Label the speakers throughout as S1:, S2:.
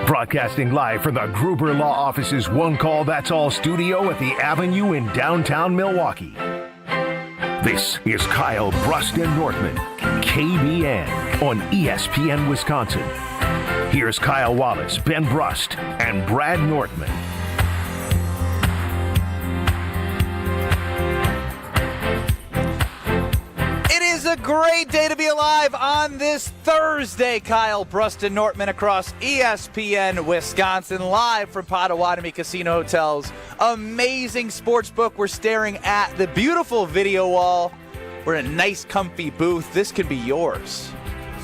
S1: Broadcasting live from the Gruber Law Office's One Call That's All studio at the Avenue in downtown Milwaukee. This is Kyle Brust Nortman, KBN on ESPN Wisconsin. Here's Kyle Wallace, Ben Brust, and Brad Nortman.
S2: It is a great day to be alive on this Thursday. Kyle Brust Nortman across ESPN Wisconsin, live from Potawatomi Casino Hotel's amazing sports book. We're staring at the beautiful video wall. We're in a nice, comfy booth. This could be yours.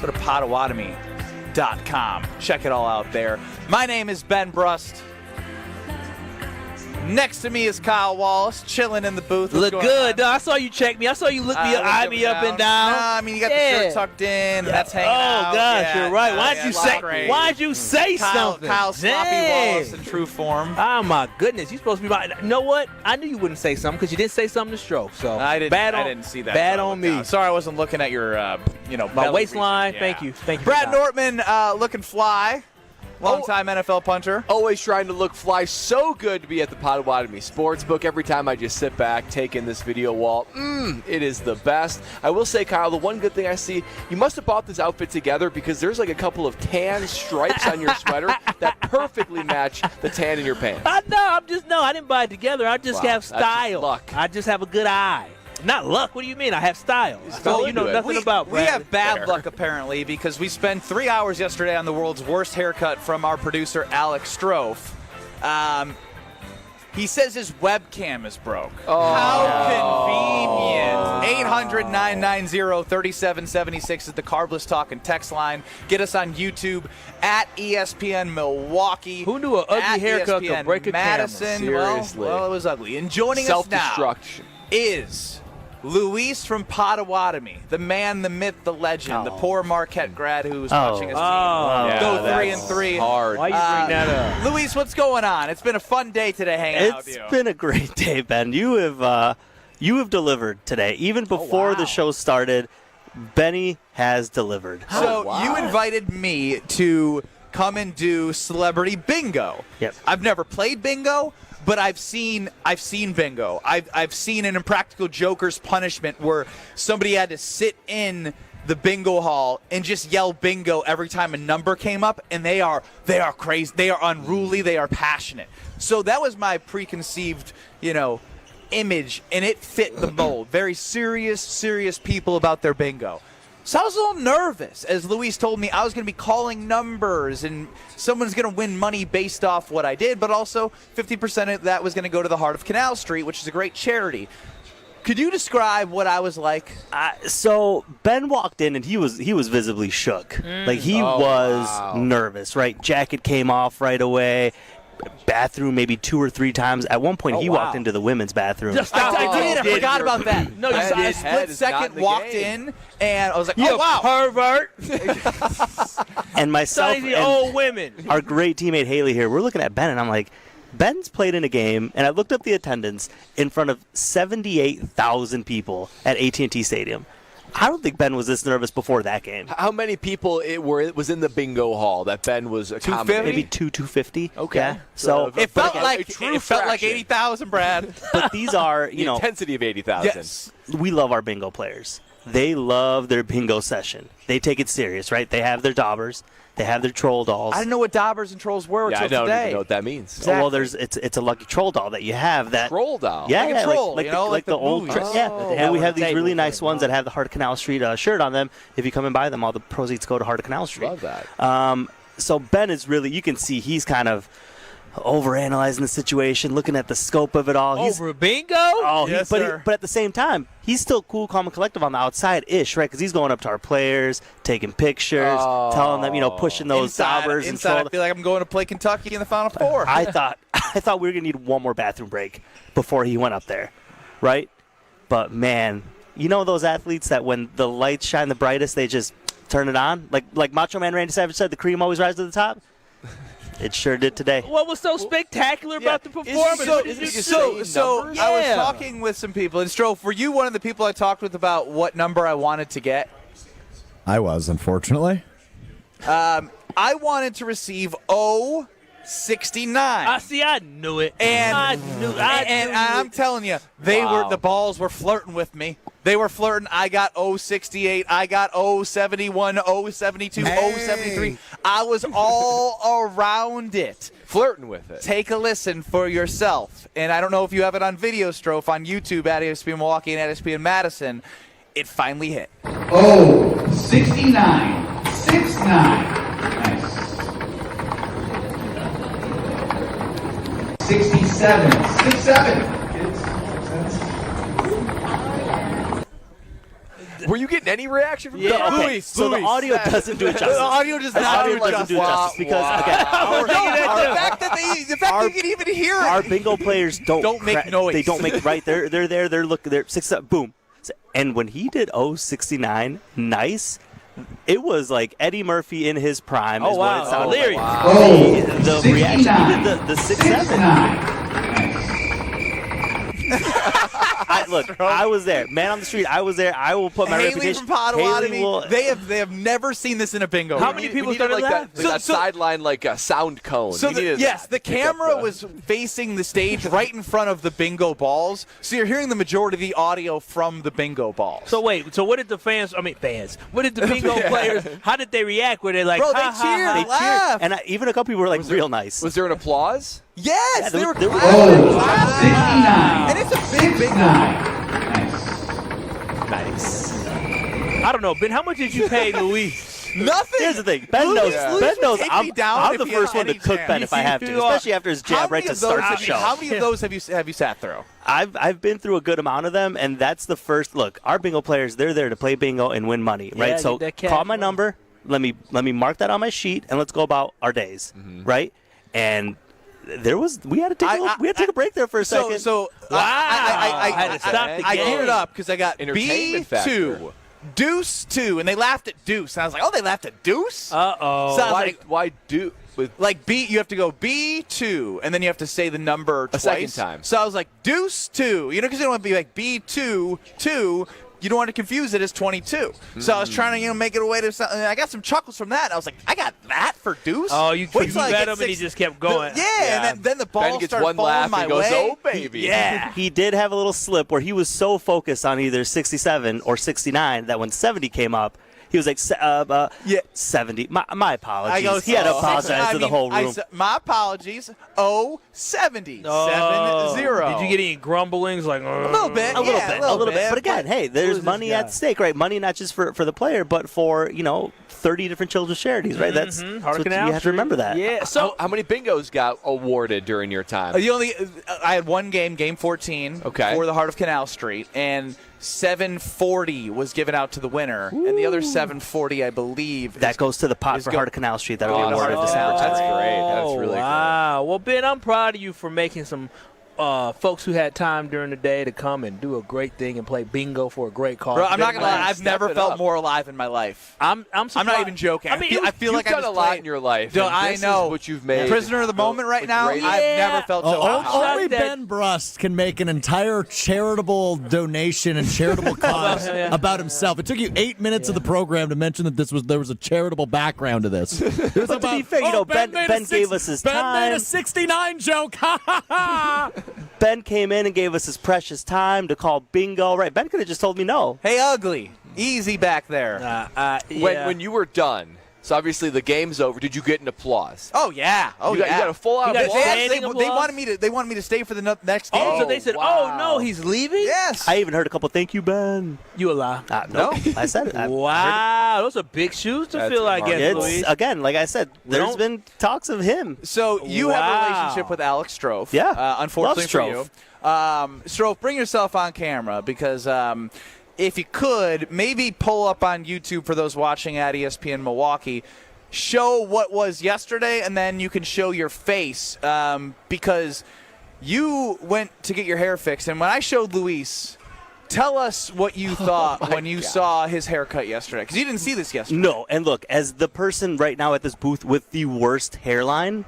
S2: Go to Potawatomi.com. Check it all out there. My name is Ben Brust. Next to me is Kyle Wallace, chilling in the booth.
S3: Look good. No, I saw you check me. I saw you look me up, eye me up and down.
S2: Nah, I mean, you got the shirt tucked in, and that's hanging out.
S3: Oh, gosh,
S2: Yeah,
S3: you're right.
S2: yeah,
S3: Why'd you say something?
S2: Kyle Sloppy
S3: Dang.
S2: Wallace in true form.
S3: Oh, my goodness. You're supposed to be my... You know what? I knew you wouldn't say something because you didn't say something to Stroke. So
S2: I didn't see that.
S3: Bad on me.
S2: Sorry, I wasn't looking at your,
S3: My
S2: belly
S3: waistline.
S2: region. Yeah.
S3: Thank you. Thank you.
S2: Brad Nortman looking fly. Long-time NFL punter.
S4: Always trying to look fly. So good to be at the Potawatomi Sportsbook. Every time I just sit back, take in this video wall, it is the best. I will say, Kyle, the one good thing I see, you must have bought this outfit together because there's like a couple of tan stripes on your sweater that perfectly match the tan in your pants.
S3: I didn't buy it together. I just have style.
S4: Just luck.
S3: I just have a good eye. Not luck. What do you mean? I have style. So you know nothing about
S2: We
S3: Brad.
S2: have bad luck, apparently, because we spent 3 hours yesterday on the world's worst haircut from our producer, Alex Strofe. He says his webcam is broke. How convenient. 800-990-3776 is the Carbless Talk and text line. Get us on YouTube at ESPN Milwaukee.
S3: Who knew an ugly haircut
S2: ESPN
S3: could break a
S2: Madison.
S3: camera?
S4: Seriously.
S2: Well, it was ugly. And joining us now
S4: Self-destruction.
S2: is Luis from Potawatomi, the man, the myth, the legend, the poor Marquette grad who's watching his team go 3-3.
S4: Hard.
S3: Why you bring that up?
S2: Luis, what's going on? It's been a fun day today hanging out with
S5: It's
S2: you.
S5: been a great day, Ben. You have delivered today. Even before the show started, Benny has delivered.
S2: So you invited me to come and do celebrity bingo.
S5: Yep.
S2: I've never played bingo, but I've seen bingo. I've seen an Impractical Joker's Punishment where somebody had to sit in the bingo hall and just yell bingo every time a number came up, and they are crazy. They are unruly. They are passionate. So that was my preconceived, image, and it fit the mold. Very serious people about their bingo. So I was a little nervous, as Luis told me I was going to be calling numbers and someone's going to win money based off what I did, but also 50% of that was going to go to the Heart of Canal Street, which is a great charity. Could you describe what I was like?
S5: So Ben walked in and he was visibly shook. Like he was nervous, right? Jacket came off right away. Bathroom maybe 2 or 3 times. At one point, he walked into the women's bathroom.
S2: I did. I forgot about that. No, I split second, walked in, and I was like,
S3: You
S2: wow.
S3: pervert.
S5: And myself
S3: Study the
S5: and
S3: old women.
S5: our great teammate Haley here, we're looking at Ben, and I'm like, Ben's played in a game, and I looked up the attendance in front of 78,000 people at AT&T Stadium. I don't think Ben was this nervous before that game.
S4: How many people it was in the bingo hall that Ben was accommodating?
S5: Maybe 250.
S4: Okay.
S5: Yeah. So
S2: It felt
S4: again,
S2: like
S4: a true
S2: 80,000, Brad.
S5: but these are,
S4: The intensity of 80,000.
S2: Yes.
S5: we love our bingo players. They love their bingo session. They take it serious, right? They have their daubers. They have their troll dolls.
S2: I didn't know what daubers and trolls were
S4: Yeah, I
S2: until
S4: don't
S2: today.
S4: even know what that means.
S5: Oh, well, it's a lucky troll doll that you have. That
S4: Troll doll.
S5: Yeah,
S2: Like a
S5: yeah,
S2: troll,
S5: like
S2: like the
S5: old.
S2: movies.
S5: Yeah, and we have these really
S3: table
S5: nice
S3: for it.
S5: ones that have the Heart of Canal Street shirt on them. If you come and buy them, all the proceeds go to Heart of Canal Street.
S4: Love that.
S5: So Ben is really, you can see he's kind of overanalyzing the situation, looking at the scope of it all. He's,
S3: Over bingo?
S5: Oh,
S2: Yes,
S5: but
S2: sir.
S5: but at the same time, he's still cool, calm, and collective on the outside-ish, right? Because he's going up to our players, taking pictures, telling them, pushing those daubers and
S2: inside,
S5: troll.
S2: I feel like I'm going to play Kentucky in the Final Four.
S5: I thought we were gonna need one more bathroom break before he went up there, right? But man, those athletes that when the lights shine the brightest, they just turn it on, like Macho Man Randy Savage said, the cream always rises to the top. It sure did today.
S3: What was so spectacular about the performance?
S2: So I was talking with some people, and Strofe, were you one of the people I talked with about what number I wanted to get?
S6: I was, unfortunately.
S2: I wanted to receive 69.
S3: See, I knew it.
S2: And
S3: I knew
S2: I'm telling you, the balls were flirting with me. They were flirting. I got 068. I got 071, 072, 073. I was all around it.
S4: Flirting with it.
S2: Take a listen for yourself. And I don't know if you have it on video, Strofe, on YouTube at ESPN Milwaukee and at ESPN Madison. It finally hit.
S6: 69. 69. Nice. 67. 67.
S4: Were you getting any reaction from
S3: Yeah,
S4: that?
S3: okay.
S2: Luis,
S5: So the audio doesn't do it justice.
S2: The audio does not do it
S5: doesn't do it justice because again,
S2: the fact that you can even hear it.
S5: our bingo players don't
S2: make noise.
S5: They don't make right. They're there. They're looking. They're 6 boom. And when he did 069, nice. It was like Eddie Murphy in his prime. Is what it sounded
S3: Hilarious.
S5: like.
S6: Oh,
S5: The
S6: 69.
S5: reaction, even the 6-7.
S6: 69.
S5: I was there. Man on the street, I was there. I will put my
S2: Haley
S5: reputation.
S2: from Potawatomi,
S5: Haley will-
S2: they have never seen this in a bingo.
S3: How
S2: room.
S3: many
S4: We
S3: people
S4: needed
S3: started
S4: like
S3: laughing?
S4: that sideline like a sound cone.
S2: So
S4: We needed
S2: yes,
S4: that
S2: the
S4: to pick up
S2: camera
S4: the-
S2: was facing the stage right in front of the bingo balls, so you're hearing the majority of the audio from the bingo balls.
S3: So wait, so what did the fans? What did the bingo players? How did they react? Were they like,
S2: Bro, they
S3: ha, ha,
S2: cheered.
S3: ha?
S5: They
S2: Laugh.
S5: cheered, and even a couple people were like real nice.
S4: Was there an applause?
S2: yes, they were
S5: there was-
S2: clapping.
S6: Oh, 69.
S2: And it's a big bingo.
S6: 69.
S5: Nice.
S3: I don't know, Ben. How much did you pay Luis?
S2: Nothing.
S5: Here's the thing. Ben knows.
S2: Luis
S5: Ben knows.
S2: would take
S5: I'm
S2: me down
S5: I'm
S2: if
S5: the
S2: he had
S5: first one to
S2: any
S5: cook
S2: chance.
S5: Ben if I have to,
S3: You are.
S5: especially after his jab right to start the show.
S2: How many of those have you sat through?
S5: I've been through a good amount of them, and that's the first look. Our bingo players, they're there to play bingo and win money, right?
S3: Yeah,
S5: So
S3: get that cash
S5: call my
S3: money.
S5: number. Let me mark that on my sheet, and let's go about our days, right? And we had to take a break there for a second.
S2: So
S3: Wow. I had to stop the
S2: I
S3: game.
S2: geared up because I got
S4: Entertainment
S2: B2,
S4: factor.
S2: Deuce 2, and they laughed at Deuce. And I was like, oh, they laughed at Deuce?
S3: Uh-oh.
S2: So I was
S4: Why do with
S2: like B, you have to go B2, and then you have to say the number twice.
S4: second time.
S2: So I was like, Deuce 2. You know, because you don't want to be like B2, 2. You don't want to confuse it as 22. So I was trying to, make it a way to something. I got some chuckles from that. I was like, I got that for Deuce?
S3: Oh, you
S2: Wait till I
S3: bet
S2: get
S3: him and he
S2: 6
S3: just kept going.
S2: Yeah, and then the ball
S4: Ben gets
S2: started
S4: one
S2: falling
S4: laugh
S2: my
S4: and goes,
S2: way.
S4: "Oh, baby."
S2: Yeah.
S5: he did have a little slip where he was so focused on either 67 or 69 that when 70 came up, he was like,
S2: Yeah.
S5: 70. My apologies.
S2: I go,
S5: he had to
S2: "Oh."
S5: apologize to the whole room.
S2: My apologies. 70.
S3: Oh.
S2: 70.
S3: Did you get any grumblings? Like,
S2: A little bit.
S5: A little
S2: yeah,
S5: bit, a little bit. But again, hey, there's
S3: this
S5: money
S3: guy?
S5: at stake, right? Money not just for the player, but for 30 different children's charities, right? That's
S3: Heart
S5: what you
S3: Canal
S5: have to
S3: Street.
S5: remember that.
S3: Yeah. So
S4: how many bingos got awarded during your time?
S2: I had one game 14
S4: Okay.
S2: for the Heart of Canal Street, and 740 was given out to the winner, and the other 740, I believe,
S5: That goes to the pot
S2: is
S5: for
S2: go-
S5: Heart of Canal Street. That'll be
S2: Oh,
S5: awarded
S2: Heart of
S5: December
S2: Canal.
S4: That's
S5: 10th.
S4: great. That's really cool.
S3: wow. Well, Ben, I'm proud of you for making some folks who had time during the day to come and do a great thing and play bingo for a great cause.
S2: Bro, I'm not gonna lie.
S4: man,
S2: I've
S4: step
S2: never
S4: it
S2: felt
S4: up.
S2: more alive in my life.
S3: I'm
S2: I'm not even joking.
S3: I mean,
S2: I feel like
S4: You've
S2: I
S4: done
S2: just
S4: a lot
S2: played-
S4: in your life.
S2: Dude,
S4: and
S2: I
S4: this
S2: know.
S4: is what you've made.
S2: Prisoner of the moment right now.
S4: great-
S2: I've
S3: Yeah.
S2: never felt so happy.
S7: Only
S3: that-
S7: Ben Brust can make an entire charitable donation and charitable cause
S3: Yeah.
S7: about himself. It took you 8 minutes of the program to mention that there was a charitable background to this. It was
S5: But to be fair, Ben
S7: made a
S5: gave us his
S7: Ben
S5: time.
S7: made a 69 joke. Ha ha ha!
S5: Ben came in and gave us his precious time to call bingo, right? Ben could have just told me no.
S2: Hey, ugly, easy back there.
S4: When you were done, so obviously the game's over. Did you get an applause?
S2: Oh yeah. Oh
S4: you got,
S2: yeah.
S4: You got a full out
S3: You got
S4: applause.
S3: standing
S2: They
S3: applause?
S2: wanted me to. They wanted me to stay for the next game.
S3: Oh, so they said,
S4: wow.
S3: "Oh no, he's leaving."
S2: Yes.
S5: I even heard a couple, thank you, Ben.
S3: You a lie.
S5: No, I said it. I heard it.
S3: Wow, those are big shoes to
S4: That's
S3: fill, I guess,
S4: remarkable.
S3: Luis.
S5: It's, again, like I said, there's
S3: don't-
S5: been talks of him.
S2: So you have a
S3: Wow.
S2: relationship with Alex Strofe.
S5: Yeah.
S2: Unfortunately
S5: Love
S2: for you. Strofe, bring yourself on camera because if you could, maybe pull up on YouTube for those watching at ESPN Milwaukee. Show what was yesterday, and then you can show your face because you went to get your hair fixed. And when I showed Luis, tell us what you thought when you saw his haircut yesterday, because you didn't see this yesterday.
S5: No, and look, as the person right now at this booth with the worst hairline,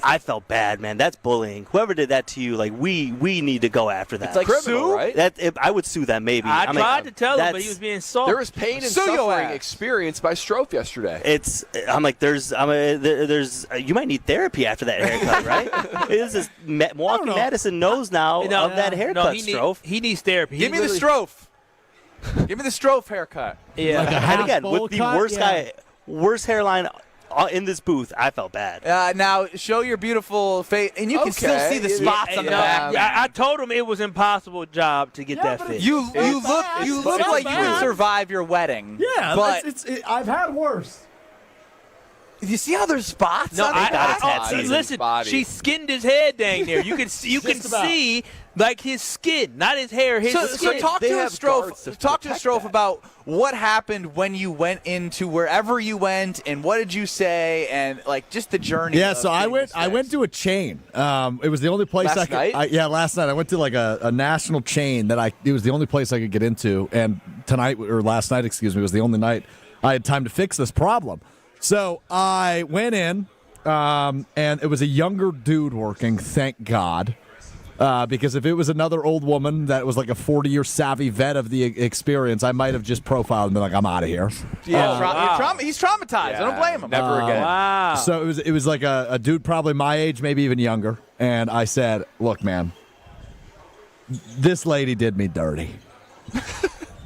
S5: I felt bad, man. That's bullying. Whoever did that to you, like we need to go after that.
S4: It's like criminal, right?
S5: I would sue them, maybe.
S3: I tried to tell him, but he was being soft.
S4: There was pain and suffering experienced by Strofe yesterday.
S5: I'm like, there's you might need therapy after that haircut, right? This is Milwaukee Madison knows now of that haircut, Strofe.
S3: He needs therapy.
S2: Give me the Strofe. Give me the Strofe haircut.
S3: Yeah.
S7: Like a
S5: And again,
S7: half-bowl
S5: with the
S7: cut?
S5: worst hairline in this booth, I felt bad.
S2: Now show your beautiful face, and you can still see the spots on the back.
S3: I told him it was an impossible job to get that fit.
S2: You look like you would survive your wedding.
S7: Yeah,
S2: but
S7: I've had worse.
S2: you see how there's spots
S3: No,
S2: on the back?
S3: listen. She skinned his head dang there. You can see like his skin, not his hair. His
S2: So
S3: skin.
S2: talk to
S4: have guards to
S2: Strofe. Talk to
S4: protect
S2: Strofe
S4: that.
S2: about what happened when you went into wherever you went, and what did you say, and like just the journey.
S7: Yeah,
S2: of
S7: so I
S2: getting
S7: went.
S2: this
S7: I went
S2: fixed.
S7: to a chain. It was the only place
S4: Last
S7: I could.
S4: night?
S7: Last night I went to like a national chain that it was the only place I could get into, and last night, excuse me, was the only night I had time to fix this problem. So I went in, and it was a younger dude working. Thank God. Because if it was another old woman that was like a 40-year savvy vet of the experience, I might have just profiled and been like, I'm out of here.
S2: Yeah, he's traumatized. I don't blame him.
S4: Never again.
S3: Wow.
S7: So it was like a dude probably my age, maybe even younger. And I said, look, man, this lady did me dirty.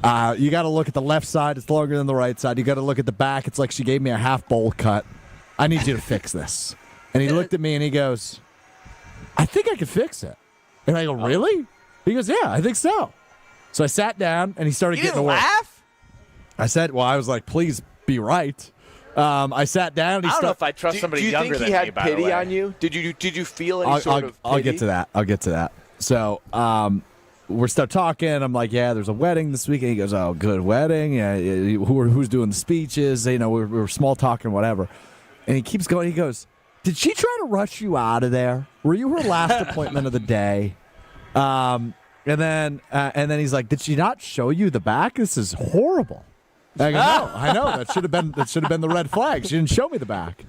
S7: You got to look at the left side. It's longer than the right side. You got to look at the back. It's like she gave me a half bowl cut. I need you to fix this. And he looked at me and he goes, I think I can fix it. And I go, really? He goes, yeah, I think so. So I sat down and he started
S2: You
S7: getting to
S2: didn't
S7: work.
S2: laugh?
S7: I said, well, I was like, please be right. I sat down. And
S2: I don't know if I trust somebody
S4: Do you
S2: younger
S4: think he
S2: than
S4: had
S2: me, by the
S4: pity
S2: way.
S4: on you? Did you feel any sort of
S7: I'll
S4: pity?
S7: get to that. I'll get to that. So we're start talking. I'm like, yeah, there's a wedding this weekend. He goes, oh, good wedding. Yeah, who's doing the speeches? You know, we're small talking, whatever. And he keeps going. He goes, did she try to rush you out of there? Were you her last appointment of the day? And then he's like, did she not show you the back? This is horrible. I go, no, I know. That should have been the red flag. She didn't show me the back.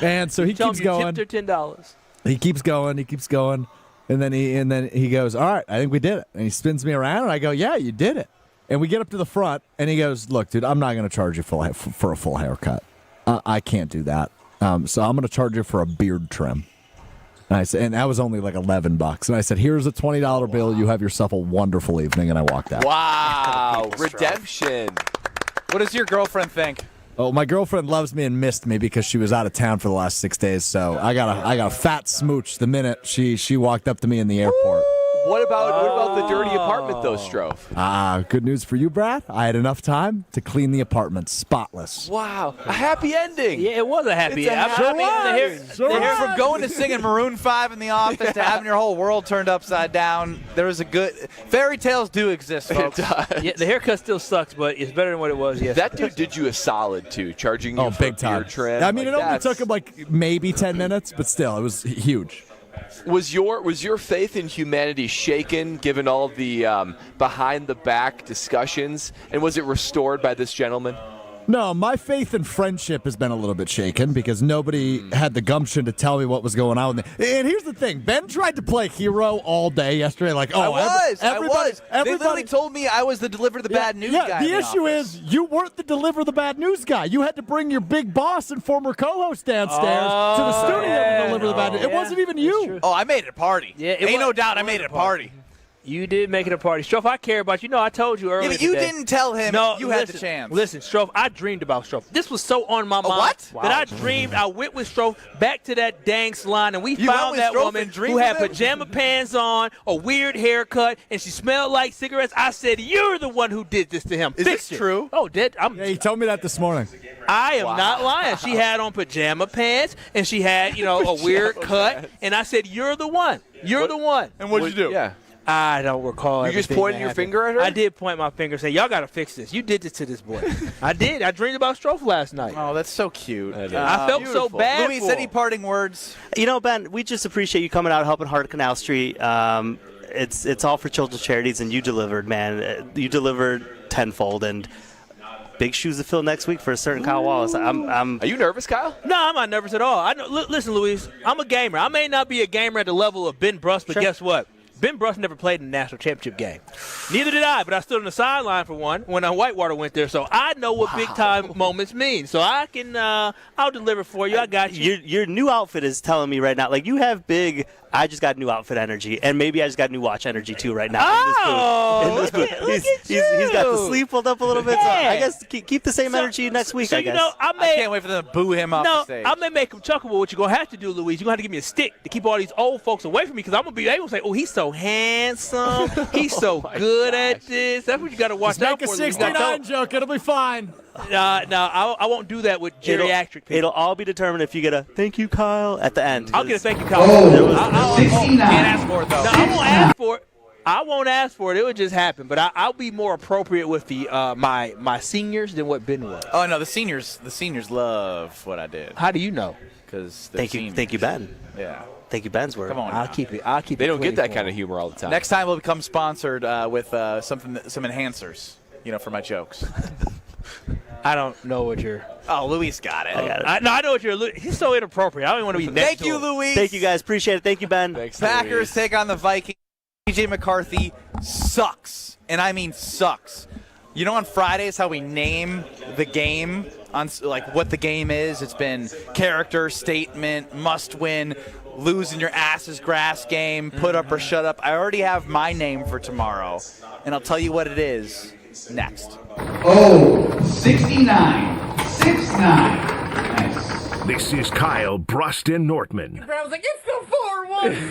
S7: And so he
S3: Tell
S7: keeps
S3: him you
S7: going.
S3: tipped her $10.
S7: He keeps going. And then he goes, all right, I think we did it. And he spins me around, and I go, yeah, you did it. And we get up to the front, and he goes, look, dude, I'm not going to charge you for a full haircut. I can't do that. So I'm going to charge you for a beard trim. And I said, and that was only like $11. And I said, here's a $20 bill. You have yourself a wonderful evening. And I walked out.
S4: Wow, redemption.
S2: What does your girlfriend think?
S7: Oh, my girlfriend loves me and missed me because she was out of town for the last 6 days. So I got a fat smooch the minute she walked up to me in the airport.
S4: What about the dirty apartment, though, Strofe?
S7: Good news for you, Brad. I had enough time to clean the apartment spotless.
S4: Wow, a happy ending.
S3: Yeah, it was a happy
S4: It's a
S3: ending.
S4: happy
S2: From going to singing Maroon 5 in the office to having your whole world turned upside down, there was a good fairy tales do exist, folks.
S3: Yeah, the haircut still sucks, but it's better than what it was yesterday.
S4: That dude did you a solid, too, charging you for
S7: big
S4: a
S7: time.
S4: beard trim.
S7: I mean,
S4: Like,
S7: it only
S4: that's-
S7: took him like maybe 10 minutes, but still, it was huge.
S4: Was your faith in humanity shaken given all the behind the back discussions, and was it restored by this gentleman?
S7: No, my faith in friendship has been a little bit shaken because nobody had the gumption to tell me what was going on. And here's the thing: Ben tried to play hero all day yesterday. Like, oh,
S2: I was. They
S7: everybody
S2: literally told me I was the deliver the bad news guy.
S7: The
S2: in
S7: issue
S2: office.
S7: is you weren't the deliver the bad news guy. You had to bring your big boss and former co-host downstairs to the studio to deliver the bad news. It wasn't even you.
S2: Oh, I made it a party.
S3: Yeah, it
S2: ain't
S3: was-
S2: no doubt I made it a party.
S3: You did make it a party. Strofe, I care about you. No, I told you earlier
S2: Yeah, but you
S3: today.
S2: didn't tell him you had the chance.
S3: Listen, Strofe, I dreamed about Strofe. This was so on my mind
S2: what?
S3: that I dreamed. I went with Strofe back to that dang salon, and we
S2: You went
S3: found
S2: with
S3: that
S2: Strofe
S3: woman
S2: and dreamed
S3: who had
S2: of him?
S3: pajama pants on, a weird haircut, and she smelled like cigarettes. I said, "You're the one who did this to him."
S2: Is
S3: Fix
S2: this
S3: it.
S2: true?
S3: Oh,
S7: Yeah, he told me that this morning.
S3: I am not lying. She had on pajama pants, and she had, a weird cut, and I said, "You're the one. You're the one."
S2: And what'd you do?
S4: Yeah.
S3: I don't recall.
S4: You just
S3: everything
S4: pointed
S3: that
S4: your
S3: happened.
S4: finger at her?
S3: I did point my finger, saying, "Y'all got to fix this. You did this to this boy." I did. I dreamed about Strofe last night.
S2: Oh, that's so cute.
S3: I felt so
S4: beautiful.
S3: bad.
S2: Luis,
S3: for
S2: any
S3: him.
S2: parting words?
S5: You know, Ben, we just appreciate you coming out helping Heart of Canal Street. It's all for children's charities, and you delivered, man. You delivered tenfold, and big shoes to fill next week for a certain Kyle Wallace.
S4: Are you nervous, Kyle?
S3: No, I'm not nervous at all. Listen, Luis, I'm a gamer. I may not be a gamer at the level of Ben Brust, but guess what? Ben Brust never played in a national championship game. Neither did I, but I stood on the sideline for one when Whitewater went there, so I know what big-time moments mean. So I can, I'll deliver for you. I got you.
S5: Your new outfit is telling me right now, like you have big, I just got new outfit energy, and maybe I just got new watch energy too right now.
S3: Oh,
S5: look he's got the sleeve pulled up a little bit, so I guess keep the same energy next week, I guess.
S3: You know, I
S2: can't wait for them to boo him off the stage.
S3: I may make him chuckle, but what you're going to have to do, Luis, you're going to have to give me a stick to keep all these old folks away from me because I'm going to be able to say, oh, he's so handsome. He's so good at this. That's what you got to watch out for.
S7: Make a 69 joke. It'll be fine.
S3: No, I won't do that with geriatric people.
S5: It'll all be determined if you get a thank you, Kyle, at the end.
S3: I'll get a thank you, Kyle.
S6: Oh, 69.
S2: Can't ask for it, though.
S3: No, I won't ask for it. I won't ask for it. It would just happen. But I'll be more appropriate with the my seniors than what Ben was.
S2: Oh no, the seniors love what I did.
S3: How do you know?
S2: Because
S5: thank you, Ben.
S2: Yeah.
S5: Thank you, Ben's word.
S2: Come on.
S3: I'll keep it.
S4: They don't get that kind of humor all the time.
S2: Next time we'll become sponsored with some enhancers, for my jokes.
S3: I don't know what you're.
S2: Oh, Luis got it.
S5: I got it.
S3: I know what you're. He's so inappropriate. I don't even want to be next
S2: Thank
S3: to
S2: you,
S3: him.
S2: Luis.
S5: Thank you, guys. Appreciate it. Thank you, Ben.
S4: Thanks,
S2: Packers
S4: Luis.
S2: take on the Vikings. TJ McCarthy sucks, and I mean sucks. On Fridays how we name the game on like what the game is. It's been character, statement, must win, losing your ass's grass game, put up or shut up. I already have my name for tomorrow, and I'll tell you what it is next.
S6: Oh, 69. 69. Nice.
S1: This is Kyle Brust and Nortman.
S8: I was like, it's the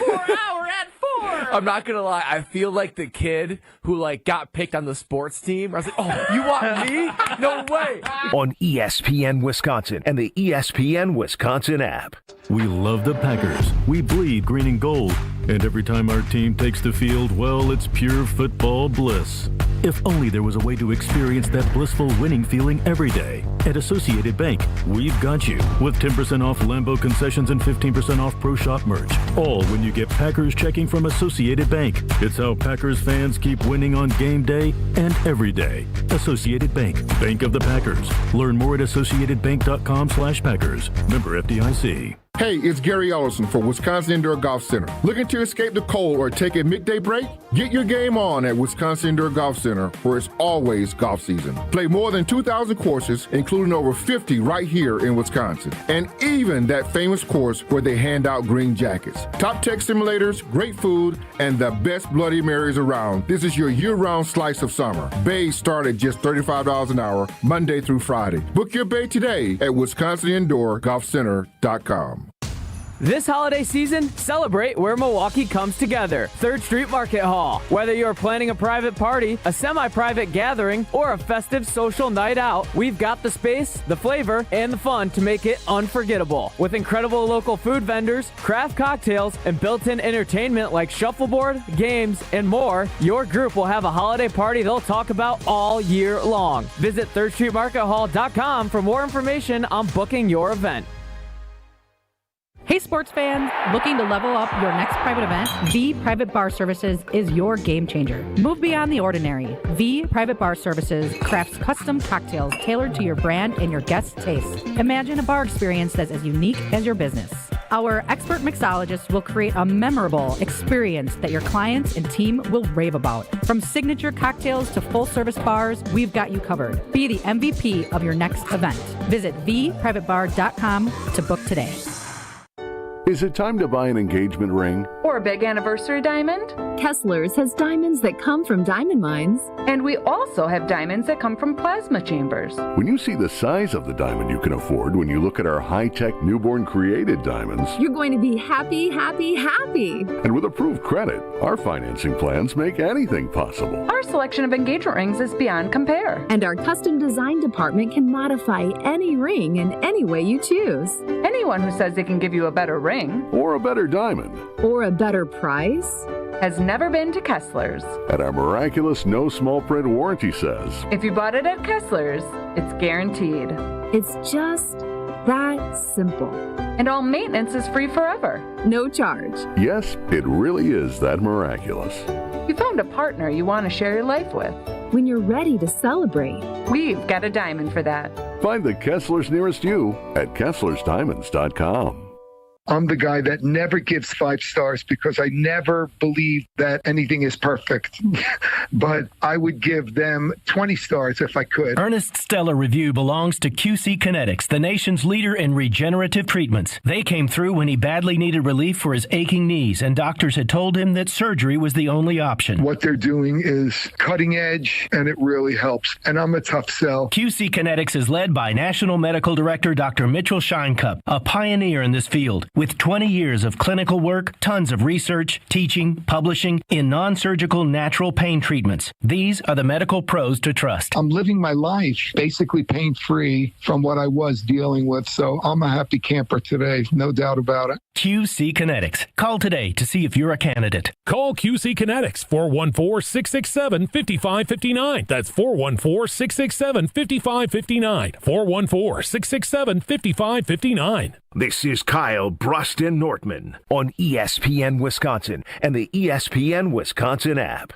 S8: 4-1-4 hour at 4. I'm not gonna lie, I feel like the kid who got picked on the sports team. I was like, oh, you want me? No way.
S1: On ESPN Wisconsin and the ESPN Wisconsin app.
S9: We love the Packers. We bleed green and gold. And every time our team takes the field, well, it's pure football bliss. If only there was a way to experience that blissful winning feeling every day. At Associated Bank, we've got you with 10% off Lambeau concessions and 15% off Pro Shop merch. All when you get Packers checking from Associated Bank. It's how Packers fans keep winning on game day and every day. Associated Bank, Bank of the Packers. Learn more at associatedbank.com/Packers. Member FDIC.
S10: Hey, it's Gary Ellison for Wisconsin Indoor Golf Center. Looking to escape the cold or take a midday break? Get your game on at Wisconsin Indoor Golf Center, where it's always golf season. Play more than 2,000 courses, including over 50 right here in Wisconsin. And even that famous course where they hand out green jackets. Top tech simulators, great food, and the best Bloody Marys around. This is your year-round slice of summer. Bays start at just $35 an hour, Monday through Friday. Book your bay today at WisconsinIndoorGolfCenter.com.
S11: This holiday season, celebrate where Milwaukee comes together. 3rd Street Market Hall. Whether you're planning a private party, a semi-private gathering, or a festive social night out, we've got the space, the flavor, and the fun to make it unforgettable. With incredible local food vendors, craft cocktails, and built-in entertainment like shuffleboard, games, and more, your group will have a holiday party they'll talk about all year long. Visit thirdstreetmarkethall.com for more information on booking your event.
S12: Hey sports fans, looking to level up your next private event? V Private Bar Services is your game changer. Move beyond the ordinary. V Private Bar Services crafts custom cocktails tailored to your brand and your guests' taste. Imagine a bar experience that's as unique as your business. Our expert mixologists will create a memorable experience that your clients and team will rave about. From signature cocktails to full-service bars, we've got you covered. Be the MVP of your next event. Visit vprivatebar.com to book today.
S13: Is it time to buy an engagement ring?
S14: Or a big anniversary diamond?
S15: Kessler's has diamonds that come from diamond mines.
S14: And we also have diamonds that come from plasma chambers.
S13: When you see the size of the diamond you can afford when you look at our high-tech newborn created diamonds,
S15: you're going to be happy, happy, happy.
S13: And with approved credit, our financing plans make anything possible.
S14: Our selection of engagement rings is beyond compare.
S15: And our custom design department can modify any ring in any way you choose.
S14: Anyone who says they can give you a better ring
S13: or a better diamond
S15: or a better price
S14: has never been to Kessler's.
S13: And our miraculous no small print warranty says,
S14: if you bought it at Kessler's, it's guaranteed.
S15: It's just that simple.
S14: And all maintenance is free forever.
S15: No charge.
S13: Yes, it really is that miraculous.
S14: You found a partner you want to share your life with.
S15: When you're ready to celebrate,
S14: we've got a diamond for that.
S13: Find the Kesslers nearest you at KesslersDiamonds.com.
S16: I'm the guy that never gives 5 stars because I never believe that anything is perfect. But I would give them 20 stars if I could.
S17: Ernest Stellar Review belongs to QC Kinetics, the nation's leader in regenerative treatments. They came through when he badly needed relief for his aching knees, and doctors had told him that surgery was the only option.
S16: What they're doing is cutting edge, and it really helps. And I'm a tough sell.
S17: QC Kinetics is led by National Medical Director Dr. Mitchell Scheinkup, a pioneer in this field. With 20 years of clinical work, tons of research, teaching, publishing in non-surgical natural pain treatments. These are the medical pros to trust.
S16: I'm living my life basically pain-free from what I was dealing with, so I'm a happy camper today, no doubt about it.
S17: QC Kinetics. Call today to see if you're a candidate.
S18: Call QC Kinetics, 414-667-5559. That's 414-667-5559. 414-667-5559.
S1: This is Kyle Brust Nortman on ESPN Wisconsin and the ESPN Wisconsin app.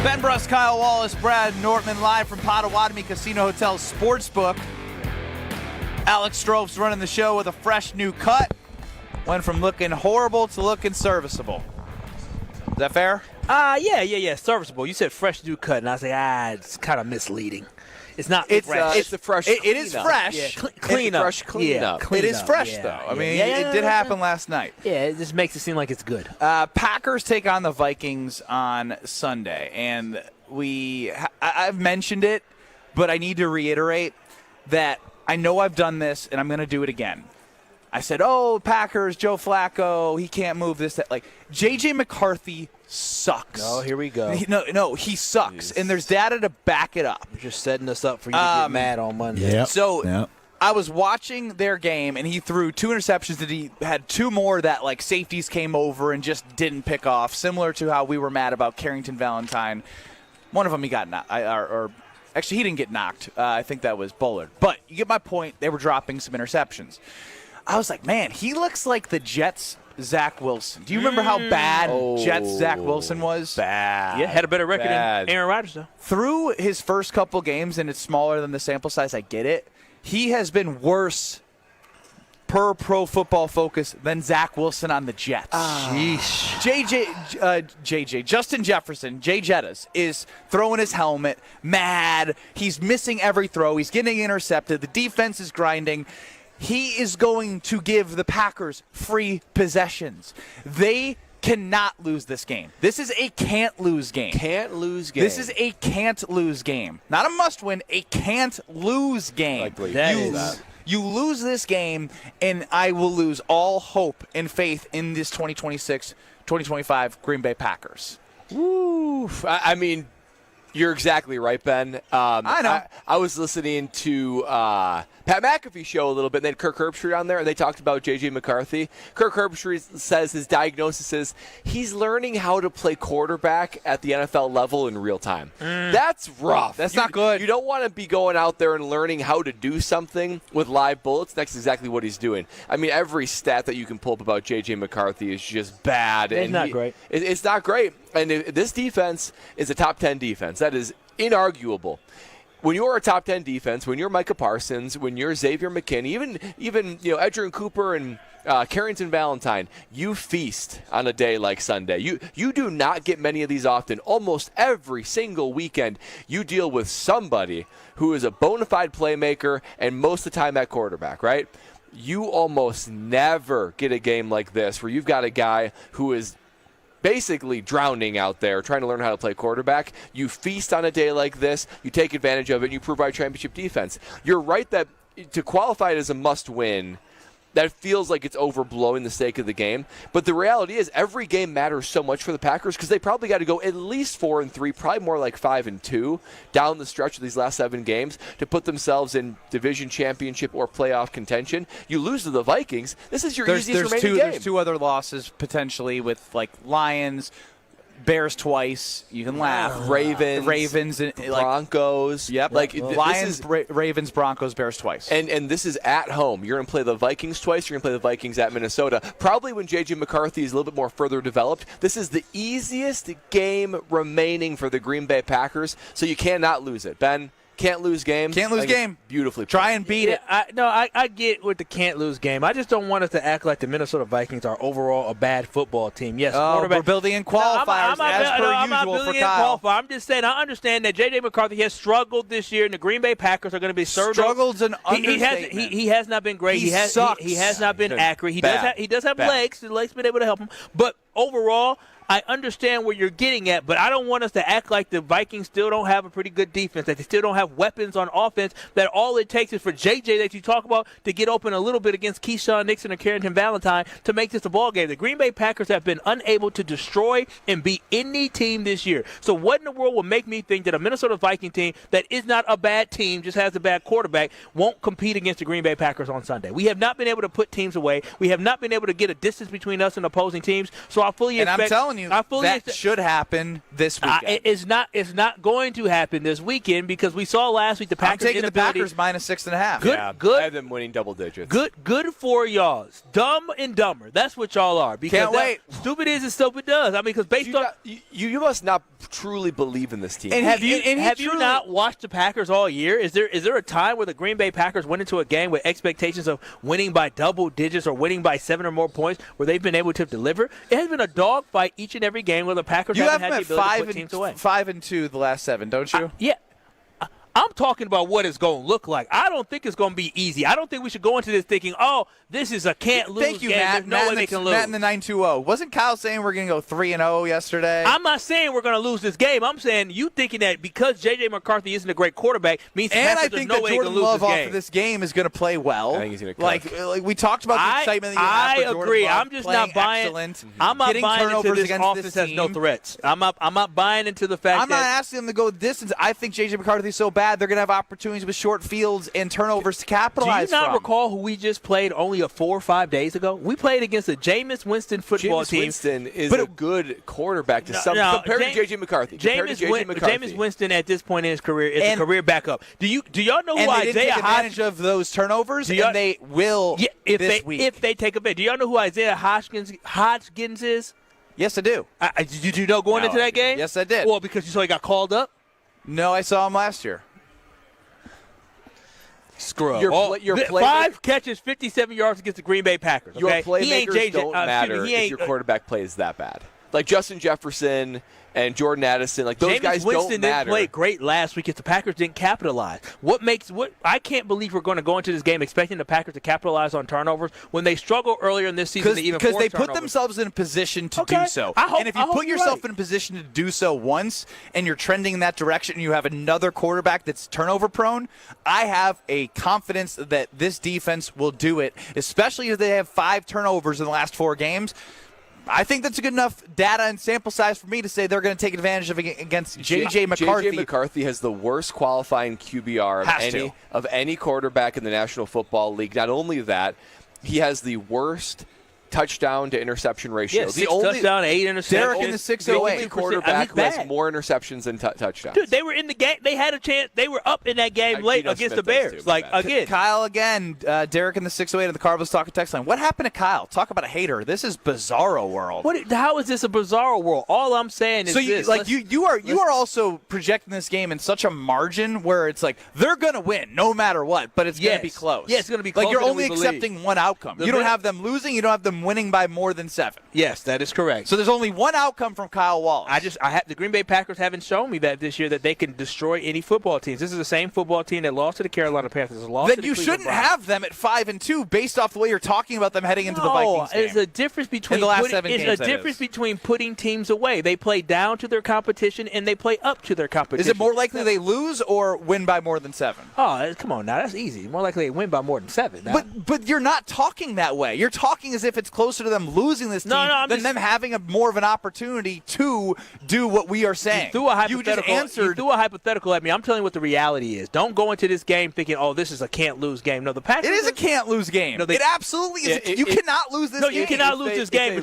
S2: Ben Brust, Kyle Wallace, Brad Nortman, live from Potawatomi Casino Hotel Sportsbook. Alex Strope's running the show with a fresh new cut. Went from looking horrible to looking serviceable. Is that fair?
S3: Yeah. Serviceable. You said fresh new cut, and I say, it's kind of misleading. It's not fresh.
S4: It's the fresh
S2: It is fresh.
S3: Yeah, clean up.
S4: Fresh cleanup.
S2: It is fresh, though. I mean, it did happen last night.
S3: Yeah, it just makes it seem like it's good.
S2: Packers take on the Vikings on Sunday, and I've mentioned it, but I need to reiterate that I know I've done this, and I'm going to do it again. I said, Packers, Joe Flacco, he can't move this, that. Like, J.J. McCarthy sucks.
S3: Oh, here we go.
S2: No, he sucks, and there's data to back it up.
S3: You're just setting us up for you to get mad on Monday.
S7: Yep.
S2: So I was watching their game, and he threw 2 interceptions, and he had 2 more that, like, safeties came over and just didn't pick off, similar to how we were mad about Carrington Valentine. One of them he got knocked, actually, he didn't get knocked. I think that was Bullard. But you get my point. They were dropping some interceptions. I was like, man, he looks like the Jets' Zach Wilson. Do you remember how bad Jets' Zach Wilson was?
S3: Bad. Yeah, had a better record than Aaron Rodgers, though.
S2: Through his first couple games, and it's smaller than the sample size, I get it, he has been worse per Pro Football Focus than Zach Wilson on the Jets. Justin Jefferson, Jay Jettas, is throwing his helmet, mad. He's missing every throw. He's getting intercepted. The defense is grinding. He is going to give the Packers free possessions. They cannot lose this game. This is a can't-lose game. This is a can't-lose game. Not a must-win, a can't-lose game. You lose this game, and I will lose all hope and faith in this 2026-2025 Green Bay Packers.
S4: Woo! I mean, you're exactly right, Ben.
S2: I know.
S4: I was listening to Pat McAfee show a little bit, and they had Kirk Herbstreit on there, and they talked about J.J. McCarthy. Kirk Herbstreit says his diagnosis is he's learning how to play quarterback at the NFL level in real time. That's rough.
S2: That's not good.
S4: You don't want to be going out there and learning how to do something with live bullets. That's exactly what he's doing. I mean, every stat that you can pull up about J.J. McCarthy is just bad.
S3: It's not great.
S4: It's not great. And this defense is a top 10 defense. That is inarguable. When you're a top 10 defense, when you're Micah Parsons, when you're Xavier McKinney, even Edgerrin Cooper and Carrington Valentine, you feast on a day like Sunday. You do not get many of these often. Almost every single weekend, you deal with somebody who is a bona fide playmaker, and most of the time at quarterback, right? You almost never get a game like this where you've got a guy who is basically drowning out there trying to learn how to play quarterback. You feast on a day like this, you take advantage of it, and you provide championship defense. You're right that to qualify it as a must-win, that feels like it's overblowing the stake of the game. But the reality is every game matters so much for the Packers because they probably got to go at least 4-3, probably more like 5-2 down the stretch of these last 7 games to put themselves in division championship or playoff contention. You lose to the Vikings, this is your easiest remaining game.
S2: There's 2 other losses potentially with like Lions, Bears twice. You can laugh.
S4: Ravens,
S2: and
S4: Broncos.
S2: Yep.
S4: Like
S2: Lions, Ravens, Broncos, Bears twice.
S4: And this is at home. You're going to play the Vikings twice. You're going to play the Vikings at Minnesota. Probably when J.J. McCarthy is a little bit more further developed. This is the easiest game remaining for the Green Bay Packers, so you cannot lose it. Ben, can't lose game.
S2: Can't lose game.
S4: Beautifully played.
S2: Try and beat it.
S3: I get with the can't lose game. I just don't want us to act like the Minnesota Vikings are overall a bad football team. Yes,
S2: we're building in qualifiers
S3: I'm not building in
S2: Kyle.
S3: qualifiers. I'm just saying I understand that J.J. McCarthy has struggled this year, and the Green Bay Packers are going to be served.
S2: Struggled's an understatement.
S3: He has not been great. He has not been accurate. He does have legs. The legs been able to help him. But overall, I understand where you're getting at, but I don't want us to act like the Vikings still don't have a pretty good defense, that they still don't have weapons on offense, that all it takes is for J.J. that you talk about to get open a little bit against Keyshawn Nixon or Carrington Valentine to make this a ball game. The Green Bay Packers have been unable to destroy and beat any team this year. So what in the world will make me think that a Minnesota Viking team that is not a bad team, just has a bad quarterback, won't compete against the Green Bay Packers on Sunday? We have not been able to put teams away. We have not been able to get a distance between us and opposing teams. So I fully expect.
S2: And I'm telling you, that should happen this weekend.
S3: It's not going to happen this weekend because we saw last week the Packers.
S2: I'm taking the Packers minus 6.5.
S3: Good.
S4: I have them winning double digits.
S3: Good for y'all. Dumb and dumber. That's what y'all are. Because
S2: can't wait.
S3: Stupid is and stupid does. I mean, because based on
S4: you must not truly believe in this team.
S3: And have you not watched the Packers all year? Is there a time where the Green Bay Packers went into a game with expectations of winning by double digits or winning by 7 or more points where they've been able to deliver? It has been a dogfight each and every game where the Packers haven't had the ability to put teams away.
S2: 5-2 the last 7, don't you?
S3: Yeah. I'm talking about what it's going to look like. I don't think it's going to be easy. I don't think we should go into this thinking, oh, this is a can't-lose
S2: Thank you,
S3: game.
S2: Matt.
S3: There's no way they can lose.
S2: Matt in the 920. Wasn't Kyle saying we're going to go 3-0 yesterday?
S3: I'm not saying we're going to lose this game. I'm saying you thinking that because J.J. McCarthy isn't a great quarterback means
S2: and I
S3: there's
S2: think
S3: no
S2: that
S3: way
S2: Jordan
S3: he can lose
S2: Love
S3: this
S2: off
S3: game.
S2: of this game is going to play well.
S4: I think he's going to cook.
S2: Like we talked about the excitement that you have for Jordan
S3: agree.
S2: Love
S3: I'm just not buying.
S2: Excellent.
S3: I'm not
S2: Getting
S3: buying into
S2: turnovers
S3: this
S2: against
S3: offense
S2: this
S3: has no
S2: team.
S3: threats. I'm not buying into the fact
S2: I'm not asking them to go the distance. I think J.J. McCarthy's so bad they're going to have opportunities with short fields and turnovers to capitalize.
S3: Do you not
S2: from.
S3: recall who we just played only 4 or 5 days ago? We played against a Jameis Winston football team.
S4: Jameis Winston is a good quarterback to some compared to J.J. McCarthy.
S3: Jameis Winston at this point in his career is a career backup. Do y'all know who
S2: and they
S3: Isaiah
S2: didn't take advantage of those turnovers, and they will this week.
S3: If they take a bet. Do y'all know who Isaiah Hodgkins is?
S2: Yes, I do.
S3: Did you know going into that game?
S2: Yes, I did.
S3: Well, because you saw he got called up?
S2: No, I saw him last year.
S3: Scrub.
S4: Your
S3: 5 catches, 57 yards against the Green Bay Packers. Okay?
S4: Your playmakers don't matter if your quarterback plays that bad. Like Justin Jefferson and Jordan Addison, like those guys
S3: Winston
S4: don't matter.
S3: Didn't play great last week if the Packers didn't capitalize. I can't believe we're going to go into this game expecting the Packers to capitalize on turnovers when they struggled earlier in this season.
S2: Because they put themselves in a position to do so. And if you put yourself in a position to do so once and you're trending in that direction and you have another quarterback that's turnover prone, I have a confidence that this defense will do it, especially if they have 5 turnovers in the last 4 games. I think that's a good enough data and sample size for me to say they're going to take advantage of against J.J. McCarthy.
S4: J.J. McCarthy has the worst qualifying QBR of any quarterback in the National Football League. Not only that, he has the worst touchdown to interception ratio.
S3: Yeah, 6 touchdown, 8 interceptions.
S2: Derek in the 608.
S4: The only quarterback who has more interceptions than touchdowns.
S3: Dude, they were in the game. They had a chance. They were up in that game late against the Bears. Again.
S2: Kyle again. Derek in the 608 of the Cardinals Talking Text Line. What happened to Kyle? Talk about a hater. This is bizarro world.
S3: How is this a bizarro world? All I'm saying is
S2: you are also projecting this game in such a margin where it's like they're going to win no matter what, but it's going to be close.
S3: Yeah, it's going to be close.
S2: Like you're only accepting one outcome. You don't have them losing. You don't have them them winning by more than 7.
S3: Yes, that is correct.
S2: So there's only one outcome from Kyle Wallace.
S3: The Green Bay Packers haven't shown me that this year that they can destroy any football teams. This is the same football team that lost to the Carolina Panthers.
S2: Then you shouldn't have them at 5-2 based off the way you're talking about them heading into the Vikings game.
S3: There's a difference between
S2: in the last 7 games.
S3: There's a difference between putting teams away. They play down to their competition and they play up to their competition.
S2: Is it more likely they lose or win by more than 7?
S3: Oh, come on now. That's easy. More likely they win by more than 7. Now.
S2: But you're not talking that way. You're talking as if it's closer to them losing this team than them having more of an opportunity to do what we are saying.
S3: You threw a hypothetical at me. I'm telling you what the reality is. Don't go into this game thinking, oh, this is a can't-lose game. No, the Packers.
S2: It is a can't-lose game. No, it absolutely is. You cannot lose this game.
S3: No, you cannot lose this game.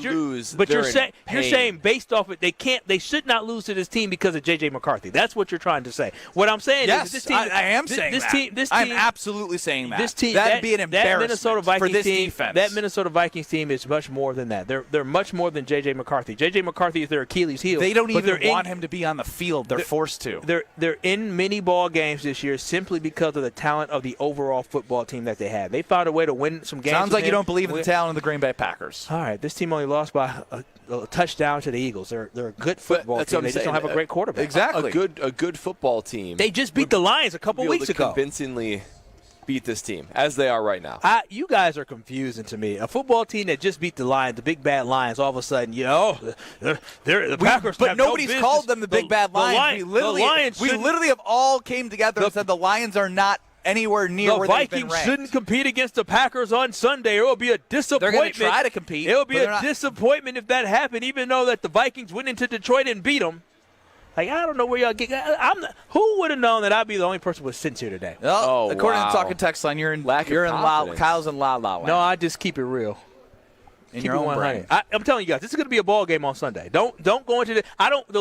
S3: But you're saying based off it, they should not lose to this team because of J.J. McCarthy. That's what you're trying to say. What I'm saying is this team.
S2: I am saying that. I'm absolutely saying that.
S3: This team,
S2: that'd be an embarrassment for this defense.
S3: That Minnesota Vikings team is much more than that. They're much more than J.J. McCarthy. J.J. McCarthy is their Achilles heel.
S2: They don't even want him to be on the field. They're forced to.
S3: They're in many ball games this year simply because of the talent of the overall football team that they have. They found a way to win some games.
S2: Sounds like you don't believe in the talent of the Green Bay Packers.
S3: All right, this team only lost by a touchdown to the Eagles. They're a good football team. They just don't have a great quarterback.
S2: Exactly.
S4: A good football team.
S3: They just beat the Lions a couple weeks ago.
S4: Convincingly beat this team as they are right now.
S3: You guys are confusing to me. A football team that just beat the Lions, the big bad Lions, all of a sudden, the Packers.
S2: But nobody's called them the big bad Lions. We literally have all came together and said the Lions are not anywhere near where they've been ranked.
S3: The Vikings shouldn't compete against the Packers on Sunday. It will be a disappointment.
S2: They're going to try to compete.
S3: It will be a disappointment if that happened, even though that the Vikings went into Detroit and beat them. Like, I don't know where y'all get. Who would have known that I'd be the only person with sense here today?
S2: According to the Talking Text line, you're in Kyle's in La La Land.
S3: No, I just keep it real.
S2: In your own brain.
S3: I'm telling you guys, this is going to be a ball game on Sunday. Don't go into the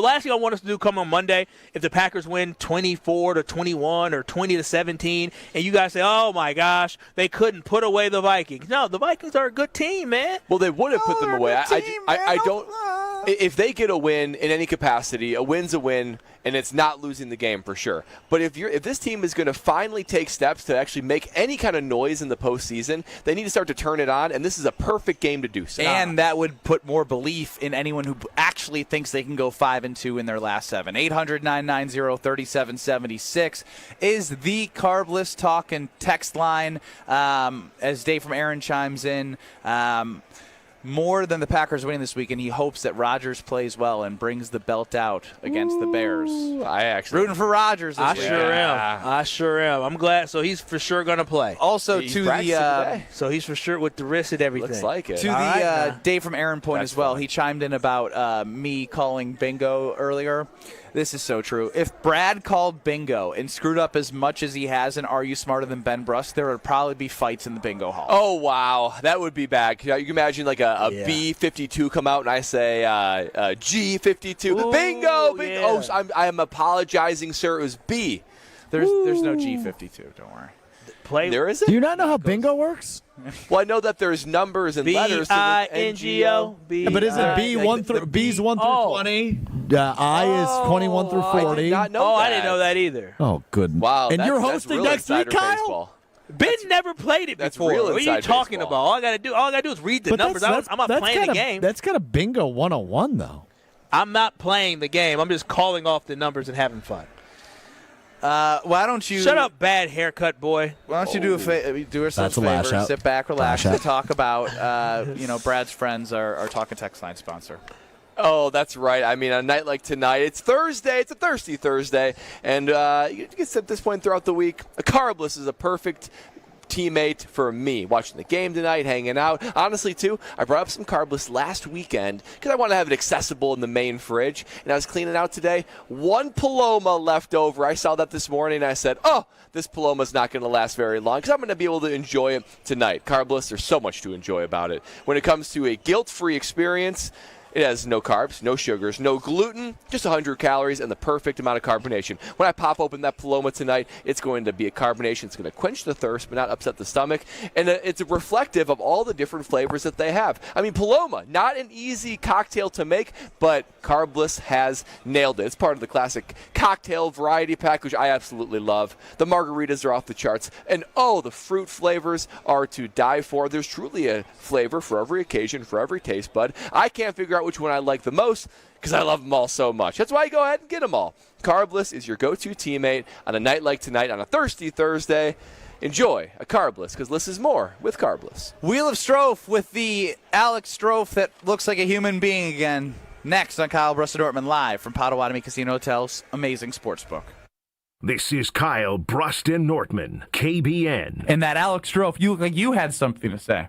S3: last thing I want us to do come on Monday, if the Packers win 24-21 or 20-17, and you guys say, oh my gosh, they couldn't put away the Vikings. No, the Vikings are a good team, man.
S4: Well, they would have put them away. I don't. If they get a win in any capacity, a win's a win, and it's not losing the game for sure. But if this team is going to finally take steps to actually make any kind of noise in the postseason, they need to start to turn it on, and this is a perfect game to do so.
S2: And that would put more belief in anyone who actually thinks they can go 5-2 in their last 7. 800-990-3776 is the Carbless Talk and text line. As Dave from Aaron chimes in, more than the Packers winning this week, and he hopes that Rodgers plays well and brings the belt out against the Bears.
S4: I actually
S2: rooting for Rodgers.
S3: I sure am. I'm glad. So he's for sure going to play.
S2: Also,
S3: so he's for sure with the wrist and everything.
S4: Looks like it.
S2: To the Dave from Aaron point as well. Fun. He chimed in about me calling bingo earlier. This is so true. If Brad called bingo and screwed up as much as he has in Are You Smarter Than Ben Brust, there would probably be fights in the bingo hall.
S4: Oh, wow. That would be bad. You can imagine like a B-52 come out and I say G-52.
S3: Ooh,
S4: bingo!
S3: Yeah.
S4: Oh, I'm apologizing, sir. It was B.
S2: There's no G-52. Don't worry.
S4: There isn't?
S7: Do you not know how bingo works?
S4: Well, I know that there's numbers and letters.
S3: B-I-N-G-O.
S7: But isn't B 1 through B's 1 through 20? I is 21 through 40.
S4: I did not know that.
S3: I didn't know that either.
S7: Oh, good.
S4: Wow.
S7: And you're hosting next week, Kyle?
S4: Baseball.
S3: Ben never played it before.
S4: Real
S3: what are you talking
S4: baseball.
S3: about? All I gotta do is read the numbers. I'm not playing the game.
S7: That's kind of bingo 101, though.
S3: I'm not playing the game. I'm just calling off the numbers and having fun.
S2: Why don't you
S3: shut up, bad haircut boy?
S2: Why don't you do ourselves a favor, sit back, relax, and talk about Brad's friends, our Talking Text Line sponsor.
S4: Oh, that's right. I mean, on a night like tonight, it's Thursday. It's a thirsty Thursday, and you can at this point throughout the week, a Carbless is a perfect teammate for me, watching the game tonight, hanging out. Honestly, too, I brought up some Carbless last weekend because I want to have it accessible in the main fridge, and I was cleaning out today. One Paloma left over. I saw that this morning, and I said, oh, this Paloma's not going to last very long because I'm going to be able to enjoy it tonight. Carbless, there's so much to enjoy about it. When it comes to a guilt-free experience, It has no carbs, no sugars, no gluten, just 100 calories and the perfect amount of carbonation. When I pop open that Paloma tonight, it's going to be a carbonation. It's going to quench the thirst but not upset the stomach. And it's reflective of all the different flavors that they have. I mean, Paloma, not an easy cocktail to make, but Carbliss has nailed it. It's part of the classic cocktail variety pack, which I absolutely love. The margaritas are off the charts. And the fruit flavors are to die for. There's truly a flavor for every occasion, for every taste bud. I can't figure out which one I like the most because I love them all so much. That's why I go ahead and get them all. Carbliss is your go-to teammate on a night like tonight on a thirsty Thursday. Enjoy a Carbliss because less is more with Carbliss.
S2: Wheel of Strofe with the Alex Strofe that looks like a human being again. Next on Kyle Brust Nortman live from Potawatomi Casino Hotel's amazing sportsbook.
S1: This is Kyle Brust Nortman, KBN.
S11: And that Alex Strofe, you look like you had something to say.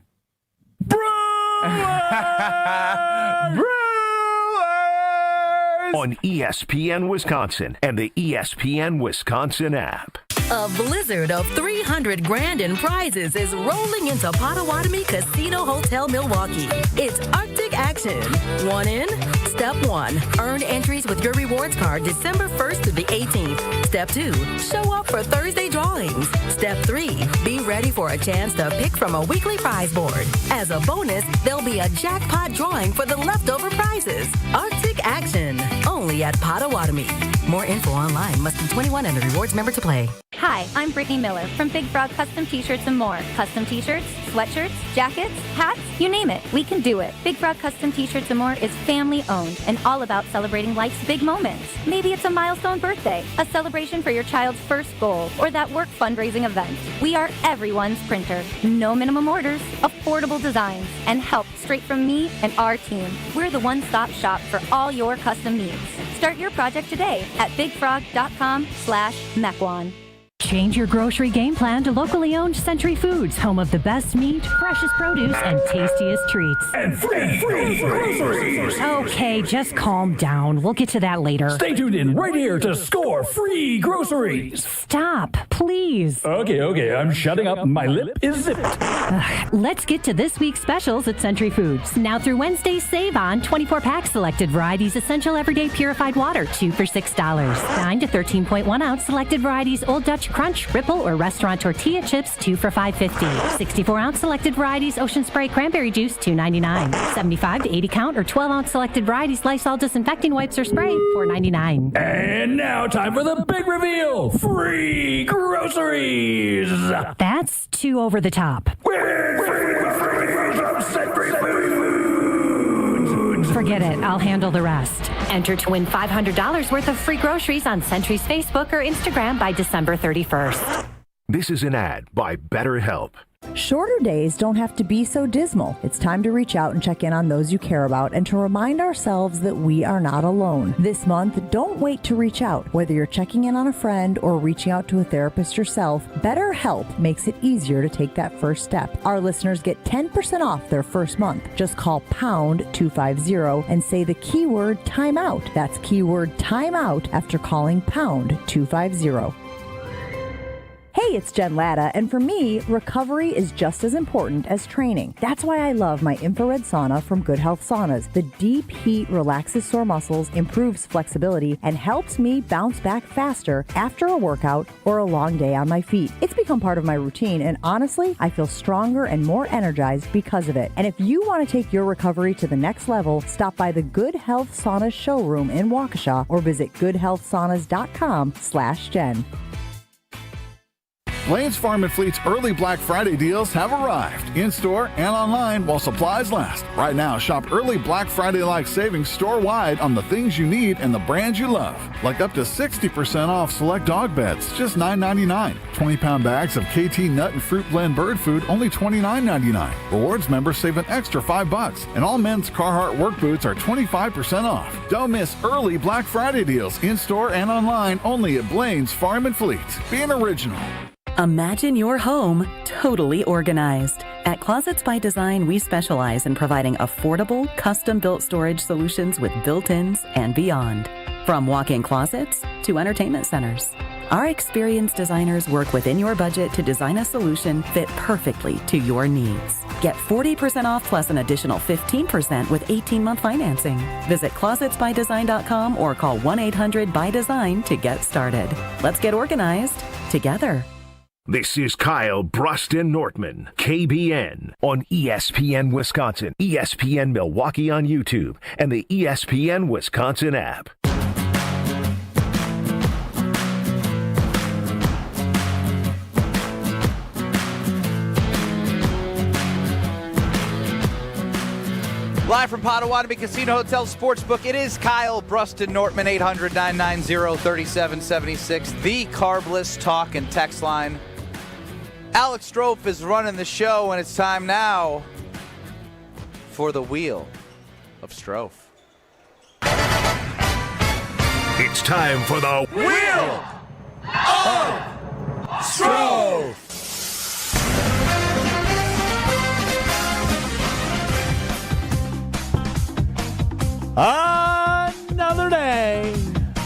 S1: On ESPN Wisconsin and the ESPN Wisconsin app.
S19: A blizzard of $300,000 in prizes is rolling into Potawatomi Casino Hotel Milwaukee. It's Arctic action. One in, step one, earn entries with your rewards card December 1st through the 18th. Step two, show up for Thursday drawings. Step three, be ready for a chance to pick from a weekly prize board. As a bonus, there'll be a jackpot drawing for the leftover prizes. Arctic action, only at Potawatomi. More info online. Must be 21 and a rewards member to play.
S20: Hi, I'm Brittany Miller from Big Frog Custom T-Shirts and more. Custom T-shirts, sweatshirts, jackets, hats, you name it, we can do it. Big Frog Custom T-Shirts and more is family owned and all about celebrating life's big moments. Maybe it's a milestone birthday, a celebration for your child's first goal, or that work fundraising event. We are everyone's printer. No minimum orders, affordable designs, and help straight from me and our team. We're the one-stop shop for all your custom needs. Start your project today at bigfrog.com/Mequon.
S21: Change your grocery game plan to locally owned Century Foods, home of the best meat, freshest produce, and tastiest treats.
S18: And free groceries.
S21: Okay, just calm down. We'll get to that later.
S18: Stay tuned in right here to score free groceries.
S21: Stop, please.
S18: Okay, I'm shutting up. My lip is zipped.
S21: Let's get to this week's specials at Century Foods. Now through Wednesday, save on 24-pack selected varieties essential everyday purified water, 2 for $6. 9 to 13.1 ounce selected varieties Old Dutch Crunch, Ripple, or Restaurant Tortilla Chips, 2 for $5.50. 64 ounce selected varieties Ocean Spray Cranberry Juice, $2.99. 75 to 80 count or 12 ounce selected varieties Lysol Disinfecting Wipes or Spray, $4.99.
S18: And now time for the big reveal. Free groceries.
S21: That's too over the top. Forget it. I'll handle the rest. Enter to win $500 worth of free groceries on Century's Facebook or Instagram by December 31st.
S1: This is an ad by BetterHelp.
S22: Shorter days don't have to be so dismal. It's time to reach out and check in on those you care about and to remind ourselves that we are not alone. This month, don't wait to reach out. Whether you're checking in on a friend or reaching out to a therapist yourself, BetterHelp makes it easier to take that first step. Our listeners get 10% off their first month. Just call pound 250 and say the keyword timeout. That's keyword timeout after calling pound 250. Hey, it's Jen Latta, and for me, recovery is just as important as training. That's why I love my infrared sauna from Good Health Saunas. The deep heat relaxes sore muscles, improves flexibility, and helps me bounce back faster after a workout or a long day on my feet. It's become part of my routine, and honestly, I feel stronger and more energized because of it. And if you want to take your recovery to the next level, stop by the Good Health Saunas showroom in Waukesha or visit goodhealthsaunas.com/Jen.
S23: Blaine's Farm and Fleet's early Black Friday deals have arrived, in-store and online while supplies last. Right now, shop early Black Friday-like savings store-wide on the things you need and the brands you love. Like up to 60% off select dog beds, just $9.99. 20-pound bags of KT Nut and Fruit Blend bird food, only $29.99. Rewards members save an extra $5. And all men's Carhartt work boots are 25% off. Don't miss early Black Friday deals in-store and online only at Blaine's Farm and Fleet. Be an original.
S24: Imagine your home totally organized. At Closets by Design, we specialize in providing affordable, custom-built storage solutions with built-ins and beyond. From walk-in closets to entertainment centers, our experienced designers work within your budget to design a solution fit perfectly to your needs. Get 40% off plus an additional 15% with 18-month financing. Visit closetsbydesign.com or call 1-800-BY-DESIGN to get started. Let's get organized together.
S1: This is Kyle Brust Nortman, KBN, on ESPN Wisconsin, ESPN Milwaukee on YouTube, and the ESPN Wisconsin app.
S2: Live from Potawatomi Casino Hotel Sportsbook, it is Kyle Brust Nortman, 800-990-3776, the Carbless talk and text line. Alex Strofe is running the show, and it's time now for the Wheel of Strofe.
S1: It's time for the
S18: Wheel of Strofe.
S7: Another day,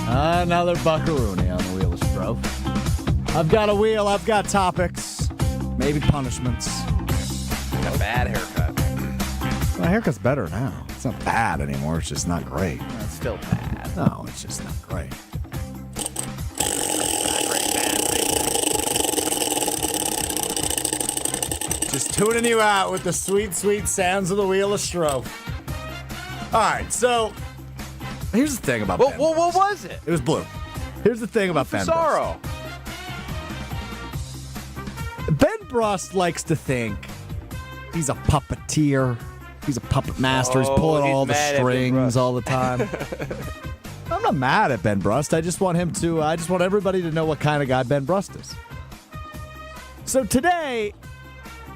S7: another buckaroony on the Wheel of Strofe. I've got a wheel, I've got topics, maybe punishments.
S2: A bad haircut.
S7: My haircut's better now. It's not bad anymore, it's just not great.
S2: It's still bad.
S7: No, it's just not great. Just tuning you out with the sweet, sweet sounds of the Wheel of Strofe. All right, so here's the thing about Ben
S2: what
S7: Brust.
S2: was it?
S7: It was blue. Here's the thing about Ben
S2: Sorrow.
S7: Brust. Ben Brust likes to think he's a puppeteer. He's a puppet master. He's pulling all the strings all the time. I'm not mad at Ben Brust. I just want everybody to know what kind of guy Ben Brust is. So today,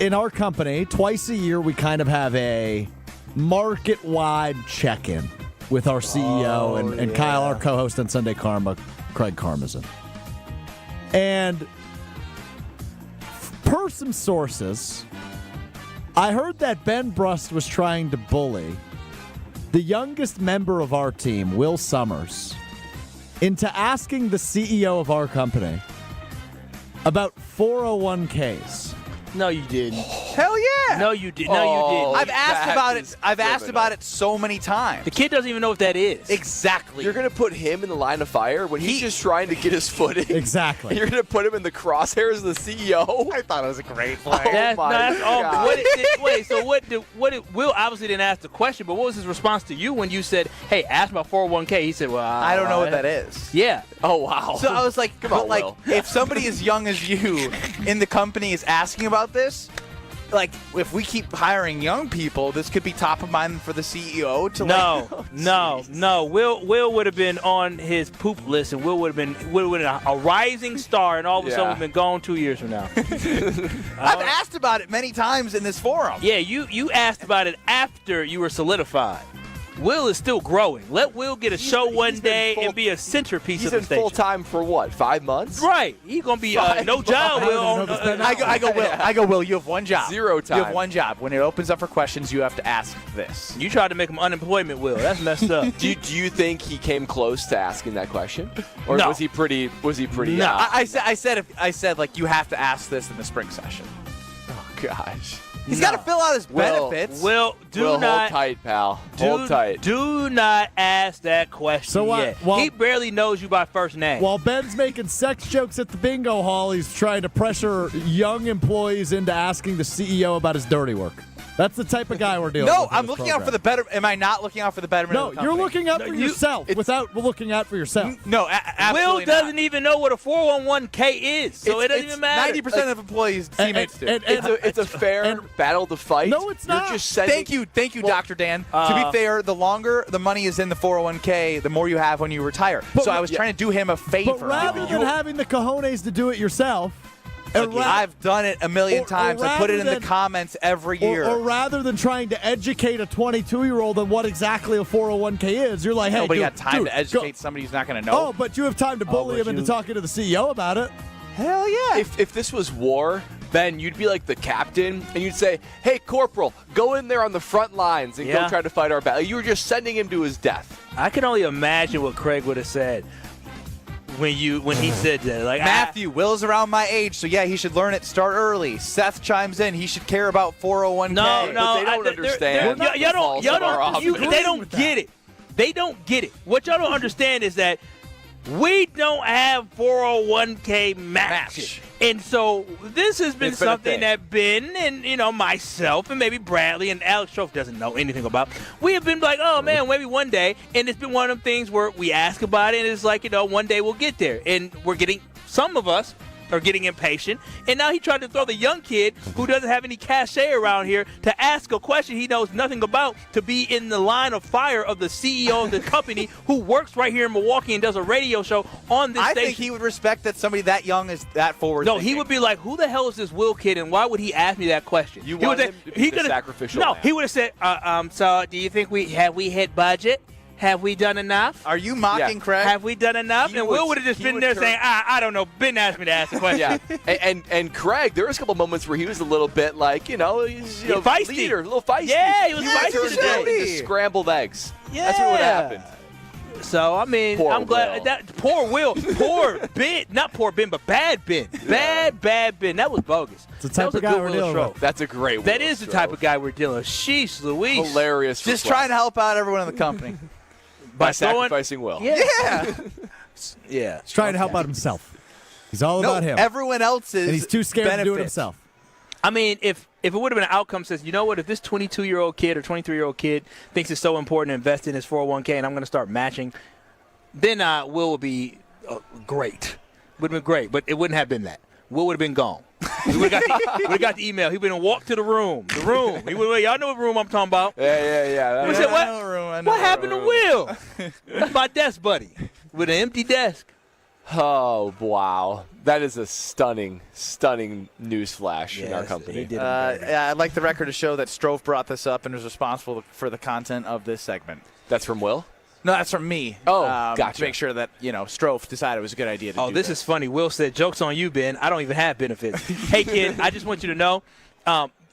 S7: in our company, twice a year, we kind of have a market-wide check-in with our CEO and Kyle, our co-host on Sunday Karma, Craig Karmazin. And per some sources, I heard that Ben Brust was trying to bully the youngest member of our team, Will Summers, into asking the CEO of our company about 401ks.
S3: No, you didn't.
S2: Hell yeah.
S3: No, you did. No, you didn't.
S2: I've asked about it. I've asked about it so many times.
S3: The kid doesn't even know what that is.
S2: Exactly.
S4: You're going to put him in the line of fire when he's just trying to get his footing?
S7: Exactly.
S4: And you're going to put him in the crosshairs of the CEO?
S2: I thought it was a great play.
S3: Will obviously didn't ask the question, but what was his response to you when you said, hey, ask about 401k? He said, well,
S2: I don't know what that is.
S3: Yeah.
S4: Oh, wow.
S2: So I was like, if somebody as young as you in the company is asking about this, like, if we keep hiring young people, this could be top of mind for the CEO to
S3: No. Will would have been on his poop list, and Will would have been a rising star, and all of a sudden we've been gone 2 years from now.
S2: I've asked about it many times in this forum.
S3: Yeah, you asked about it after you were solidified. Will is still growing. Let Will get a show one day and be a centerpiece of the station.
S4: He's been full-time for what, 5 months?
S3: Right. He's going to be no job, Will.
S2: I go, Will, you have one job.
S4: Zero time.
S2: You have one job. When it opens up for questions, you have to ask this.
S3: You tried to make him unemployment, Will. That's messed up.
S4: Do you think he came close to asking that question? Or
S2: No.
S4: was he pretty
S2: No. I said, like, you have to ask this in the spring session.
S4: Oh, gosh.
S2: He's got to fill out his benefits.
S3: Will,
S4: hold tight, pal. Hold tight.
S3: Do not ask that question yet. He barely knows you by first name.
S7: While Ben's making sex jokes at the bingo hall, he's trying to pressure young employees into asking the CEO about his dirty work. That's the type of guy we're dealing with.
S2: No, I'm looking out for the better. Am I not looking out for the betterment of the company?
S7: You're looking out for yourself without looking out for yourself.
S2: No, absolutely
S3: Will doesn't even know what a 401k is, so it doesn't even matter.
S2: 90% of employees' teammates do.
S4: It's a fair battle to fight.
S7: No, it's not.
S4: You're just sending,
S2: Thank you, Dr. Dan. To be fair, the longer the money is in the 401k, the more you have when you retire. So I was trying to do him a favor.
S7: But rather than having the cojones to do it yourself,
S2: I've done it a million times. I put it in the comments every year.
S7: Or rather than trying to educate a 22-year-old on what exactly a 401k is, you're like, hey,
S2: nobody got time to educate somebody who's not going to know.
S7: Oh, but you have time to bully him into talking to the CEO about it.
S2: Hell yeah.
S4: If this was war, Ben, you'd be like the captain, and you'd say, hey, Corporal, go in there on the front lines and go try to fight our battle. You were just sending him to his death.
S3: I can only imagine what Craig would have said. when he said that. Like
S2: Matthew, Will's around my age, so yeah, he should learn it. Start early. Seth chimes in. He should care about 401k.
S3: No,
S4: But they don't understand.
S3: They don't get it. They don't get it. What y'all don't understand is that we don't have 401k match. And so this has been something that Ben and myself and maybe Bradley and Alex Strofe doesn't know anything about. We have been like, oh man, maybe one day, and it's been one of them things where we ask about it and it's like, one day we'll get there. And some of us are getting impatient, and now he tried to throw the young kid who doesn't have any cachet around here to ask a question he knows nothing about to be in the line of fire of the CEO of the company who works right here in Milwaukee and does a radio show on this station.
S2: I think he would respect that somebody that young is that forward.
S3: No, he would be like, who the hell is this Will kid, and why would he ask me that question?
S4: You want him to be the sacrificial lamb.
S3: He would have said, so do you think we hit budget? Have we done enough?
S2: Are you mocking Craig?
S3: Have we done enough? And Will would have just been there saying, I don't know. Ben asked me to ask the question.
S4: Yeah. And Craig, there was a couple moments where he was a little bit like, he's
S3: feisty.
S4: Leader, a little feisty.
S3: Yeah, he was feisty today.
S4: Into scrambled eggs.
S3: Yeah.
S4: That's what would happen.
S3: So, I mean, I'm glad that poor Will, poor Ben, not poor Ben, but bad Ben. Bad Ben. That was bogus.
S7: It's the type of guy we're dealing with.
S4: That's a great Will
S3: That is the type of guy we're dealing with. Sheesh, Louise.
S4: Hilarious.
S2: Just trying to help out everyone in the company.
S4: By sacrificing Will.
S2: Yeah.
S3: Yeah.
S7: He's trying to help out himself. He's all about him.
S2: Everyone else is.
S7: And he's too scared to do it himself.
S3: I mean, if it would have been an outcome says, you know what, if this 22-year-old kid or 23-year-old kid thinks it's so important to invest in his 401k and I'm going to start matching, then Will would be great. Would have been great, but it wouldn't have been that. Will would have been gone. We would have got the email. He would have walked to the room. Y'all know what room I'm talking about.
S4: Yeah.
S3: We said, what happened to Will? That's my desk buddy with an empty desk.
S4: Oh, wow. That is a stunning news flash in our company.
S2: I'd like the record to show that Strofe brought this up and was responsible for the content of this segment.
S4: That's from Will?
S2: No, that's from me.
S4: Oh, gotcha.
S2: To make sure that, Strofe decided it was a good idea to do
S3: this is funny. Will said, joke's on you, Ben. I don't even have benefits. Hey, kid, I just want you to know,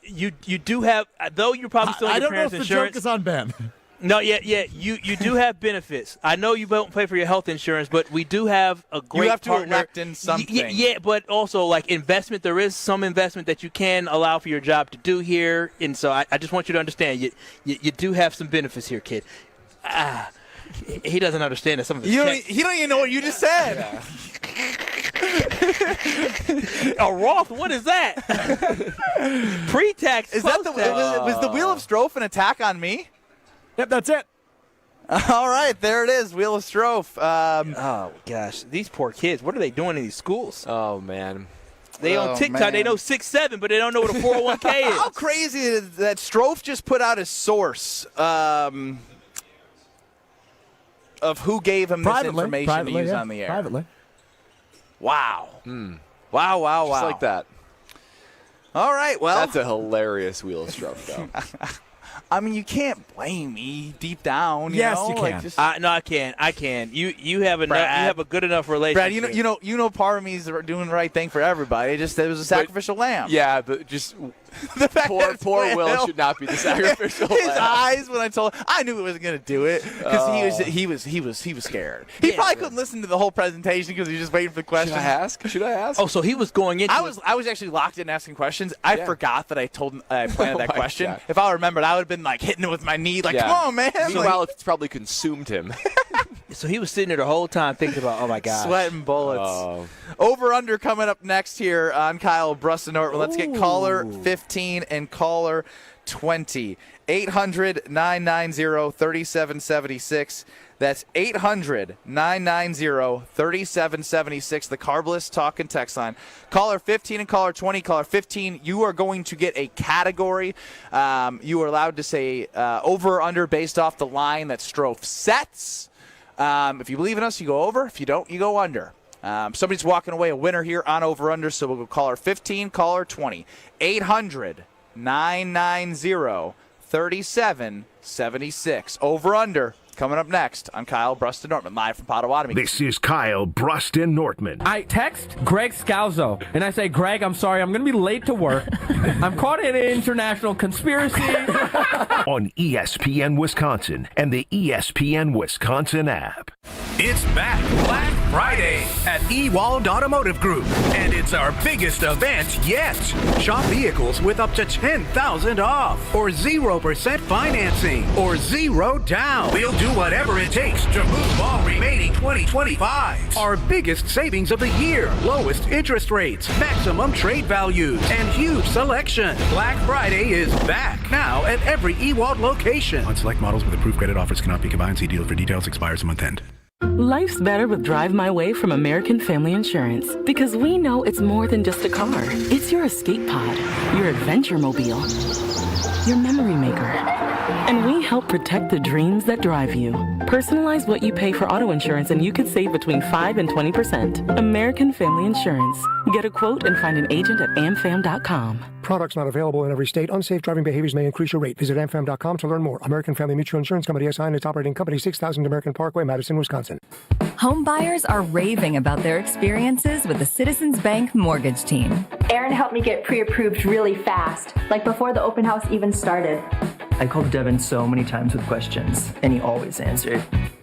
S3: you do have, though you're probably still on your parents' insurance.
S7: I don't know if the joke is on Ben.
S3: No, you do have benefits. I know you don't pay for your health insurance, but we do have a great
S2: You have to
S3: partner.
S2: elect in something.
S3: Yeah, but also like investment. There is some investment that you can allow for your job to do here, and so I just want you to understand you do have some benefits here, kid. He doesn't understand that some of the
S2: he don't even know what you just said.
S3: A Roth? What is that? Pre-tax.
S2: Is that was the Wheel of Strofe an attack on me?
S7: Yep, that's it.
S2: All right, there it is, Wheel of Strofe.
S3: Oh gosh, these poor kids. What are they doing in these schools?
S4: Oh man.
S3: They on TikTok, man. They know 6'7", but they don't know what a 401k is.
S2: How crazy is that Strofe just put out his source of who gave him this information to use on the air.
S7: Privately.
S2: Wow. Wow.
S4: Just like that.
S2: All right, well.
S4: That's a hilarious Wheel of Strofe, though.
S2: I mean, you can't blame me deep down.
S7: Yes,
S2: you
S7: can.
S3: No, I can. You have enough. You have a good enough relationship.
S2: Brad, you know, part of me is doing the right thing for everybody. It was a sacrificial lamb.
S4: Yeah, but just
S2: the fact
S4: poor Will should not be the sacrificial lamb.
S2: His eyes when I told him, I knew he wasn't going to do it because he was scared. He probably couldn't listen to the whole presentation because he was just waiting for the question.
S4: Should I ask?
S3: Oh, so he was going into.
S2: I was actually locked in asking questions. I forgot that I planned that question.
S4: God.
S2: If I remembered, I would have been like hitting it with my knee, like, come on, man.
S4: Meanwhile, it's probably consumed him.
S3: So he was sitting there the whole time thinking about, oh my God,
S2: sweating bullets. Over under coming up next here on Kyle Brust Nortman. Let's get caller 15 and caller 20. 800-990-3776. That's 800-990-3776. The Carbless Talk and Text line. Caller 15 and caller 20. Caller 15, you are going to get a category. You are allowed to say over or under based off the line that Strofe sets. If you believe in us, you go over. If you don't, you go under. Somebody's walking away a winner here on over-under, so we'll go caller 15, caller 20. 800-990-3776. Over-under coming up next on Kyle Brust Nortman, live from Potawatomi.
S1: This is Kyle Brust Nortman.
S11: I text Greg Scalzo, and I say, Greg, I'm sorry, I'm going to be late to work. I'm caught in an international conspiracy.
S1: On ESPN Wisconsin and the ESPN Wisconsin app.
S5: It's back Black Friday at Wilde Automotive Group, and it's our biggest event yet. Shop vehicles with up to $10,000 off, or 0% financing, or 0 down. We'll do whatever it takes to move all remaining 2025s. Our biggest savings of the year, lowest interest rates, maximum trade values, and huge selection. Black Friday is back now at every Ewald location.
S6: On select models with approved credit, offers cannot be combined. See dealer for details. Expires month end.
S8: Life's better with Drive My Way from American Family Insurance, because we know it's more than just a car. It's your escape pod, your adventure mobile, your memory maker. And we help protect the dreams that drive you. Personalize what you pay for auto insurance and you could save between 5 and 20%. American Family Insurance. Get a quote and find an agent at amfam.com.
S9: Products not available in every state. Unsafe driving behaviors may increase your rate. Visit amfam.com to learn more. American Family Mutual Insurance Company SI and its operating company, 6000 American Parkway, Madison, Wisconsin.
S25: Home buyers are raving about their experiences with the Citizens Bank mortgage team.
S26: Aaron helped me get pre-approved really fast, like before the open house even started.
S27: I called Devin so many times with questions, and he always answered.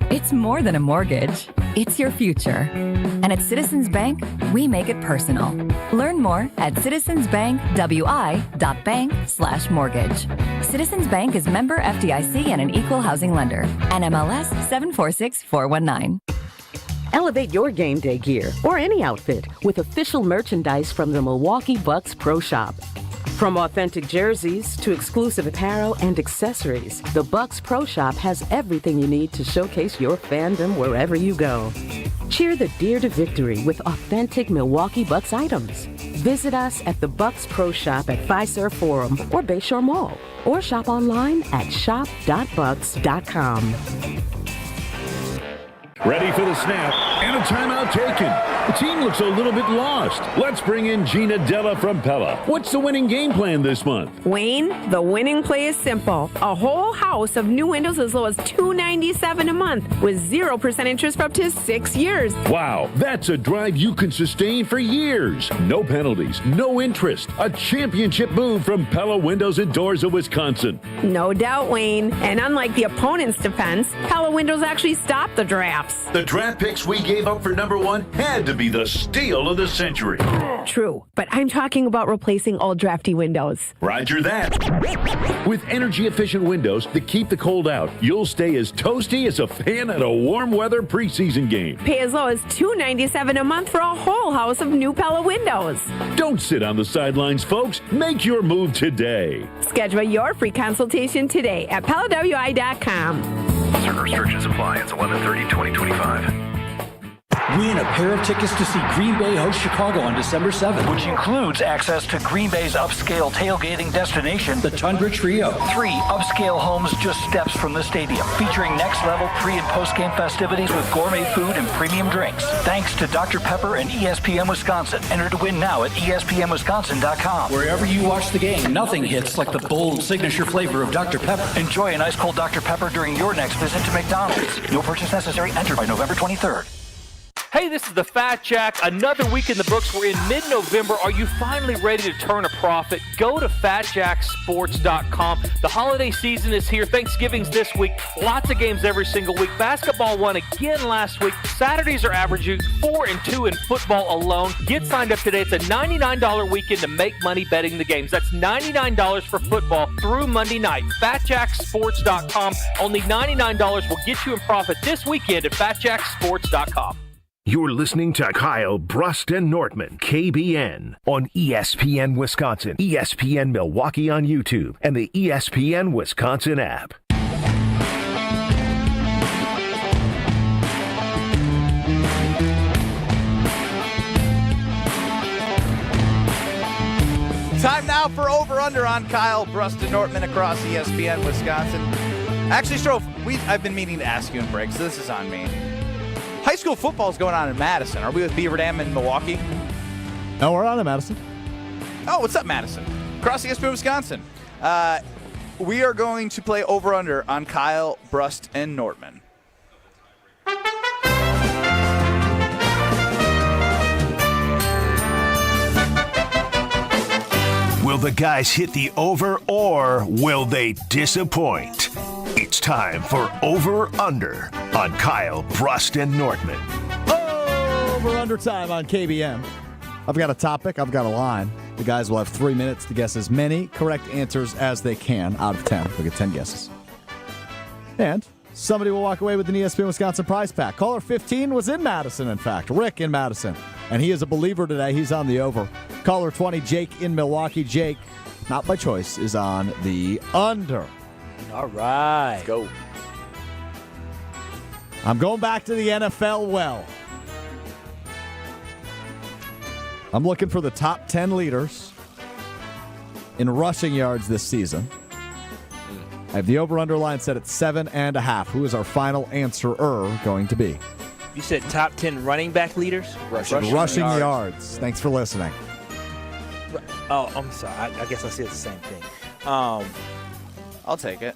S25: It's more than a mortgage. It's your future. And at Citizens Bank, we make it personal. Learn more at citizensbankwi.bank/mortgage. Citizens Bank is member FDIC and an equal housing lender. NMLS 746419.
S28: Elevate your game day gear or any outfit with official merchandise from the Milwaukee Bucks Pro Shop. From authentic jerseys to exclusive apparel and accessories, the Bucks Pro Shop has everything you need to showcase your fandom wherever you go. Cheer the Deer to victory with authentic Milwaukee Bucks items. Visit us at the Bucks Pro Shop at Fiserv Forum or Bayshore Mall, or shop online at shop.bucks.com.
S29: Ready for the snap, and a timeout taken. The team looks a little bit lost. Let's bring in Gina Della from Pella. What's the winning game plan this month?
S30: Wayne, the winning play is simple. A whole house of new windows as low as $297 a month with 0% interest for up to 6 years.
S29: Wow, that's a drive you can sustain for years. No penalties, no interest. A championship move from Pella Windows and Doors of Wisconsin.
S30: No doubt, Wayne. And unlike the opponent's defense, Pella Windows actually stopped the drafts.
S29: The draft picks we gave up for number one had to be the steal of the century.
S30: True, but I'm talking about replacing old drafty windows.
S29: Roger that. With energy-efficient windows that keep the cold out, you'll stay as toasty as a fan at a warm weather preseason game.
S30: Pay as low as $297 a month for a whole house of new Pella windows.
S29: Don't sit on the sidelines, folks. Make your move today.
S30: Schedule your free consultation today at PellaWI.com.
S5: Certain restrictions apply. It's 11/30/2025.
S18: Win a pair of tickets to see Green Bay host Chicago on December 7th.
S5: Which includes access to Green Bay's upscale tailgating destination,
S18: the Tundra Trio.
S5: 3 upscale homes just steps from the stadium, featuring next-level pre- and post-game festivities with gourmet food and premium drinks. Thanks to Dr. Pepper and ESPN Wisconsin. Enter to win now at ESPNWisconsin.com.
S18: Wherever you watch the game, nothing hits like the bold signature flavor of Dr. Pepper.
S5: Enjoy an ice-cold Dr. Pepper during your next visit to McDonald's. No purchase necessary. Enter by November 23rd.
S3: Hey, this is the Fat Jack. Another week in the books. We're in mid-November. Are you finally ready to turn a profit? Go to FatJackSports.com. The holiday season is here. Thanksgiving's this week. Lots of games every single week. Basketball won again last week. Saturdays are averaging 4-2 in football alone. Get signed up today. It's a $99 weekend to make money betting the games. That's $99 for football through Monday night. FatJackSports.com. Only $99 will get you in profit this weekend at FatJackSports.com.
S1: You're listening to Kyle, Brust, and Nortman, KBN, on ESPN Wisconsin, ESPN Milwaukee on YouTube, and the ESPN Wisconsin app.
S2: Time now for Over-Under on Kyle, Brust, and Nortman across ESPN Wisconsin. Actually, Strofe, I've been meaning to ask you in break, so this is on me. High school football is going on in Madison. Are we with Beaver Dam in Milwaukee?
S7: No, we're on in Madison.
S2: Oh, what's up, Madison? Across ESPN Wisconsin. We are going to play over-under on Kyle, Brust, and Nortman.
S1: Will the guys hit the over or will they disappoint? It's time for Over Under on Kyle, Brust, and Nortman.
S7: Over Under time on KBM. I've got a topic. I've got a line. The guys will have 3 minutes to guess as many correct answers as they can out of 10. We'll get 10 guesses. And somebody will walk away with an ESPN Wisconsin prize pack. Caller 15 was in Madison, in fact. Rick in Madison. And he is a believer today. He's on the over. Caller 20, Jake in Milwaukee. Jake, not by choice, is on the under.
S3: All right.
S4: Let's go.
S7: I'm going back to the NFL well. I'm looking for the top 10 leaders in rushing yards this season. I have the over-under line set at 7.5. Who is our final answerer going to be?
S3: You said top 10 running back leaders?
S7: Rushing yards. Thanks for listening.
S3: Oh, I'm sorry. I guess I said the same thing.
S2: I'll take it.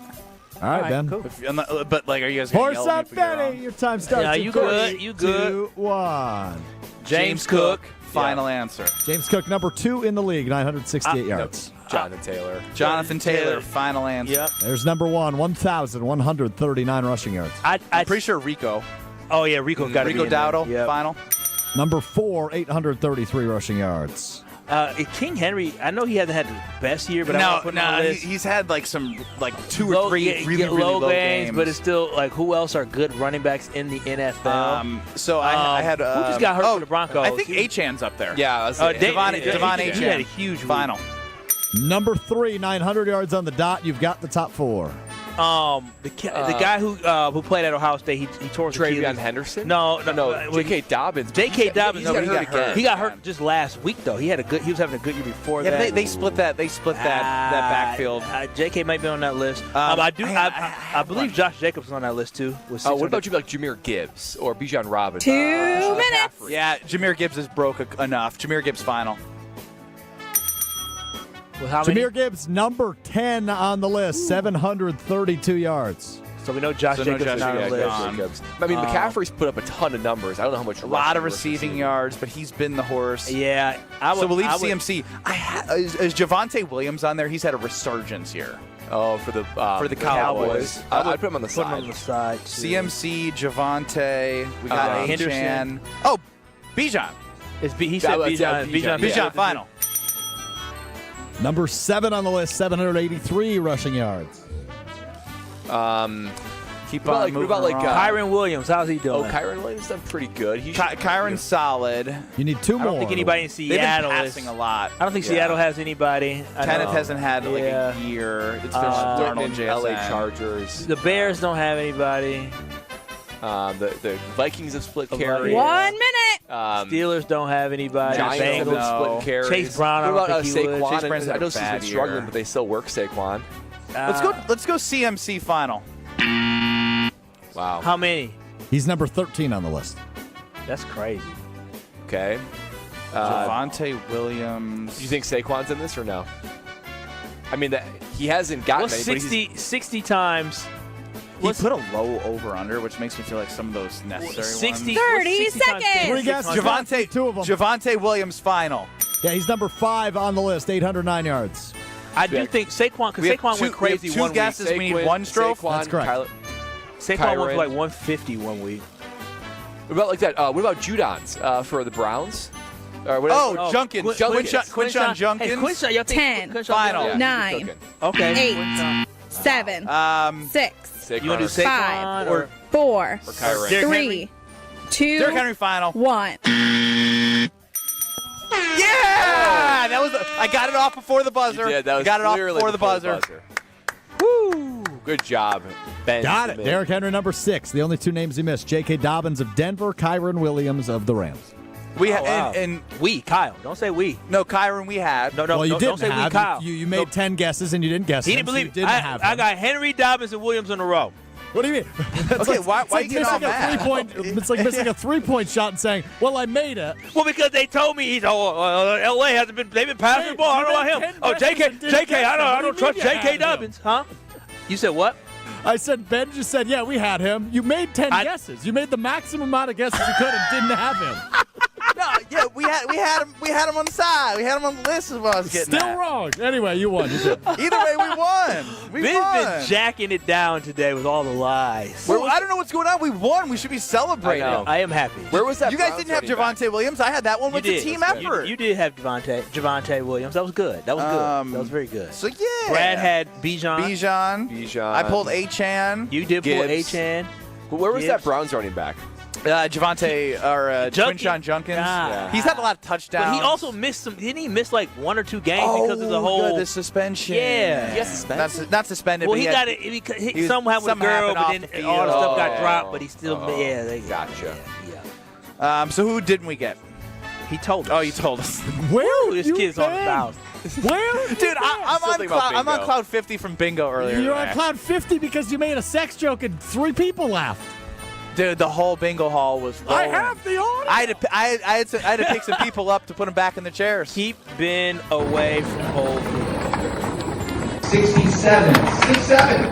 S7: All right, Ben.
S3: Cool.
S2: But are you guys going to
S7: Horse
S2: yell at
S7: up,
S2: me if I get it
S7: Benny.
S2: wrong?
S7: Your time starts.
S3: Yeah,
S7: in
S3: you
S7: 3,
S3: good. You good.
S7: 2, 1.
S2: James Cook, final answer.
S7: James Cook, number 2 in the league, 968 yards.
S2: Jonathan Taylor, final answer.
S3: Yep.
S7: There's number 1, 1,139 rushing yards.
S2: I'm pretty sure Rico.
S3: Oh, yeah, Rico got
S2: Rico Dowdle, final.
S7: Number 4, 833 rushing yards.
S3: King Henry, I know he hasn't had the best year, but
S2: he's had some 2 or 3 really low
S3: games, but it's still who else are good running backs in the NFL?
S2: I had
S3: who just got hurt for the Broncos?
S2: I think Achan's up there.
S4: Yeah,
S2: Devon Achan.
S3: He had a huge
S2: final.
S7: Number 3, 900 yards on the dot. You've got the top 4.
S3: The guy who played at Ohio State, he tore his Achilles.
S4: Travion Henderson?
S3: No.
S4: J.K. Dobbins.
S3: J.K. Dobbins.
S4: He got hurt.
S3: He got hurt just last week though. He was having a good year before that.
S2: Yeah, they split that. They split that backfield.
S3: J.K. might be on that list. I believe Josh Jacobs is on that list too.
S4: What about you, Jahmyr Gibbs or Bijan Robinson?
S26: 2 minutes.
S2: Yeah, Jahmyr Gibbs is broke enough. Jahmyr Gibbs final.
S7: Jahmyr Gibbs, number 10 on the list, 732 yards.
S3: So we know Josh Jacobs is on the
S4: list. I mean, McCaffrey's put up a ton of numbers. I don't know how much.
S2: A lot of receiving yards, but he's been the horse.
S3: Yeah.
S2: So we'll leave CMC. Is Javonte Williams on there? He's had a resurgence here.
S4: Oh, for the
S2: Cowboys.
S4: I'd put him on the side.
S3: Put him on the side.
S2: CMC, Javonte. We got
S3: Henderson.
S2: Oh, Bijan.
S3: He said Bijan.
S2: Bijan final.
S7: Number 7 on the list, 783 rushing yards.
S2: Keep on moving.
S4: What about
S3: Kyron Williams? How's he doing?
S4: Oh, Kyron Williams done pretty good.
S2: Kyron's solid.
S7: You need 2 more.
S3: I don't think anybody in Seattle
S2: They've been passing a lot.
S3: I don't think Seattle has anybody.
S2: Kenneth hasn't had a year. It's been Darnold,
S4: LA Chargers.
S3: The Bears don't have anybody.
S4: The Vikings have split carries.
S26: 1 minute.
S3: Steelers don't have anybody.
S4: Giants have split carries.
S3: Chase Brown.
S4: What about Saquon?
S2: I
S4: know he's been struggling, but they still work Saquon.
S2: Let's go CMC final.
S4: Wow.
S3: How many?
S7: He's number 13 on the list.
S3: That's crazy.
S4: Okay.
S2: Javonte Williams.
S4: Do you think Saquon's in this or no? I mean, he hasn't gotten
S3: any. 60 times.
S2: He put a low over-under, which makes me feel like some of those necessary ones.
S26: 30 seconds.
S7: 3 guesses. 2 of them.
S2: Javonte Williams final.
S7: Yeah, he's number 5 on the list, 809 yards.
S3: I do think Saquon, because Saquon went crazy one week.
S2: 2 guesses, we need 1 stroke.
S7: That's correct.
S3: Saquon went for 150 1 week.
S4: What about that? What about Judons for the Browns?
S2: Junkins. Quinshon Junkins.
S3: Hey,
S26: 10.
S2: Final.
S4: Yeah,
S26: 9.
S3: Okay.
S26: 8. 7. 6.
S3: You want to do Saquon
S26: 5 or 4,
S4: or Kyron.
S26: 3, 2,
S2: Derrick Henry final.
S26: 1.
S2: Yeah! That was. I got it off before the buzzer.
S4: Yeah, that was
S2: got it off before the buzzer.
S4: Woo! Good job, Ben.
S7: Got it. Derrick Henry, number 6. The only 2 names he missed: J.K. Dobbins of Denver, Kyron Williams of the Rams.
S3: Kyle. Don't say we.
S2: No, Kyron we had.
S3: No,
S7: well, you
S3: don't say
S7: have.
S3: we, Kyle.
S7: You made 10 guesses and you didn't guess.
S3: He didn't believe.
S7: I
S3: got Henry, Dobbins, and Williams in a row.
S7: What do you mean?
S2: Okay, why you getting all mad?
S7: It's like missing a 3-point shot and saying, "Well, I made it."
S3: Well, because they told me L.A. hasn't been. They've been passing the ball. I don't know about him. Oh, J.K. I don't trust J.K. Dobbins, huh? You said what?
S7: I said Ben just said, "Yeah, we had him." You made 10 guesses. You made the maximum amount of guesses you could and didn't have him.
S2: No, yeah, we had him on the side. We had him on the list. Is what I was getting.
S10: Still wrong. Anyway, you won. You did.
S2: Either way, we won.
S3: We've been jacking it down today with all the lies.
S2: I don't know what's going on. We won. We should be celebrating.
S3: I am happy.
S4: Where was that?
S2: You guys didn't have Javonte Williams. I had that one with the team effort.
S3: You did have Javonte Williams. That was good. That was good. That was very good.
S2: So yeah.
S3: Brad had Bijan.
S2: I pulled Achan.
S3: You did pull Achan.
S4: Where was that Browns running back?
S2: Javonte or Quinshawn Junkins.
S3: Yeah.
S2: He's had a lot of touchdowns.
S3: But he also missed some. Didn't he miss like 1 or 2 games because of the whole
S2: the suspension?
S3: Yeah,
S4: he got suspended.
S2: Not suspended.
S3: Well,
S2: but
S3: he got it. He something happened with a girl, but then all the stuff got dropped. But he still,
S4: gotcha.
S3: Yeah.
S2: So who didn't we get?
S3: He told us.
S2: Oh, he told us.
S3: Where this kid's on the bounce.
S10: Where?
S2: Dude, I'm on cloud 50 from bingo earlier.
S10: You're on cloud 50 because you made a sex joke and 3 people laughed.
S2: Dude, the whole bingo hall was full.
S10: I have the audio.
S2: I had to pick some people up to put them back in the chairs.
S3: Keep Ben away from whole.
S12: 67. 67.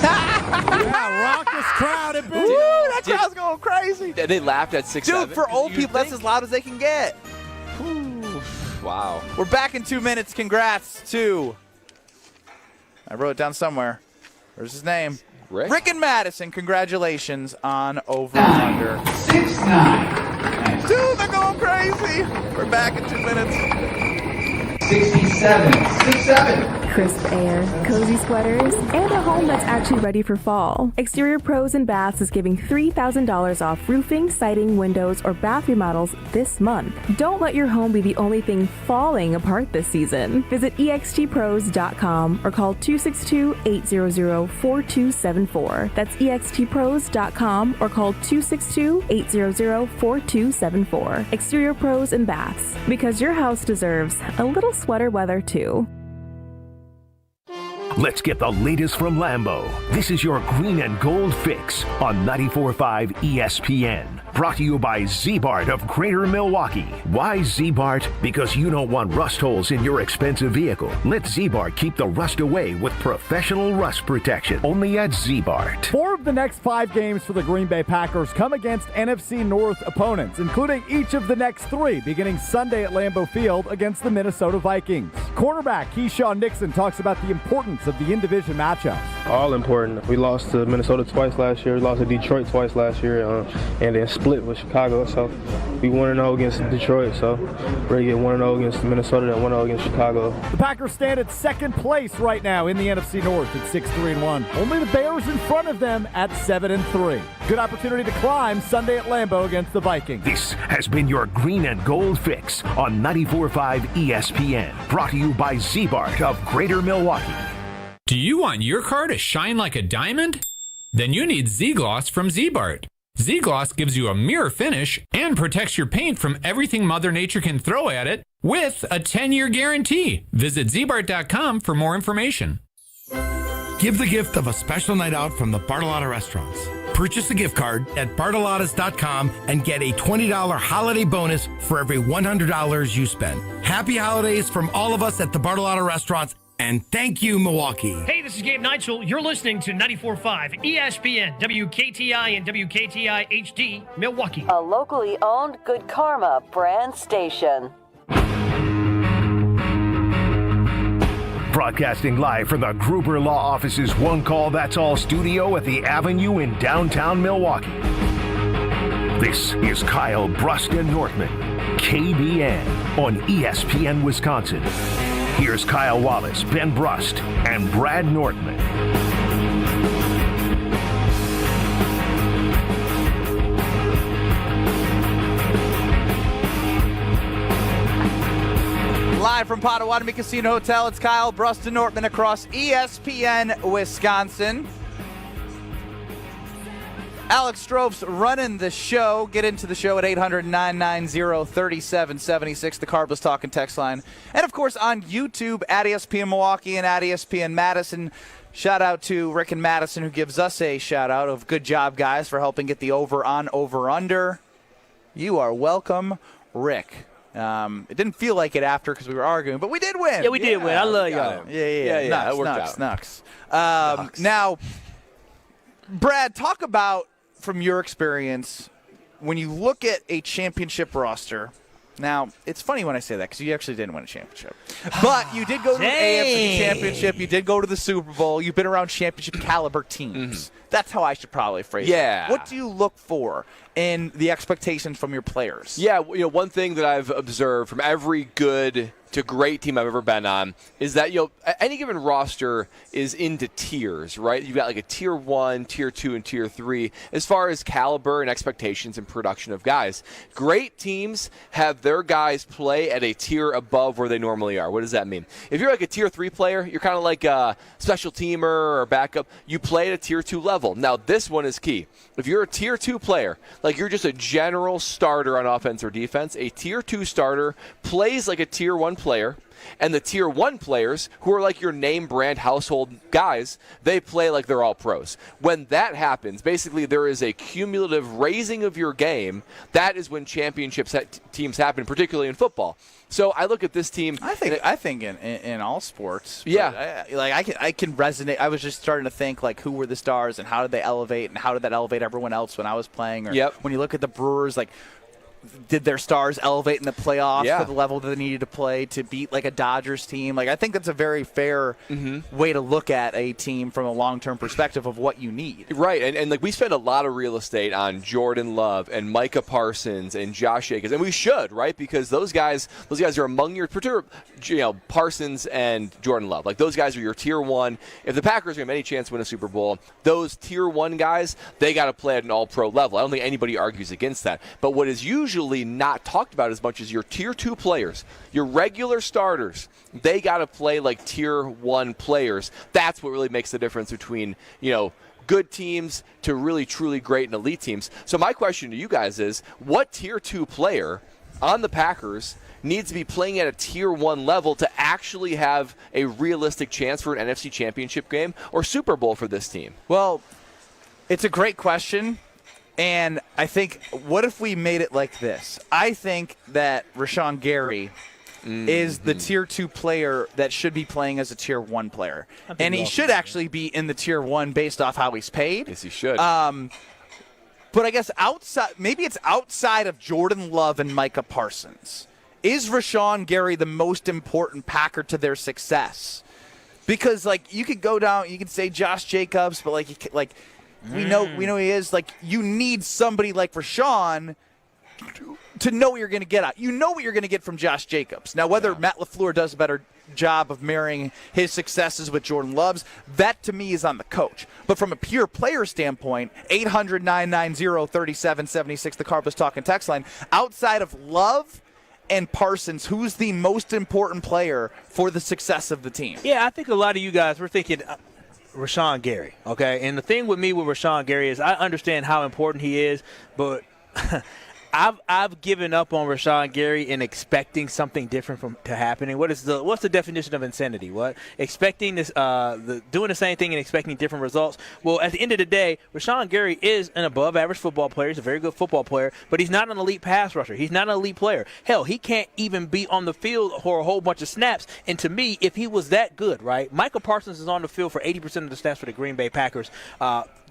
S10: Yeah, raucous crowd at Ben.
S2: Woo, that crowd's going crazy.
S4: They laughed at 6-7.
S2: Dude, for old people, that's as loud as they can get.
S4: Wow.
S2: We're back in 2 minutes. Congrats to. I wrote it down somewhere. Where's his name? Rick and Madison, congratulations on Over and Under.
S12: 6-9.
S2: Dude, they're going crazy. We're back in 2 minutes.
S12: 67. 6-7.
S26: Crisp air, cozy sweaters, and a home that's actually ready for fall. Exterior Pros and Baths is giving $3,000 off roofing, siding, windows, or bath remodels this month. Don't let your home be the only thing falling apart this season. Visit extpros.com or call 262-800-4274. That's extpros.com or call 262-800-4274. Exterior Pros and Baths, because your house deserves a little sweater weather too.
S1: Let's get the latest from Lambeau. This is your green and gold fix on 94.5 ESPN. Brought to you by Z-Bart of Greater Milwaukee. Why Z-Bart? Because you don't want rust holes in your expensive vehicle. Let Z-Bart keep the rust away with professional rust protection. Only at Z-Bart.
S7: 4 of the next 5 games for the Green Bay Packers come against NFC North opponents, including each of the next 3, beginning Sunday at Lambeau Field against the Minnesota Vikings. Quarterback Keyshawn Nixon talks about the importance of the in-division matchups.
S13: All important. We lost to Minnesota twice last year. We lost to Detroit twice last year, and then split with Chicago. So we 1-0 against Detroit. So we're going to get 1-0 against Minnesota and 1-0 against Chicago.
S7: The Packers stand at second place right now in the NFC North at 6-3-1. Only the Bears in front of them at 7-3. Good opportunity to climb Sunday at Lambeau against the Vikings.
S1: This has been your green and gold fix on 94.5 ESPN. Brought to you by Z-Bart of Greater Milwaukee.
S14: Do you want your car to shine like a diamond? Then you need Z-Gloss from Z-Bart. Z-Gloss gives you a mirror finish and protects your paint from everything Mother Nature can throw at it with a 10-year guarantee. Visit zbart.com for more information.
S15: Give the gift of a special night out from the Bartolotta restaurants. Purchase a gift card at bartolottas.com and get a $20 holiday bonus for every $100 you spend. Happy holidays from all of us at the Bartolotta restaurants. And thank you, Milwaukee.
S16: Hey, this is Gabe Neitzel. You're listening to 94.5 ESPN, WKTI and WKTI HD, Milwaukee.
S28: A locally owned Good Karma brand station.
S1: Broadcasting live from the Gruber Law Office's One Call That's All studio at the Avenue in downtown Milwaukee. This is Kyle Brust Nortman, KBN on ESPN Wisconsin. Here's Kyle Wallace, Ben Brust, and Brad Nortman.
S2: Live from Potawatomi Casino Hotel, it's Kyle Brust Nortman across ESPN Wisconsin. Alex Strove's running the show. Get into the show at 800-990-3776, the Carbless Talking text line. And, of course, on YouTube at ESPN Milwaukee and at ESPN Madison. Shout out to Rick and Madison, who gives us a shout out of good job, guys, for helping get the over-under. You are welcome, Rick. It didn't feel like it after because we were arguing, but we did win.
S3: Yeah, we did win. I love y'all.
S2: Yeah.
S4: It worked out.
S2: Now, Brad, talk about, from your experience, when you look at a championship roster, now it's funny when I say that because you actually didn't win a championship, but you did go to the AFC Championship, you did go to the Super Bowl, you've been around championship caliber teams. That's how I should probably phrase it. What do you look for in the expectations from your players?
S4: Yeah, one thing that I've observed from every good to great team I've ever been on is that any given roster is into tiers, right? You've got like a tier 1, tier 2, and tier 3 as far as caliber and expectations and production of guys. Great teams have their guys play at a tier above where they normally are. What does that mean? If you're like a tier 3 player, you're kind of like a special teamer or backup. You play at a tier 2 level. Now, this one is key. If you're a tier 2 player, like you're just a general starter on offense or defense, a tier 2 starter plays like a tier 1 player, and the tier 1 players, who are like your name brand household guys, they play like they're all pros. When that happens, basically there is a cumulative raising of your game. That is when championship teams happen, particularly in football. So I look at this team.
S2: I think in all sports.
S4: Yeah.
S2: I can resonate. I was just starting to think like who were the stars and how did they elevate and how did that elevate everyone else when I was playing. Or when you look at the Brewers, like did their stars elevate in the playoffs to the level that they needed to play to beat like a Dodgers team? Like I think that's a very fair way to look at a team from a long-term perspective of what you need.
S4: Right, and like we spend a lot of real estate on Jordan Love and Micah Parsons and Josh Jacobs, and we should, right? Because those guys are among your Parsons and Jordan Love. Like those guys are your tier 1. If the Packers have any chance to win a Super Bowl, those tier 1 guys, they got to play at an all-pro level. I don't think anybody argues against that. But what is usually not talked about as much as your tier 2 players, your regular starters, they got to play like tier 1 players. That's what really makes the difference between, good teams to really truly great and elite teams. So my question to you guys is, what tier 2 player on the Packers needs to be playing at a tier 1 level to actually have a realistic chance for an NFC Championship game or Super Bowl for this team?
S2: Well, it's a great question. And I think, what if we made it like this? I think that Rashan Gary is the tier 2 player that should be playing as a tier 1 player. And he should actually be in the tier 1 based off how he's paid.
S4: Yes, he should.
S2: But I guess maybe it's outside of Jordan Love and Micah Parsons. Is Rashan Gary the most important Packer to their success? Because, like, you could go down, you could say Josh Jacobs, but, we know he is. Like, you need somebody like Rashan to know what you're going to get out. You know what you're going to get from Josh Jacobs. Now, whether Matt LaFleur does a better job of marrying his successes with Jordan Love's, that to me is on the coach. But from a pure player standpoint, 800-990-3776, the Carpus Talking text line, outside of Love and Parsons, who's the most important player for the success of the team?
S3: Yeah, I think a lot of you guys were thinking Rashan Gary, okay? And the thing with me with Rashan Gary is I understand how important he is, but I've given up on Rashan Gary in expecting something different to happening. What's the definition of insanity? What? Expecting this, doing the same thing and expecting different results. Well, at the end of the day, Rashan Gary is an above-average football player. He's a very good football player, but he's not an elite pass rusher. He's not an elite player. Hell, he can't even be on the field for a whole bunch of snaps. And to me, if he was that good, right, Micah Parsons is on the field for 80% of the snaps for the Green Bay Packers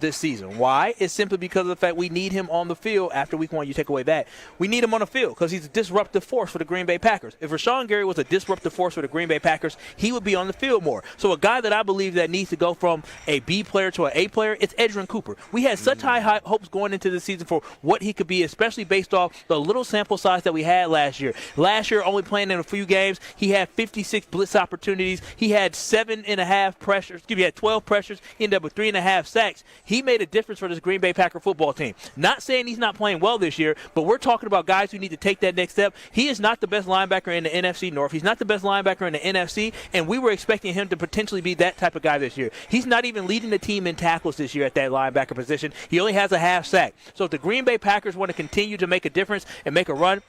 S3: this season. Why? It's simply because of the fact we need him on the field. After week 1, you take away that. We need him on the field because he's a disruptive force for the Green Bay Packers. If Rashan Gary was a disruptive force for the Green Bay Packers, he would be on the field more. So a guy that I believe that needs to go from a B player to an A player, it's Edgerrin Cooper. We had such high hopes going into the season for what he could be, especially based off the little sample size that we had last year. Last year, only playing in a few games, he had 56 blitz opportunities. He had 7.5 pressures. He had 12 pressures. He ended up with 3.5 sacks. He made a difference for this Green Bay Packer football team. Not saying he's not playing well this year, but we're talking about guys who need to take that next step. He is not the best linebacker in the NFC North. He's not the best linebacker in the NFC, and we were expecting him to potentially be that type of guy this year. He's not even leading the team in tackles this year at that linebacker position. He only has a half sack. So if the Green Bay Packers want to continue to make a difference and make a run,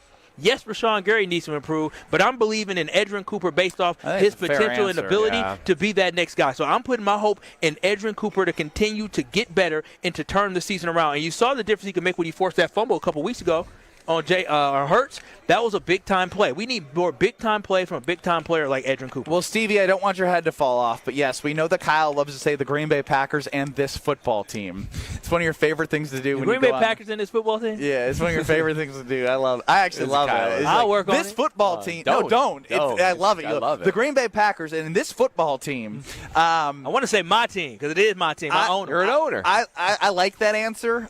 S3: yes, Rashan Gary needs to improve, but I'm believing in Edgerrin Cooper based off his potential and ability to be that next guy. So I'm putting my hope in Edgerrin Cooper to continue to get better and to turn the season around. And you saw the difference he could make when he forced that fumble a couple weeks ago on Hurts, that was a big-time play. We need more big-time play from a big-time player like Edgerrin Cooper.
S2: Well, Stevie, I don't want your head to fall off, but yes, we know that Kyle loves to say the Green Bay Packers and this football team. It's one of your favorite things to do.
S3: The
S2: when
S3: Green
S2: you
S3: Bay
S2: go
S3: Packers and this football team?
S2: Yeah, it's one of your favorite things to do. I actually love it. It's
S3: I'll work on
S2: this
S3: it.
S2: football team.
S4: Don't.
S2: I love it.
S4: I love it.
S2: The Green Bay Packers and this football team.
S3: I want to say my team because it is my team. My owner.
S4: You're an owner.
S2: I like that answer.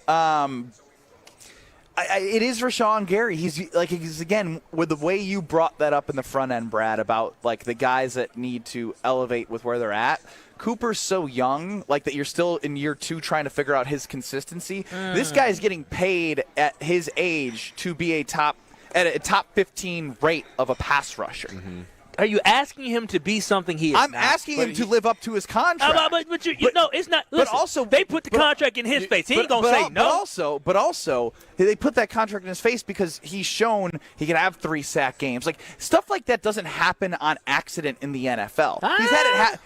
S2: It is Rashan Gary. He's again with the way you brought that up in the front end, Brad, about like the guys that need to elevate with where they're at. Cooper's so young, like that you're still in year 2 trying to figure out his consistency. This guy's getting paid at his age to be a top 15 rate of a pass rusher.
S4: Mm-hmm.
S3: Are you asking him to be something he is
S2: I'm
S3: not?
S2: asking him to live up to his contract.
S3: But no, it's not. Listen,
S2: but also,
S3: they put the contract in his face. He ain't going to say no.
S2: But also, they put that contract in his face because he's shown he can have 3 sack games. Like stuff like that doesn't happen on accident in the NFL.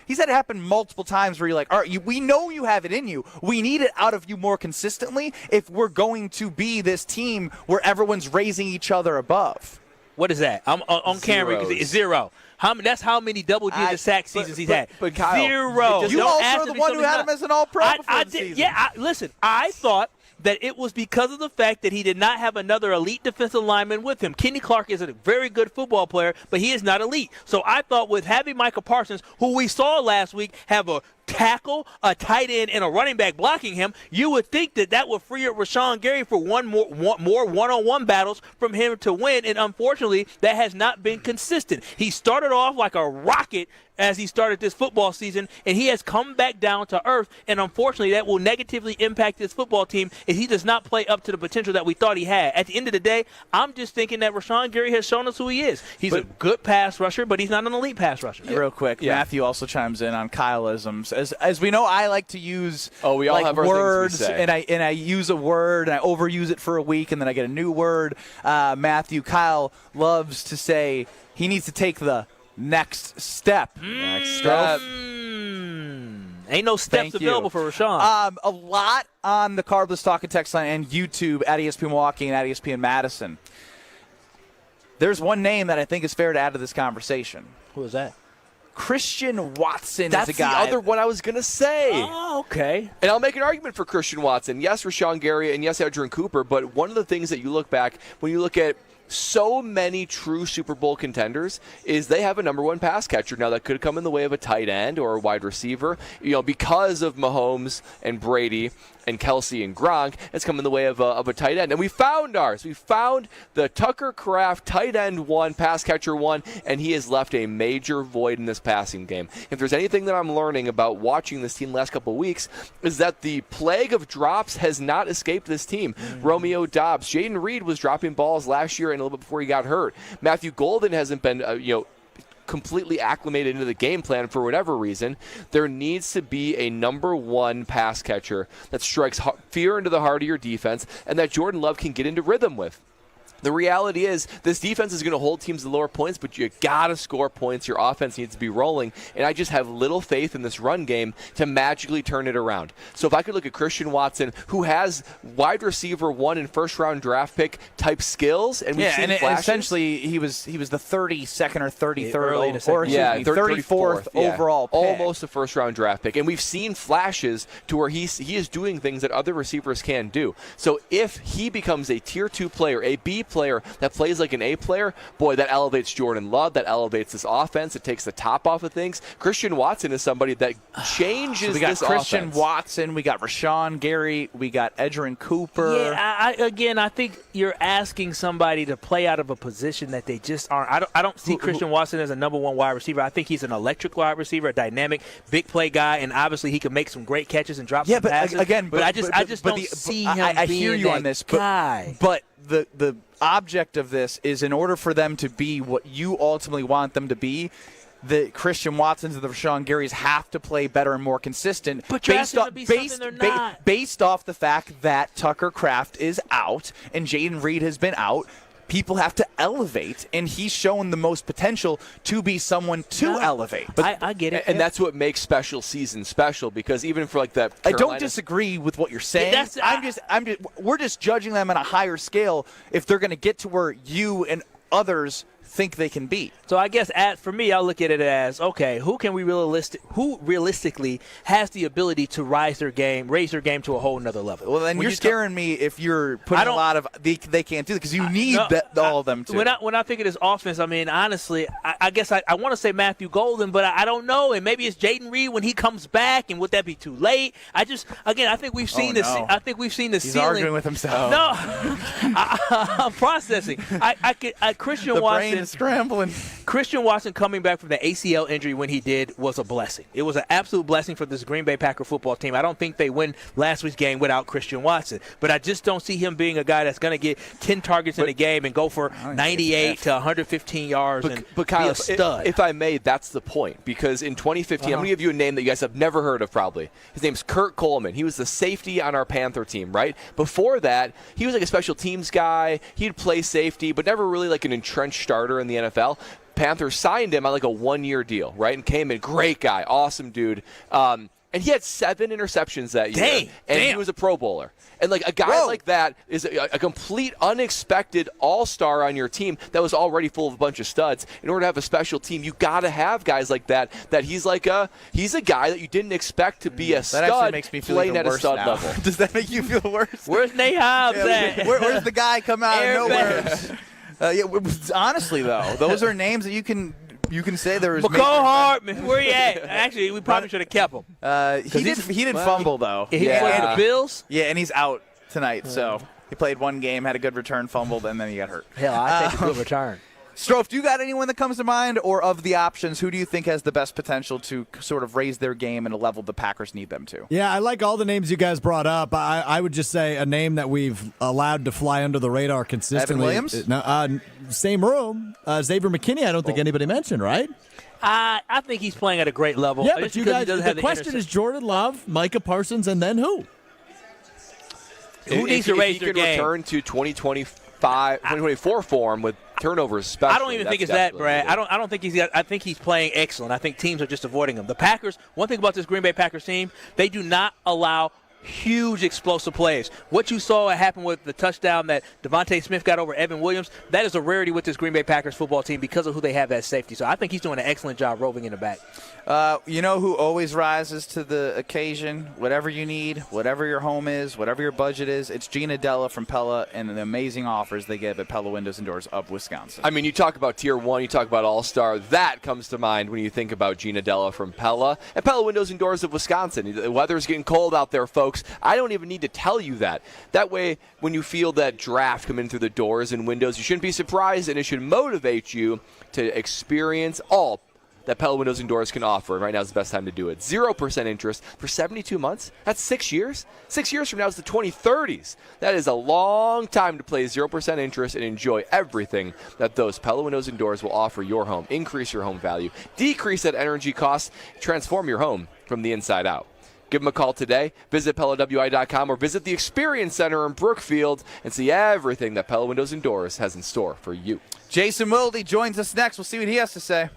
S2: He's had it happen multiple times where you're like, all right, we know you have it in you. We need it out of you more consistently if we're going to be this team where everyone's raising each other above.
S3: What is that? I'm on camera. It's 0. That's how many double-digit sack seasons he's had.
S4: But Kyle,
S3: 0.
S2: You also are the one who had him as an all-pro before the season.
S3: Yeah, listen, I thought that it was because of the fact that he did not have another elite defensive lineman with him. Kenny Clark is a very good football player, but he is not elite. So I thought with having Micah Parsons, who we saw last week have a tackle, a tight end, and a running back blocking him, you would think that would free up Rashan Gary for more one-on-one battles from him to win, and unfortunately, that has not been consistent. He started off like a rocket as he started this football season, and he has come back down to earth, and unfortunately, that will negatively impact this football team if he does not play up to the potential that we thought he had. At the end of the day, I'm just thinking that Rashan Gary has shown us who he is. He's a good pass rusher, but he's not an elite pass rusher.
S2: Real quick, Matthew also chimes in on Kyleisms. As we know, I like to use
S4: we all have our
S2: words,
S4: things we say.
S2: and I use a word and I overuse it for a week, and then I get a new word. Kyle loves to say he needs to take the next step.
S4: Next step.
S3: Ain't no steps available for Rashan.
S2: A lot on the Carbless Talk and Text line and YouTube at ESPN Milwaukee and at ESPN Madison. There's one name that I think is fair to add to this conversation.
S3: Who is that?
S2: Christian Watson
S4: That's
S2: is a guy.
S4: the other one I was going to say.
S3: Oh, okay.
S4: And I'll make an argument for Christian Watson. Yes, Rashan Gary, and yes, Edgerrin Cooper, but one of the things that you look back, when you look at so many true Super Bowl contenders, is they have a number 1 pass catcher. Now, that could come in the way of a tight end or a wide receiver. Because of Mahomes and Brady and Kelsey and Gronk, it's come in the way of a tight end. And we found ours. We found the Tucker Kraft tight end 1, pass catcher 1, and he has left a major void in this passing game. If there's anything that I'm learning about watching this team the last couple of weeks, is that the plague of drops has not escaped this team. Romeo Doubs, Jaden Reed was dropping balls last year and a little bit before he got hurt. Matthew Golden hasn't been, completely acclimated into the game plan for whatever reason. There needs to be a number 1 pass catcher that strikes fear into the heart of your defense and that Jordan Love can get into rhythm with. The reality is this defense is going to hold teams to lower points, but you got to score points. Your offense needs to be rolling, and I just have little faith in this run game to magically turn it around. So if I could look at Christian Watson, who has wide receiver 1 and first-round draft pick type skills, and we've seen flashes.
S2: Essentially he was the 32nd or 33rd
S3: or
S2: 34th overall pick.
S4: Almost a first-round draft pick, and we've seen flashes to where he is doing things that other receivers can do. So if he becomes a tier 2 player, a B player that plays like an A player, boy, that elevates Jordan Love, that elevates this offense, it takes the top off of things. Christian Watson is somebody that changes
S2: so we got
S4: this
S2: Christian
S4: offense.
S2: Watson, we got Rashan Gary, we got Edgerrin Cooper.
S3: Yeah, I think you're asking somebody to play out of a position that they just aren't. I don't see Christian Watson as a number 1 wide receiver. I think he's an electric wide receiver, a dynamic, big play guy, and obviously he can make some great catches and drop some passes.
S2: But
S3: I just don't see him
S2: I
S3: being
S2: hear you
S3: that
S2: on this,
S3: guy.
S2: But the object of this is in order for them to be what you ultimately want them to be, the Christian Watsons and the Rashan Garys have to play better and more consistent.
S3: But you're asking them to be something they're not.
S2: Based off the fact that Tucker Kraft is out and Jaden Reed has been out. people have to elevate, and he's shown the most potential to be someone to elevate.
S3: But I get it.
S4: And that's what makes special season special, because even for like that
S2: I don't disagree with what you're saying. We're just judging them on a higher scale if they're going to get to where you and others think they can be.
S3: So I guess for me, I'll look at it as, okay, who realistically has the ability to raise their game to a whole nother level?
S2: Well, then you're scaring me if you're putting a lot of they can't do it, because you need all of them to.
S3: When I think of this offense, I mean, honestly, I guess I want to say Matthew Golden, but I don't know, and maybe it's Jaden Reed when he comes back, and would that be too late? I think we've seen this. I think we've seen the
S2: He's
S3: ceiling.
S2: arguing with himself.
S3: No, I'm processing. Christian
S2: the
S3: Watson.
S2: Brain is scrambling.
S3: Christian Watson coming back from the ACL injury when he did was a blessing. It was an absolute blessing for this Green Bay Packer football team. I don't think they win last week's game without Christian Watson, but I just don't see him being a guy that's going to get 10 targets in a game and go for 98 to 115 yards and
S4: Kyle,
S3: be a stud.
S4: If I may, that's the point, because in 2015, I'm going to give you a name that you guys have never heard of probably. His name's Kurt Coleman. He was the safety on our Panther team, right? Before that, he was like a special teams guy. He'd play safety, but never really like an entrenched starter in the NFL. Panthers signed him on like a 1-year deal, right? And came in, great guy, awesome dude. And he had 7 interceptions that year. He was a Pro Bowler. And like a guy like that is a complete unexpected all-star on your team that was already full of a bunch of studs. In order to have a special team, you got to have guys like that. That he's a guy that you didn't expect to be a stud.
S2: That actually makes me feel
S4: playing
S2: even
S4: at
S2: worse
S4: a stud
S2: now.
S4: level.
S2: Does that make you feel worse?
S3: Where's Nahabs at?
S2: Where's the guy come out of nowhere? Honestly, though, those are names that you can say there was.
S3: McCall Hartman, where he at? Actually, we probably should have kept him.
S2: He did fumble though.
S3: He played the Bills.
S2: Yeah, and he's out tonight. So he played one game, had a good return, fumbled, and then he got hurt.
S3: Hell, I take a good return.
S2: Strofe, do you got anyone that comes to mind, or of the options, who do you think has the best potential to sort of raise their game at a level the Packers need them to?
S7: Yeah, I like all the names you guys brought up. I would just say a name that we've allowed to fly under the radar consistently.
S2: Evan Williams?
S7: Same room. Xavier McKinney, I don't think anybody mentioned, right?
S3: I think he's playing at a great level.
S7: Yeah, but you guys, the question is Jordan Love, Micah Parsons, and then who?
S3: Who needs to raise their game?
S4: If he can return to 2024 form with turnovers, especially.
S3: I don't even think it's that, Brad. I don't think he's got. I think he's playing excellent. I think teams are just avoiding him. The Packers. One thing about this Green Bay Packers team, they do not allow huge explosive plays. What you saw happen with the touchdown that Devontae Smith got over Evan Williams, that is a rarity with this Green Bay Packers football team because of who they have as safety. So I think he's doing an excellent job roving in the back.
S2: You know who always rises to the occasion? Whatever you need, whatever your home is, whatever your budget is, it's Gina Della from Pella and the amazing offers they give at Pella Windows and Doors of Wisconsin.
S4: I mean, you talk about Tier 1, you talk about All-Star. That comes to mind when you think about Gina Della from Pella and Pella Windows and Doors of Wisconsin. The weather's getting cold out there, folks. I don't even need to tell you that. That way, when you feel that draft come in through the doors and windows, you shouldn't be surprised, and it should motivate you to experience all that Pella Windows and Doors can offer. And right now is the best time to do it. 0% interest for 72 months. That's 6 years. 6 years from now is the 2030s. That is a long time to play 0% interest and enjoy everything that those Pella Windows and Doors will offer your home. Increase your home value. Decrease that energy cost. Transform your home from the inside out. Give them a call today. Visit PellaWI.com or visit the Experience Center in Brookfield and see everything that Pella Windows and Doors has in store for you.
S2: Jason Wilde joins us next. We'll see what he has to say.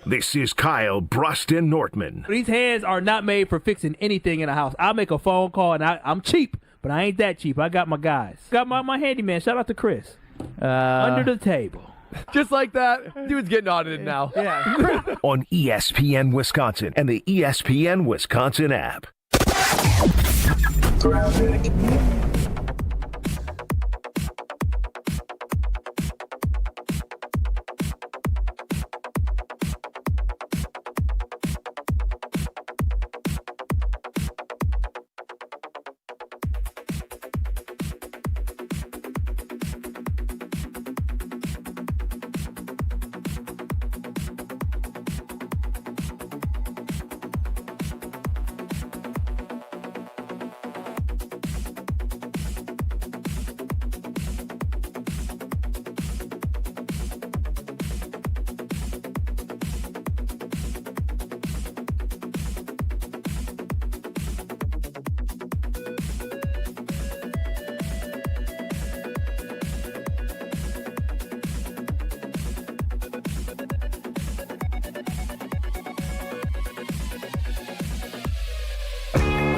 S1: This is Kyle Brust Nortman.
S10: These hands are not made for fixing anything in a house. I'll make a phone call, and I'm cheap, but I ain't that cheap. I got my guys. Got my handyman. Shout out to Chris. Under the table.
S6: Just like that, dude's getting audited now.
S10: Yeah.
S1: On ESPN Wisconsin and the ESPN Wisconsin app.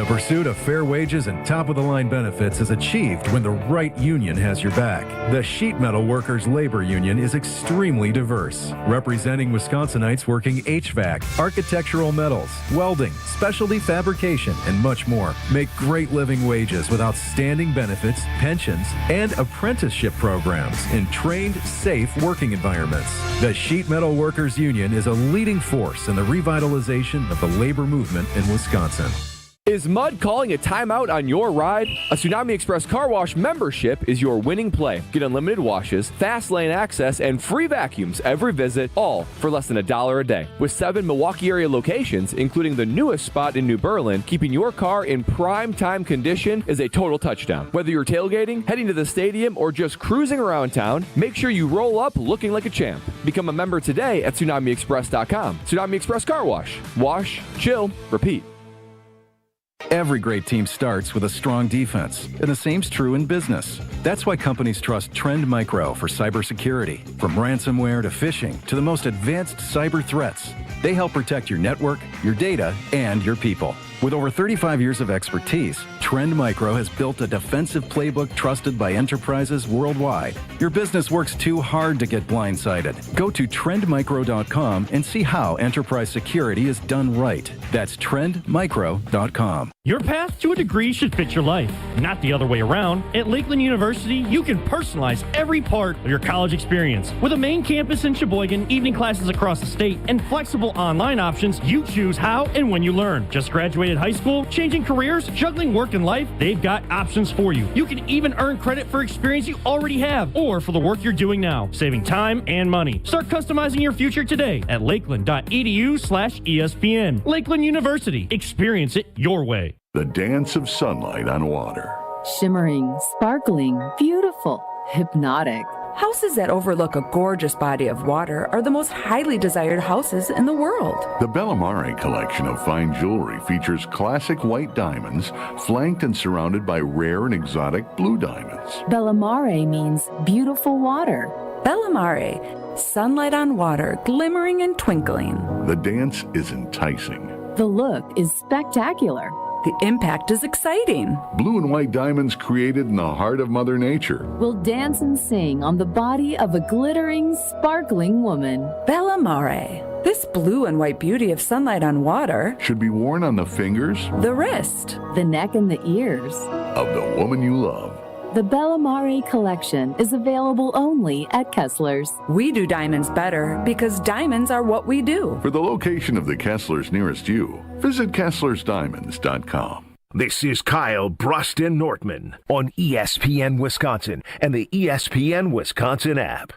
S8: The pursuit of fair wages and top-of-the-line benefits is achieved when the right union has your back. The Sheet Metal Workers Labor Union is extremely diverse, representing Wisconsinites working HVAC, architectural metals, welding, specialty fabrication, and much more. Make great living wages with outstanding benefits, pensions, and apprenticeship programs in trained, safe working environments. The Sheet Metal Workers Union is a leading force in the revitalization of the labor movement in Wisconsin.
S9: Is mud calling a timeout on your ride? A Tsunami Express car wash membership is your winning play. Get unlimited washes, fast lane access, and free vacuums every visit, all for less than $1 a day. With 7 Milwaukee area locations, including the newest spot in New Berlin, keeping your car in prime time condition is a total touchdown. Whether you're tailgating, heading to the stadium, or just cruising around town, make sure you roll up looking like a champ. Become a member today at TsunamiExpress.com. Tsunami Express Car Wash. Wash, chill, repeat.
S8: Every great team starts with a strong defense, and the same's true in business. That's why companies trust Trend Micro for cybersecurity. From ransomware to phishing to the most advanced cyber threats, they help protect your network, your data, and your people. With over 35 years of expertise, Trend Micro has built a defensive playbook trusted by enterprises worldwide. Your business works too hard to get blindsided. Go to trendmicro.com and see how enterprise security is done right. That's trendmicro.com.
S16: Your path to a degree should fit your life, not the other way around. At Lakeland University, you can personalize every part of your college experience. With a main campus in Sheboygan, evening classes across the state, and flexible online options, you choose how and when you learn. Just graduated high school, changing careers, juggling work and life, they've got options for you. You can even earn credit for experience you already have or for the work you're doing now, saving time and money. Start customizing your future today at lakeland.edu/ESPN. Lakeland University. Experience it your way.
S29: The dance of sunlight on water.
S11: Shimmering, sparkling, beautiful, hypnotic.
S17: Houses that overlook a gorgeous body of water are the most highly desired houses in the world.
S29: The Bellamare collection of fine jewelry features classic white diamonds, flanked and surrounded by rare and exotic blue diamonds.
S11: Bellamare means beautiful water.
S17: Bellamare, sunlight on water, glimmering and twinkling.
S29: The dance is enticing.
S11: The look is spectacular.
S17: The impact is exciting.
S29: Blue and white diamonds created in the heart of Mother Nature
S11: will dance and sing on the body of a glittering, sparkling woman.
S17: Bellamare. This blue and white beauty of sunlight on water
S29: should be worn on the fingers,
S17: the wrist,
S11: the neck, and the ears
S29: of the woman you love.
S11: The Bellamare collection is available only at Kessler's.
S17: We do diamonds better because diamonds are what we do.
S29: For the location of the Kesslers nearest you, visit KesslersDiamonds.com.
S1: This is Kyle Brust Nortman on ESPN Wisconsin and the ESPN Wisconsin app.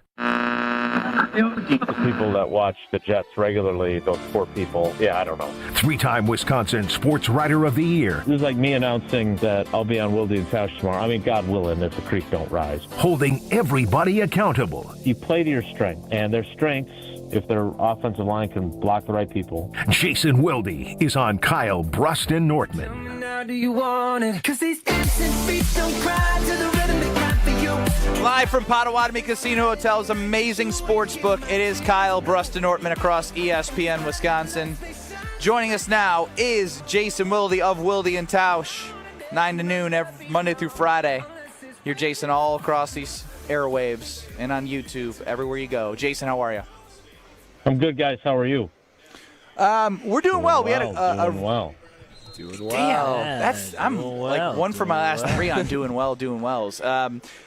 S19: The people that watch the Jets regularly, those poor people, I don't know.
S1: 3-time Wisconsin Sports Writer of the Year.
S19: This is like me announcing that I'll be on Wilde and Tausch tomorrow. I mean, God willing, if the creek don't rise.
S1: Holding everybody accountable.
S19: You play to your strength, and their strengths, if their offensive line can block the right people.
S1: Jason Wilde is on Kyle Brust Nortman.
S20: Now do you want it? 'Cause these dancing feet don't cry to the rhythm they cry for you.
S2: Live from Potawatomi Casino Hotel's amazing sports book, it is Kyle Brust Nortman across ESPN Wisconsin. Joining us now is Jason Wilde of Wilde and Tausch, 9 to noon every Monday through Friday. Hear Jason all across these airwaves and on YouTube, everywhere you go. Jason, how are you?
S19: I'm good, guys. How are you?
S2: We're doing well. We had
S19: doing well.
S2: Damn, I'm like one for my last 3 on doing wells.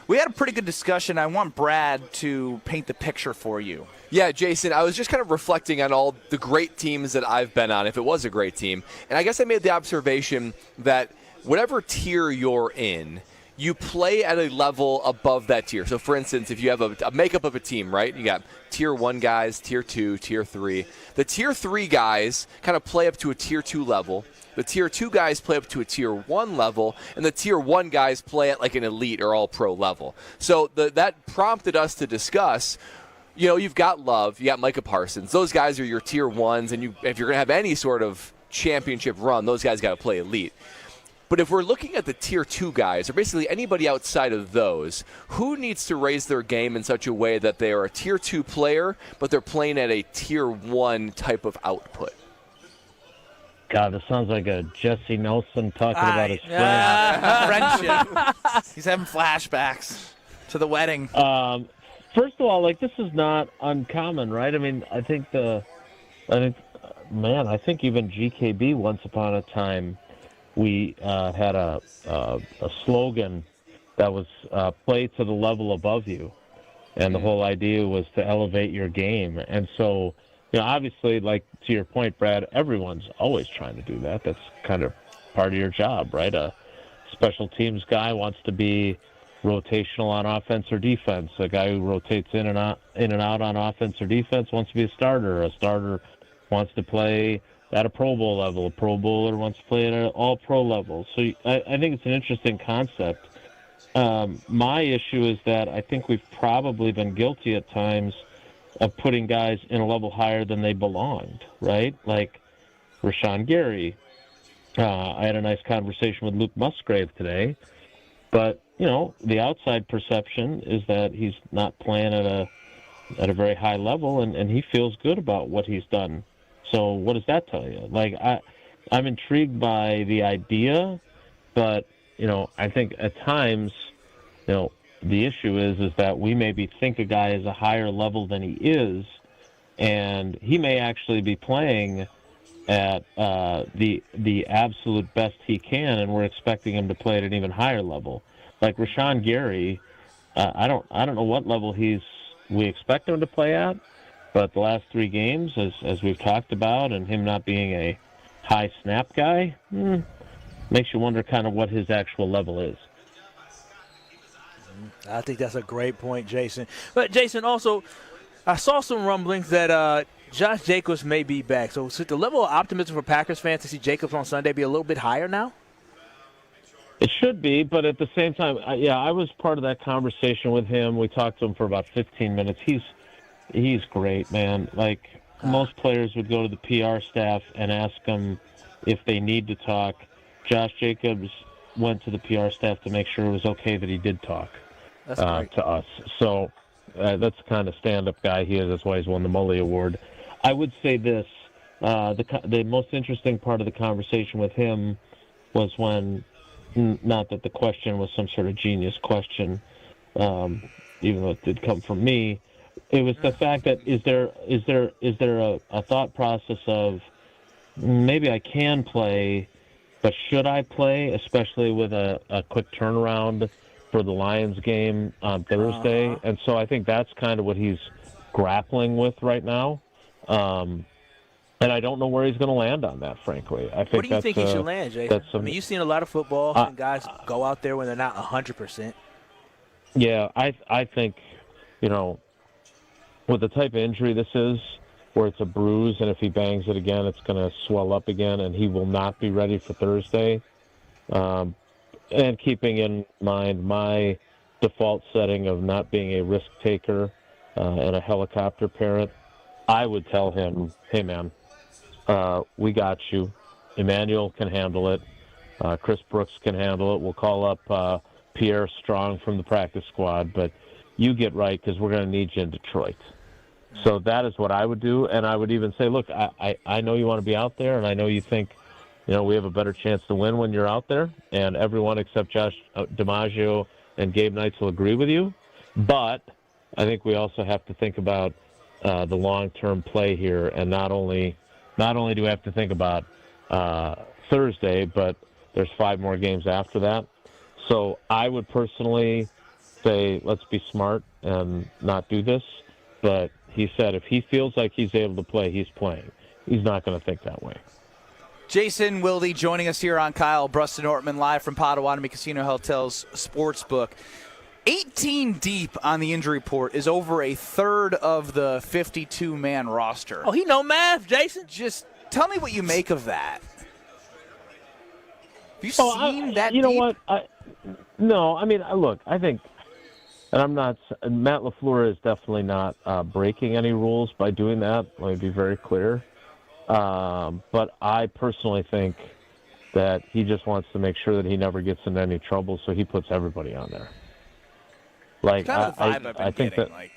S2: We had a pretty good discussion. I want Brad to paint the picture for you.
S4: Yeah, Jason, I was just kind of reflecting on all the great teams that I've been on, if it was a great team. And I guess I made the observation that whatever tier you're in, you play at a level above that tier. So, for instance, if you have a makeup of a team, right? You got tier 1 guys, tier 2, tier 3. The tier 3 guys kind of play up to a tier 2 level. The tier 2 guys play up to a tier 1 level, and the tier 1 guys play at like an elite or all-pro level. So that prompted us to discuss, you've got Love, you got Micah Parsons. Those guys are your tier 1s, and if you're going to have any sort of championship run, those guys got to play elite. But if we're looking at the tier 2 guys, or basically anybody outside of those, who needs to raise their game in such a way that they are a tier 2 player, but they're playing at a tier 1 type of output?
S19: God, this sounds like a Jesse Nelson talking about his friend.
S2: Friendship. He's having flashbacks to the wedding.
S19: First of all, like, this is not uncommon, right? I mean, I think even GKB once upon a time, we had a slogan that was play to the level above you. And the whole idea was to elevate your game. And so, obviously, like, to your point, Brad, everyone's always trying to do that. That's kind of part of your job, right? A special teams guy wants to be rotational on offense or defense. A guy who rotates in and out on offense or defense wants to be a starter. A starter wants to play at a Pro Bowl level. A Pro Bowler wants to play at an all-pro level. So I think it's an interesting concept. My issue is that I think we've probably been guilty at times of putting guys in a level higher than they belonged, right? Like Rashan Gary. I had a nice conversation with Luke Musgrave today, but the outside perception is that he's not playing at a very high level, and he feels good about what he's done. So what does that tell you? Like, I'm intrigued by the idea, but I think at times, the issue is that we maybe think a guy is a higher level than he is, and he may actually be playing at the absolute best he can, and we're expecting him to play at an even higher level. Like Rashan Gary, I don't know what level we expect him to play at, but the last 3 games, as we've talked about, and him not being a high snap guy, makes you wonder kind of what his actual level is.
S3: I think that's a great point, Jason. But, Jason, also, I saw some rumblings that Josh Jacobs may be back. So should the level of optimism for Packers fans to see Jacobs on Sunday be a little bit higher now?
S19: It should be, but at the same time, I was part of that conversation with him. We talked to him for about 15 minutes. He's great, man. Like, most players would go to the PR staff and ask him if they need to talk. Josh Jacobs went to the PR staff to make sure it was okay that he did talk to us. So that's the kind of stand-up guy he is. That's why he's won the Mully Award. I would say this. The most interesting part of the conversation with him was when, not that the question was some sort of genius question, even though it did come from me, it was the fact that is there a thought process of maybe I can play, but should I play, especially with a quick turnaround for the Lions game on Thursday? And so I think that's kind of what he's grappling with right now. And I don't know where he's going to land on that, frankly. I think
S3: Where do you think he should land, Jason? I mean, you've seen a lot of football, and guys go out there when they're not 100%.
S19: Yeah, I think, with the type of injury this is, where it's a bruise, and if he bangs it again, it's going to swell up again, and he will not be ready for Thursday. And keeping in mind my default setting of not being a risk taker and a helicopter parent, I would tell him, hey, man, we got you. Emmanuel can handle it. Chris Brooks can handle it. We'll call up Pierre Strong from the practice squad, but you get right because we're going to need you in Detroit. So that is what I would do, and I would even say, look, I know you want to be out there, and I know you think, we have a better chance to win when you're out there, and everyone except Josh DiMaggio and Gabe Knights will agree with you. But I think we also have to think about the long-term play here, and not only do we have to think about Thursday, but there's 5 more games after that. So I would personally say let's be smart and not do this. But he said if he feels like he's able to play, he's playing. He's not going to think that way.
S2: Jason Wilde joining us here on Kyle Brust Nortman live from Potawatomi Casino Hotel's Sportsbook. 18 deep on the injury report is over a third of the 52-man roster.
S3: Oh, he know math, Jason.
S2: Just tell me what you make of that. Have you seen that
S19: You
S2: deep?
S19: know what? No, I mean, look, I think, and I'm not, Matt LaFleur is definitely not breaking any rules by doing that. Let me be very clear. But I personally think that he just wants to make sure that he never gets into any trouble, so he puts everybody on there. Like,
S2: kind of the vibe I've been
S19: think
S2: getting,
S19: that,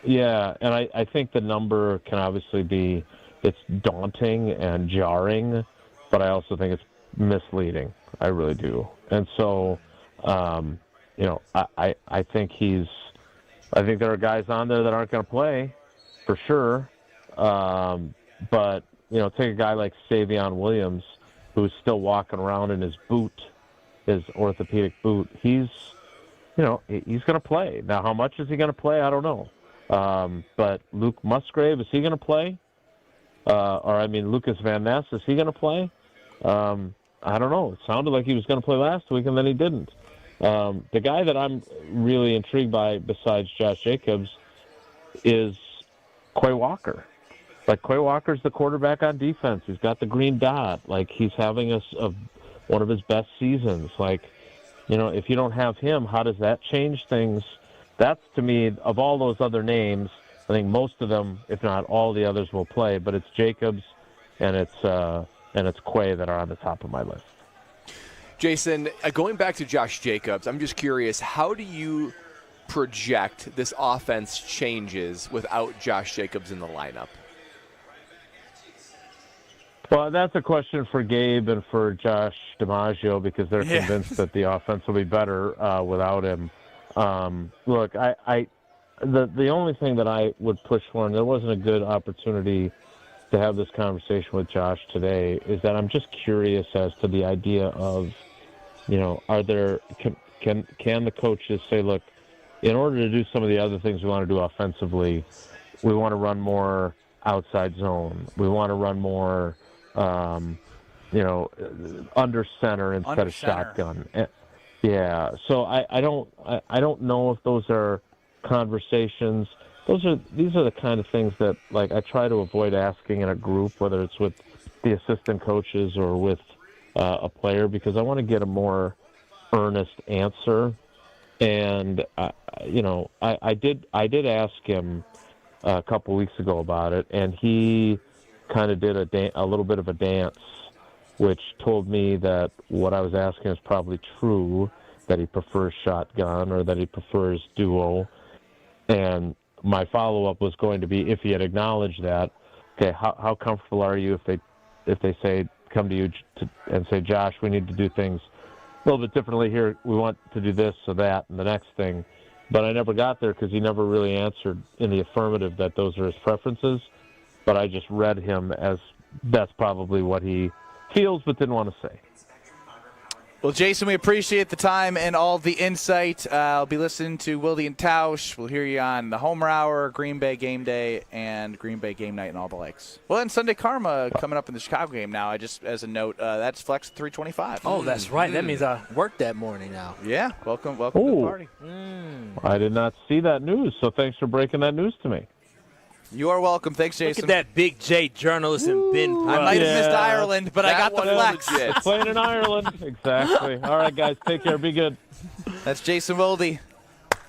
S19: yeah, and I think the number can obviously be, it's daunting and jarring but I also think it's misleading. I really do. And so, I think I think there are guys on there that aren't going to play for sure. But, take a guy like Savion Williams, who's still walking around in his boot, his orthopedic boot. He's going to play. Now, how much is he going to play? I don't know. But Luke Musgrave, is he going to play? Lucas Van Ness, is he going to play? I don't know. It sounded like he was going to play last week, and then he didn't. The guy that I'm really intrigued by, besides Josh Jacobs, is Quay Walker. Like, Quay Walker's the quarterback on defense. He's got the green dot. Like, he's having one of his best seasons. Like, if you don't have him, how does that change things? That's, to me, of all those other names, I think most of them, if not all the others, will play. But it's Jacobs and it's Quay that are on the top of my list.
S4: Jason, going back to Josh Jacobs, I'm just curious, how do you project this offense changes without Josh Jacobs in the lineup?
S19: Well, that's a question for Gabe and for Josh DiMaggio, because they're convinced that the offense will be better without him. Look, the only thing that I would push for, and there wasn't a good opportunity to have this conversation with Josh today, is that I'm just curious as to the idea of, are there can the coaches say, look, in order to do some of the other things we want to do offensively, we want to run more outside zone. We want to run more, under center instead of shotgun. Yeah. So I don't know if those are conversations. These are the kind of things that, like, I try to avoid asking in a group, whether it's with the assistant coaches or with a player, because I want to get a more earnest answer. And I did ask him a couple weeks ago about it, and he kind of did a little bit of a dance, which told me that what I was asking is probably true, that he prefers shotgun or that he prefers duo. And my follow-up was going to be, if he had acknowledged that, okay, how comfortable are you if they say, come to you and say, Josh, we need to do things a little bit differently here. We want to do this or that and the next thing. But I never got there because he never really answered in the affirmative that those are his preferences. But I just read him as that's probably what he feels but didn't want to say.
S2: Well, Jason, we appreciate the time and all the insight. I'll be listening to Wilde and Tausch. We'll hear you on the Homer Hour, Green Bay Game Day, and Green Bay Game Night and all the likes. Well, and Sunday Karma coming up in the Chicago game now. I just, as a note, that's Flex 325.
S3: Oh, that's right. That means I worked that morning now.
S2: Yeah, welcome to the party.
S19: I did not see that news, so thanks for breaking that news to me.
S2: You are welcome. Thanks, Jason.
S3: Look at that big J journalist and Ben Brust.
S2: I might have missed Ireland, but I got the flex.
S19: It's playing in Ireland. Exactly. All right, guys. Take care. Be good.
S2: That's Jason Wilde.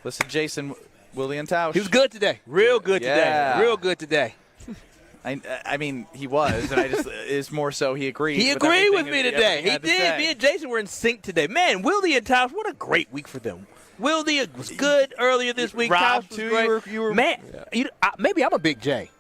S2: Listen, Jason, Wilde and Tausch.
S3: He was good today. Real good today. Real good today.
S2: I mean, he was, and I just is more so he agreed.
S3: He agreed with me today. He did. Me and Jason were in sync today. Man, Wilde and Tausch, what a great week for them. Wilde was good earlier this week.
S2: Rob,
S3: Tausch was
S2: too.
S3: Great.
S2: You were
S3: man. Maybe I'm a big J.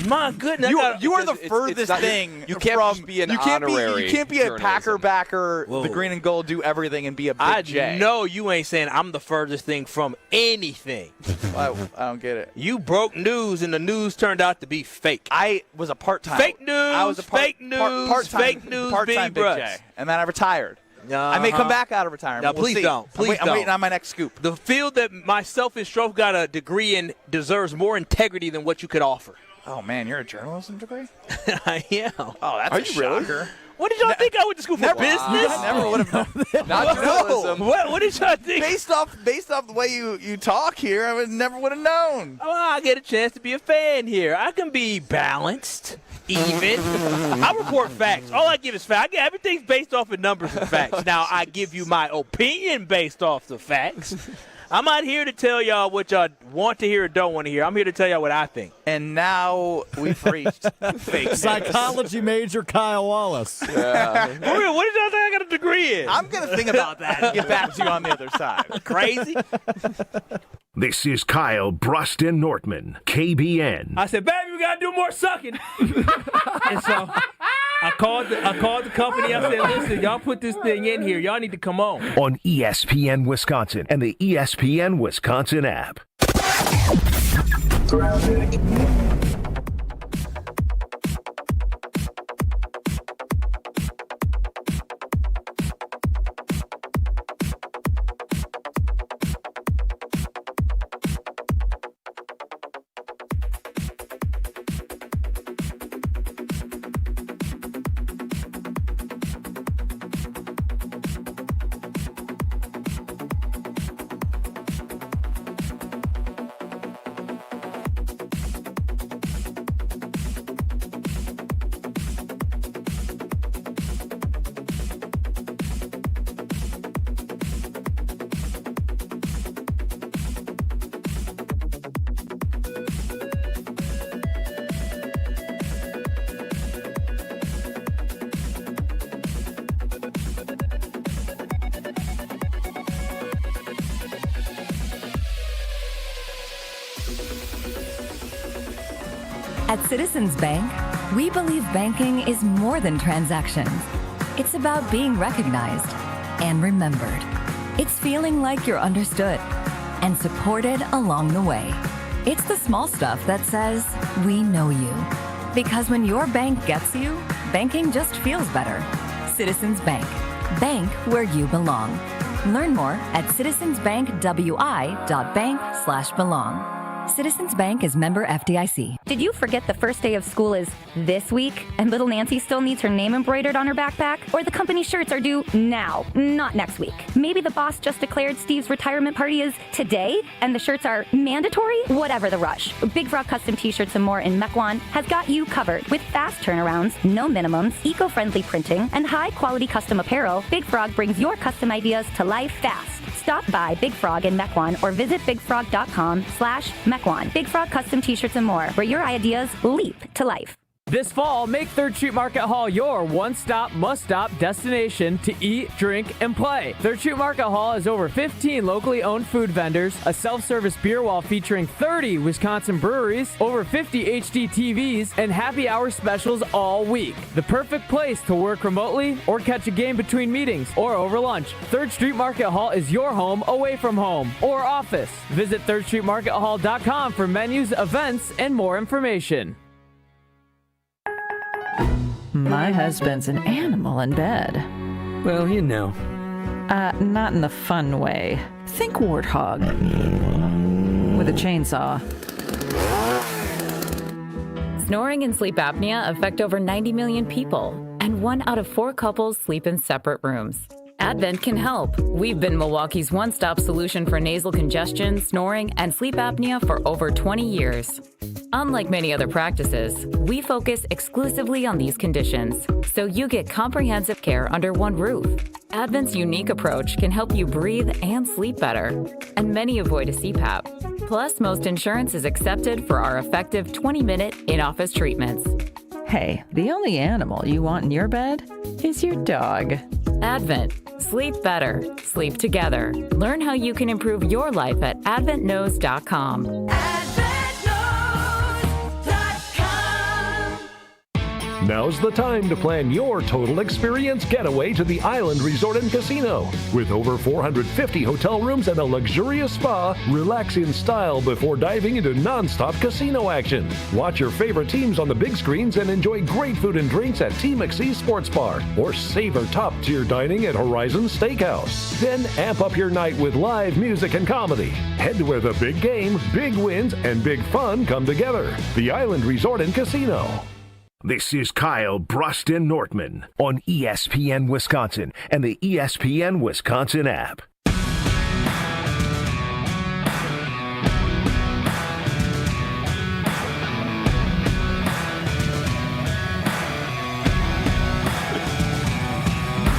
S3: My goodness,
S2: you are the furthest thing.
S4: You can't
S2: from,
S4: just be an
S2: you can't
S4: honorary.
S2: You can't be a Packer backer, the green and gold, do everything, and be a big J.
S3: I know you ain't saying I'm the furthest thing from anything.
S2: I don't get it.
S3: You broke news, and the news turned out to be fake.
S2: I was a part-time.
S3: Fake news.
S2: I was a
S3: fake news. Fake news.
S2: Part-time big J, and then I retired. I may come back out of retirement.
S3: No, please don't. Please don't.
S2: I'm waiting on my next scoop.
S3: The field that myself and Strofe got a degree in deserves more integrity than what you could offer.
S2: Oh, man, you're a journalism degree?
S3: I am.
S2: Oh, that's a shocker.
S3: What did y'all think I went to school for? Business?
S2: I never would have known.
S4: Not journalism.
S3: What did y'all think?
S2: Based off the way you talk here, I never would have known.
S3: Well, I get a chance to be a fan here. I can be balanced, even. I report facts. All I give is facts. Everything's based off of numbers and facts. Now, I give you my opinion based off the facts. I'm not here to tell y'all what y'all want to hear or don't want to hear. I'm here to tell y'all what I think.
S2: And now we've reached fake
S7: psychology major Kyle Wallace.
S3: Yeah. For real, what did y'all think I got a degree in?
S2: I'm going to think about that and get back to you on the other side.
S3: Crazy?
S1: This is Kyle Brust Nortman, KBN.
S10: I said, baby, we got to do more sucking. And so I called the company. I said, listen, y'all put this thing in here. Y'all need to come on.
S1: On ESPN Wisconsin and the ESPN Wisconsin app.
S5: At Citizens Bank, we believe banking is more than transactions. It's about being recognized and remembered. It's feeling like you're understood and supported along the way. It's the small stuff that says, we know you. Because when your bank gets you, banking just feels better. Citizens Bank. Bank where you belong. Learn more at citizensbankwi.bank/belong. Citizens Bank is member FDIC.
S12: Did you forget the first day of school is this week and little Nancy still needs her name embroidered on her backpack? Or the company shirts are due now, not next week? Maybe the boss just declared Steve's retirement party is today and the shirts are mandatory? Whatever the rush. Big Frog Custom T-shirts and more in Mequon has got you covered. With fast turnarounds, no minimums, eco-friendly printing, and high-quality custom apparel, Big Frog brings your custom ideas to life fast. Stop by Big Frog in Mequon or visit bigfrog.com/Mequon. Big Frog Custom T-shirts and more, where your ideas leap to life.
S18: This fall, make 3rd Street Market Hall your one-stop, must-stop destination to eat, drink, and play. 3rd Street Market Hall has over 15 locally owned food vendors, a self-service beer wall featuring 30 Wisconsin breweries, over 50 HD TVs, and happy hour specials all week. The perfect place to work remotely or catch a game between meetings or over lunch. 3rd Street Market Hall is your home away from home or office. Visit 3rdstreetmarkethall.com for menus, events, and more information.
S21: My husband's an animal in bed.
S22: Well, you know.
S21: Not in the fun way. Think warthog. With a chainsaw.
S11: Snoring and sleep apnea affect over 90 million people, and 1 out of 4 couples sleep in separate rooms. Advent can help. We've been Milwaukee's one-stop solution for nasal congestion, snoring, and sleep apnea for over 20 years. Unlike many other practices, we focus exclusively on these conditions, so you get comprehensive care under one roof. Advent's unique approach can help you breathe and sleep better, and many avoid a CPAP. Plus, most insurance is accepted for our effective 20-minute in-office treatments.
S21: Hey, the only animal you want in your bed is your dog.
S11: Advent. Sleep better. Sleep together. Learn how you can improve your life at adventknows.com.
S1: Now's the time to plan your total experience getaway to the Island Resort and Casino. With over 450 hotel rooms and a luxurious spa, relax in style before diving into non-stop casino action. Watch your favorite teams on the big screens and enjoy great food and drinks at T. McSee Sports Bar, or savor top-tier dining at Horizon Steakhouse. Then amp up your night with live music and comedy. Head to where the big game, big wins, and big fun come together. The Island Resort and Casino. This is Kyle Brust Nortman on ESPN Wisconsin and the ESPN Wisconsin app.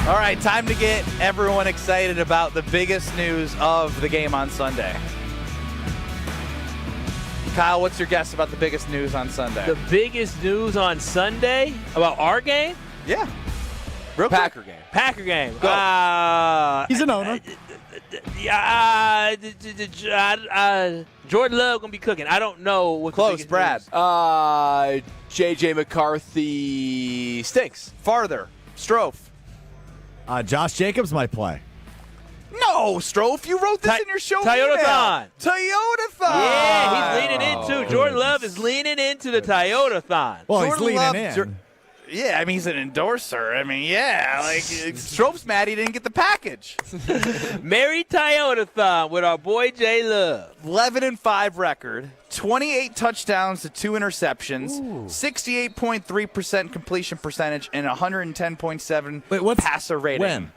S2: All right, time to get everyone excited about the biggest news of the game on Sunday. Kyle, what's your guess about the biggest news on Sunday?
S3: The biggest news on Sunday about our game?
S2: Yeah.
S4: Packer game.
S3: Packer game.
S7: He's an owner.
S3: Jordan Love gonna be cooking. I don't know what.
S2: Close, Brad.
S4: J.J. McCarthy he stinks.
S2: Farther. Strofe.
S7: Josh Jacobs might play.
S2: No, Strofe, you wrote this in your show
S3: Toyota-thon.
S2: email. Toyota-thon.
S3: Yeah, he's leaning into. Jordan Love is leaning into the Toyota-thon.
S7: Well,
S2: Jordan
S7: he's
S2: Love,
S7: leaning in.
S2: Yeah, I mean, he's an endorser. I mean, yeah, like Strofe's mad he didn't get the package.
S3: Merry Toyota-thon with our boy J Love.
S2: 11-5 record, 28 touchdowns to 2 interceptions, 68.3% completion percentage, and 110.7 passer rating.
S7: When?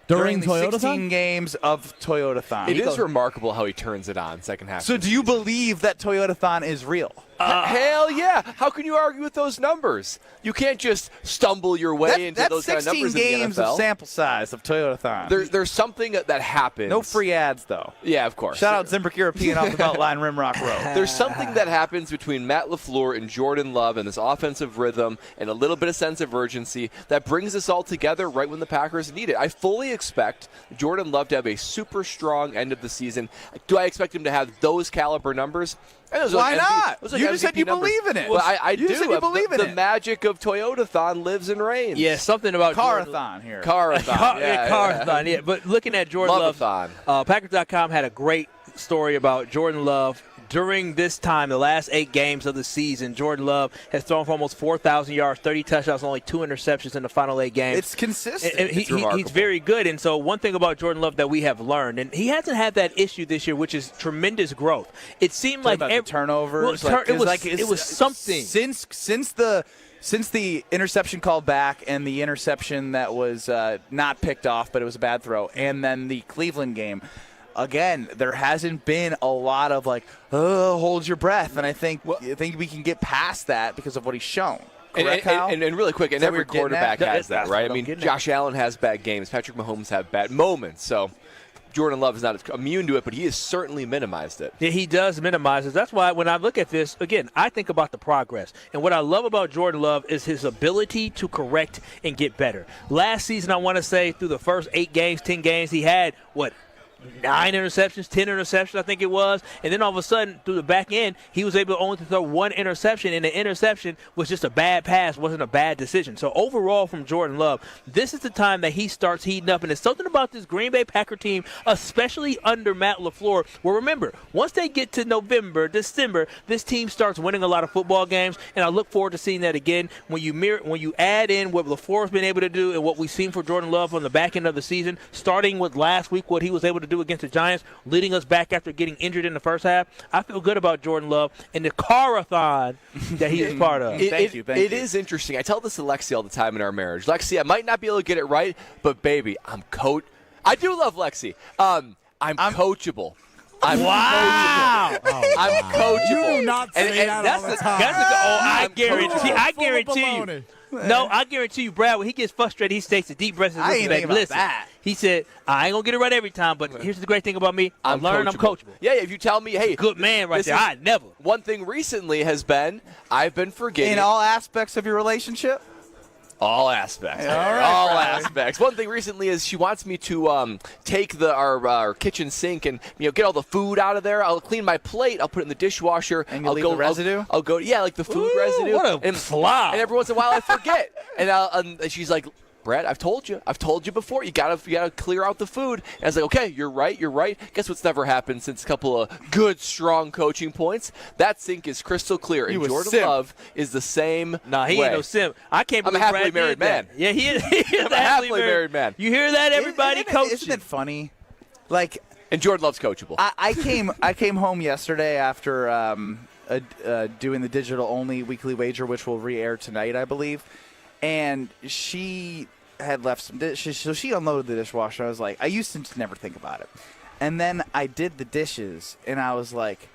S2: During the
S7: Toyota-thon?
S2: 16 games of Toyota-thon.
S4: It is remarkable how he turns it on second half.
S2: So do you believe that Toyota-thon is real?
S4: Hell yeah. How can you argue with those numbers? You can't just stumble your way into those kind of numbers in the NFL.
S2: 16 games of sample size of Toyota-thon.
S4: There's something that happens.
S2: No free ads, though.
S4: Yeah, of course.
S2: Shout out Zimbrick European off the Beltline Rimrock Road.
S4: There's something that happens between Matt LaFleur and Jordan Love and this offensive rhythm and a little bit of sense of urgency that brings us all together right when the Packers need it. I fully expect Jordan Love to have a super strong end of the season. Do I expect him to have those caliber numbers?
S2: Why not? You just said you believe in it.
S4: Well, I do.
S2: You said you believe in it.
S4: The magic of Toyota-thon lives and reigns.
S3: Yeah, something about
S2: Car-a-thon here.
S4: Car-a-thon.
S3: Car-a-thon, yeah. But looking at Jordan
S4: Love-a-thon.
S3: Love, Packers.com had a great story about Jordan Love. During this time, the last 8 games of the season, Jordan Love has thrown for almost 4,000 yards, 30 touchdowns, only 2 interceptions in the final 8 games.
S2: It's consistent.
S3: And he's very good. And so one thing about Jordan Love that we have learned, and he hasn't had that issue this year, which is tremendous growth. It seemed like
S2: every turnovers.
S3: Well, it was something.
S2: Since the interception called back and the interception that was not picked off, but it was a bad throw, and then the Cleveland game, again, there hasn't been a lot of hold your breath, and I think we can get past that because of what he's shown. Correct,
S4: and really quick, and every quarterback has that, right? I mean, Josh Allen has bad games. Patrick Mahomes have bad moments. So Jordan Love is not immune to it, but he has certainly minimized it.
S3: Yeah, he does minimize it. That's why when I look at this, again, I think about the progress. And what I love about Jordan Love is his ability to correct and get better. Last season, I want to say, through the first 8 games, 10 games, he had, 9 interceptions, 10 interceptions, I think it was. And then all of a sudden, through the back end, he was able only to throw 1 interception, and the interception was just a bad pass, wasn't a bad decision. So overall from Jordan Love, this is the time that he starts heating up. And it's something about this Green Bay Packer team, especially under Matt LaFleur, where remember, once they get to November, December, this team starts winning a lot of football games. And I look forward to seeing that again when you add in what LaFleur's been able to do and what we've seen for Jordan Love on the back end of the season, starting with last week, what he was able to do against the Giants, leading us back after getting injured in the first half. I feel good about Jordan Love and the car-a-thon that he's part of.
S4: Thank you. It is interesting. I tell this to Lexi all the time in our marriage. Lexi, I might not be able to get it right, but baby, I do love Lexi. I'm coachable.
S3: Wow!
S4: I'm coachable.
S7: You do not say that all the time.
S3: I guarantee you. No, I guarantee you, Brad, when he gets frustrated, he takes a deep breath and
S2: I ain't thinking about
S3: listen.
S2: that.
S3: He said, I ain't going to get it right every time, but here's the great thing about me. I'm coachable.
S4: Yeah, if you tell me, hey.
S3: Good man right there. I never.
S4: One thing recently has been, I've been forgetting.
S2: In all aspects of your relationship?
S4: All aspects.
S2: All right,
S4: all
S2: Brian.
S4: aspects. One thing recently is she wants me to take our kitchen sink and get all the food out of there. I'll clean my plate. I'll put it in the dishwasher.
S2: And leave the residue?
S4: I'll go, like the food residue.
S3: What a slob.
S4: And every once in a while I forget. and she's like, Brad, I've told you before. You gotta clear out the food. And I was like, okay, you're right. Guess what's never happened since a couple of good, strong coaching points? That sink is crystal clear. And Jordan Love is the same.
S3: Nah, he
S4: way.
S3: ain't no simp. I can't believe
S4: I'm a happily
S3: Brad
S4: married
S3: did
S4: man.
S3: That. Yeah, he is
S4: I'm a happily married man.
S3: You hear that, everybody?
S2: Isn't it funny?
S4: And Jordan Love's coachable.
S2: I came home yesterday after doing the digital-only weekly wager, which will re-air tonight, I believe. And she had left some dishes, so she unloaded the dishwasher. I was like, I used to just never think about it. And then I did the dishes, and I was like,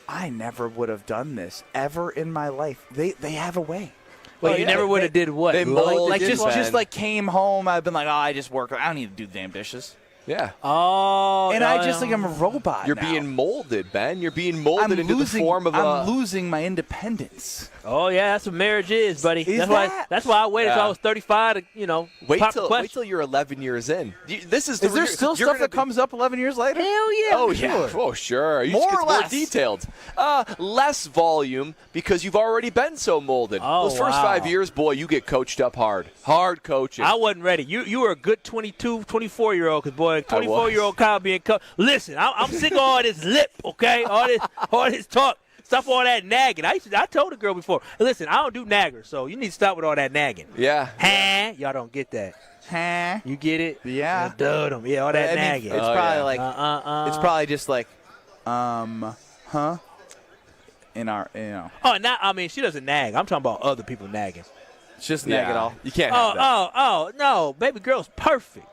S2: I never would have done this ever in my life. They have a way.
S3: Well, you never would have did what?
S4: They mold
S2: just came home. I've been like, I just work. I don't need to do the damn dishes.
S4: Yeah.
S3: Oh.
S2: And I just think I'm a robot.
S4: You're being molded, Ben. You're being molded into the form of
S2: I'm losing my independence.
S3: Oh yeah, that's what marriage is, buddy.
S2: Is
S3: that's
S2: that?
S3: why I waited till I was 35 to,
S4: Wait
S3: pop the question.
S4: till you're 11 years in. This is
S2: Is there still stuff that comes up 11 years later?
S3: Hell yeah.
S4: Oh, yeah. Oh, sure. You
S2: More
S4: just
S2: or
S4: get
S2: less?
S4: more detailed. Less volume because you've already been so molded.
S3: Oh,
S4: Those first
S3: wow.
S4: 5 years, boy, you get coached up hard. Hard coaching.
S3: I wasn't ready. You were a good 22, 24-year-old because, boy, 24-year-old Kyle being coached. Listen, I'm sick of all this lip, okay? All this talk. Stop all that nagging. I told a girl before, listen, I don't do naggers, so you need to stop with all that nagging.
S4: Yeah.
S3: Huh? Y'all don't get that.
S2: Huh?
S3: You get it?
S2: Yeah.
S3: Yeah, all that nagging.
S2: It's probably like, it's probably just like, huh? In our,
S3: Oh, she doesn't nag. I'm talking about other people nagging.
S2: It's just nag it all.
S4: You can't have that.
S3: Oh, no. Baby girl's perfect.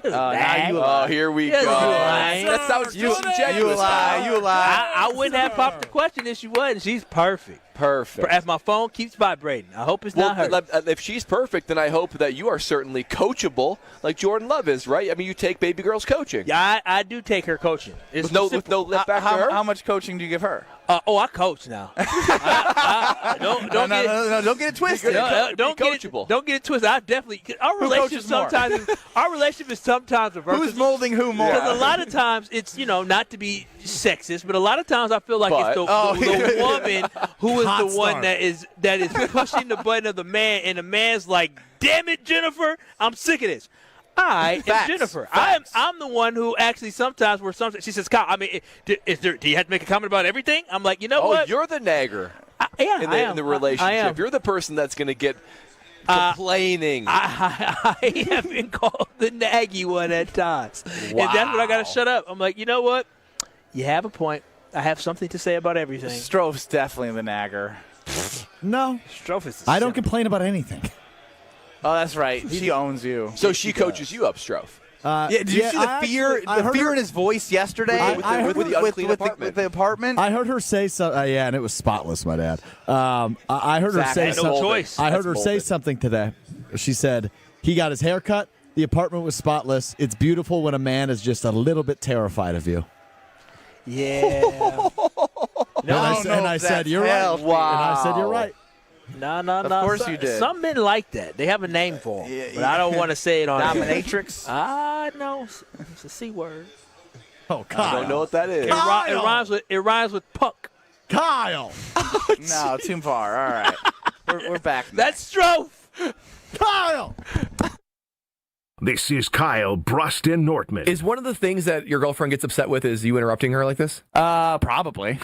S2: Now you lie.
S4: Oh, here we
S3: Yes,
S4: go.
S3: you lying.
S4: That sounds disingenuous.
S2: You lie. You lie.
S3: I wouldn't have popped the question if she wasn't. She's perfect.
S4: Perfect.
S3: As my phone keeps vibrating. I hope it's not her.
S4: If she's perfect, then I hope that you are certainly coachable like Jordan Love is, right? I mean, you take baby girls coaching.
S3: Yeah, I do take her coaching.
S4: With no lip back to her?
S2: How much coaching do you give her?
S3: I coach now.
S2: Don't get it twisted.
S3: Don't get it twisted. I definitely. Our relationship is sometimes reversed.
S2: Who's molding who more?
S3: Because a lot of times it's not to be sexist, but a lot of times I feel like it's the woman who is the one that is pushing the button of the man, and the man's like, "Damn it, Jennifer, I'm sick of this." I am Jennifer. I'm the one who actually sometimes she says, "Kyle, I mean, do you have to make a comment about everything?" I'm like, what?
S4: Oh, you're the nagger. In the relationship.
S3: I am.
S4: You're the person that's going to get complaining.
S3: I have been called the naggy one at times.
S4: Wow.
S3: And that's when I got to shut up. I'm like, you know what? You have a point. I have something to say about everything.
S2: Stroph's definitely the nagger.
S7: No.
S3: Stroph is
S7: I don't complain about anything.
S2: Oh, that's right. She owns you.
S4: So she coaches you up, Stroph.
S2: Did you see the fear in his voice yesterday with the apartment?
S7: I heard her say something. Yeah, and it was spotless, my dad. I heard her say something. I heard her say something today. She said he got his hair cut. The apartment was spotless. It's beautiful when a man is just a little bit terrified of you.
S3: Yeah.
S7: And I said, you're right.
S4: Wow.
S7: And I said, you're right.
S3: No.
S2: Of course you did.
S3: Some men like that. They have a name for them, but I don't want to say it on
S2: Dominatrix?
S3: No. It's a C word.
S7: Oh, Kyle.
S4: I don't know what that is.
S3: It rhymes with puck.
S7: Kyle.
S2: No, too far. All right. We're back.
S3: That's Stroph.
S7: Kyle.
S1: This is Kyle Brust Nortman.
S9: Is one of the things that your girlfriend gets upset with is you interrupting her like this?
S10: Probably.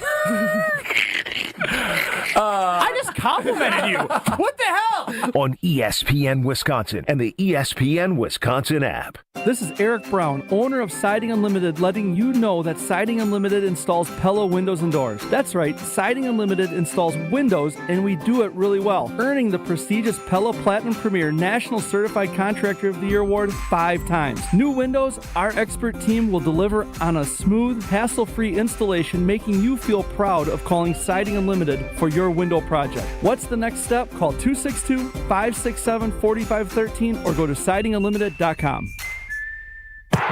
S10: I just complimented you. What the hell?
S1: On ESPN Wisconsin and the ESPN Wisconsin app.
S10: This is Eric Brown, owner of Siding Unlimited, letting you know that Siding Unlimited installs Pella windows and doors. That's right, Siding Unlimited installs windows, and we do it really well, earning the prestigious Pella Platinum Premier National Certified Contractor of the Year award 5 times. New windows, our expert team will deliver on a smooth, hassle-free installation, making you feel proud of calling Siding Unlimited for your window project. What's the next step? Call 262-567-4513 or go to sidingunlimited.com.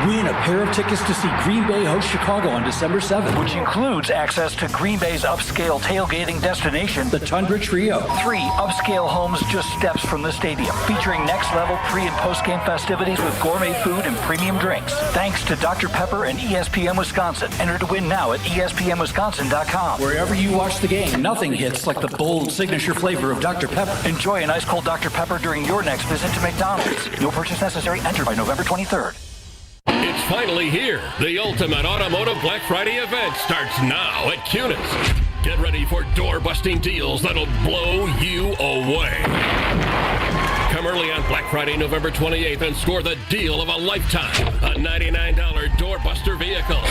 S13: Win a pair of tickets to see Green Bay host Chicago on December 7th, which includes access to Green Bay's upscale tailgating destination, the Tundra Trio. 3 upscale homes just steps from the stadium, featuring next-level pre- and post-game festivities with gourmet food and premium drinks. Thanks to Dr. Pepper and ESPN Wisconsin. Enter to win now at ESPNWisconsin.com. Wherever you watch the game, nothing hits like the bold signature flavor of Dr. Pepper. Enjoy an ice-cold Dr. Pepper during your next visit to McDonald's. No purchase necessary. Enter by November 23rd.
S14: It's finally here. The ultimate automotive Black Friday event starts now at Cunis. Get ready for door-busting deals that'll blow you away. Come early on Black Friday, November 28th, and score the deal of a lifetime. A $99 doorbuster vehicle.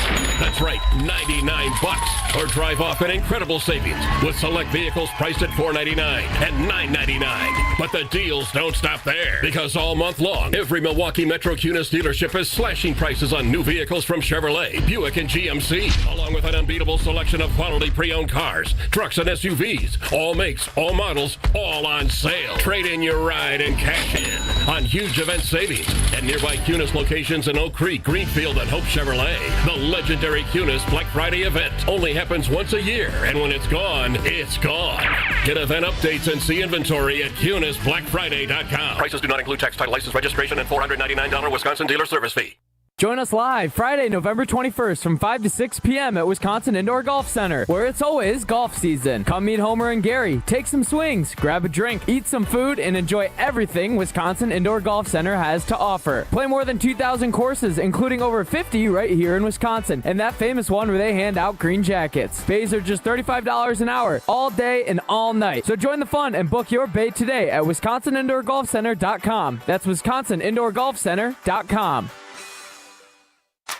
S14: That's right, $99. Or drive off an incredible savings with select vehicles priced at $499 and $999. But the deals don't stop there, because all month long, every Milwaukee Metro Cunis dealership is slashing prices on new vehicles from Chevrolet, Buick, and GMC, along with an unbeatable selection of quality pre-owned cars, trucks, and SUVs. All makes, all models, all on sale. Trade in your ride and cash cash in on huge event savings at nearby Cunis locations in Oak Creek, Greenfield, and Hope Chevrolet. The legendary Cunis Black Friday event only happens once a year, and when it's gone, it's gone. Get event updates and see inventory at CunisBlackFriday.com. Prices do not include tax, title, license, registration, and $499 Wisconsin dealer service fee.
S18: Join us live Friday, November 21st from 5 to 6 p.m. at Wisconsin Indoor Golf Center, where it's always golf season. Come meet Homer and Gary, take some swings, grab a drink, eat some food, and enjoy everything Wisconsin Indoor Golf Center has to offer. Play more than 2,000 courses, including over 50 right here in Wisconsin, and that famous one where they hand out green jackets. Bays are just $35 an hour, all day and all night. So join the fun and book your bay today at WisconsinIndoorGolfCenter.com. That's WisconsinIndoorGolfCenter.com.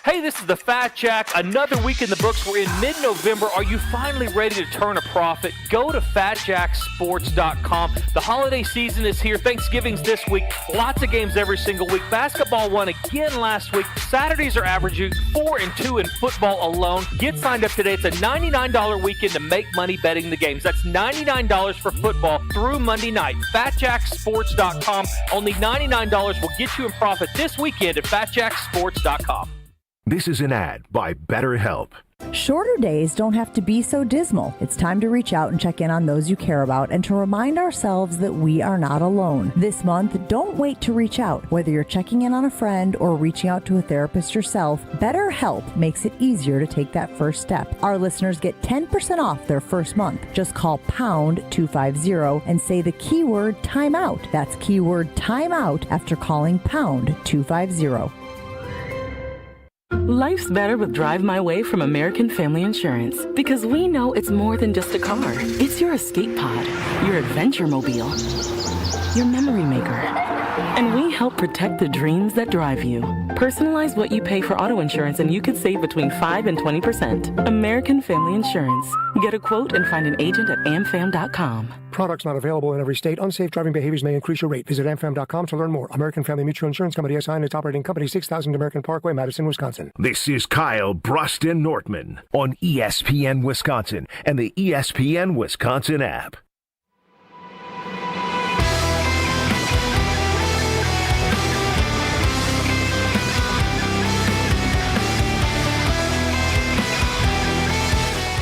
S6: Hey, this is the Fat Jack. Another week in the books. We're in mid-November. Are you finally ready to turn a profit? Go to FatJackSports.com. The holiday season is here. Thanksgiving's this week. Lots of games every single week. Basketball won again last week. Saturdays are averaging 4-2 in football alone. Get signed up today. It's a $99 weekend to make money betting the games. That's $99 for football through Monday night. FatJackSports.com. Only $99 will get you in profit this weekend at FatJackSports.com.
S1: This is an ad by BetterHelp.
S15: Shorter days don't have to be so dismal. It's time to reach out and check in on those you care about and to remind ourselves that we are not alone. This month, don't wait to reach out. Whether you're checking in on a friend or reaching out to a therapist yourself, BetterHelp makes it easier to take that first step. Our listeners get 10% off their first month. Just call pound 250 and say the keyword timeout. That's keyword timeout after calling pound 250.
S22: Life's better with Drive My Way from American Family Insurance because we know it's more than just a car. It's your escape pod, your adventure mobile, your memory maker. And we help protect the dreams that drive you. Personalize what you pay for auto insurance and you could save between 5 and 20%. American Family Insurance. Get a quote and find an agent at amfam.com.
S23: Products not available in every state. Unsafe driving behaviors may increase your rate. Visit amfam.com to learn more. American Family Mutual Insurance Company SI and its operating company 6000 American Parkway, Madison, Wisconsin.
S1: This is Kyle Brust Nortman on ESPN Wisconsin and the ESPN Wisconsin app.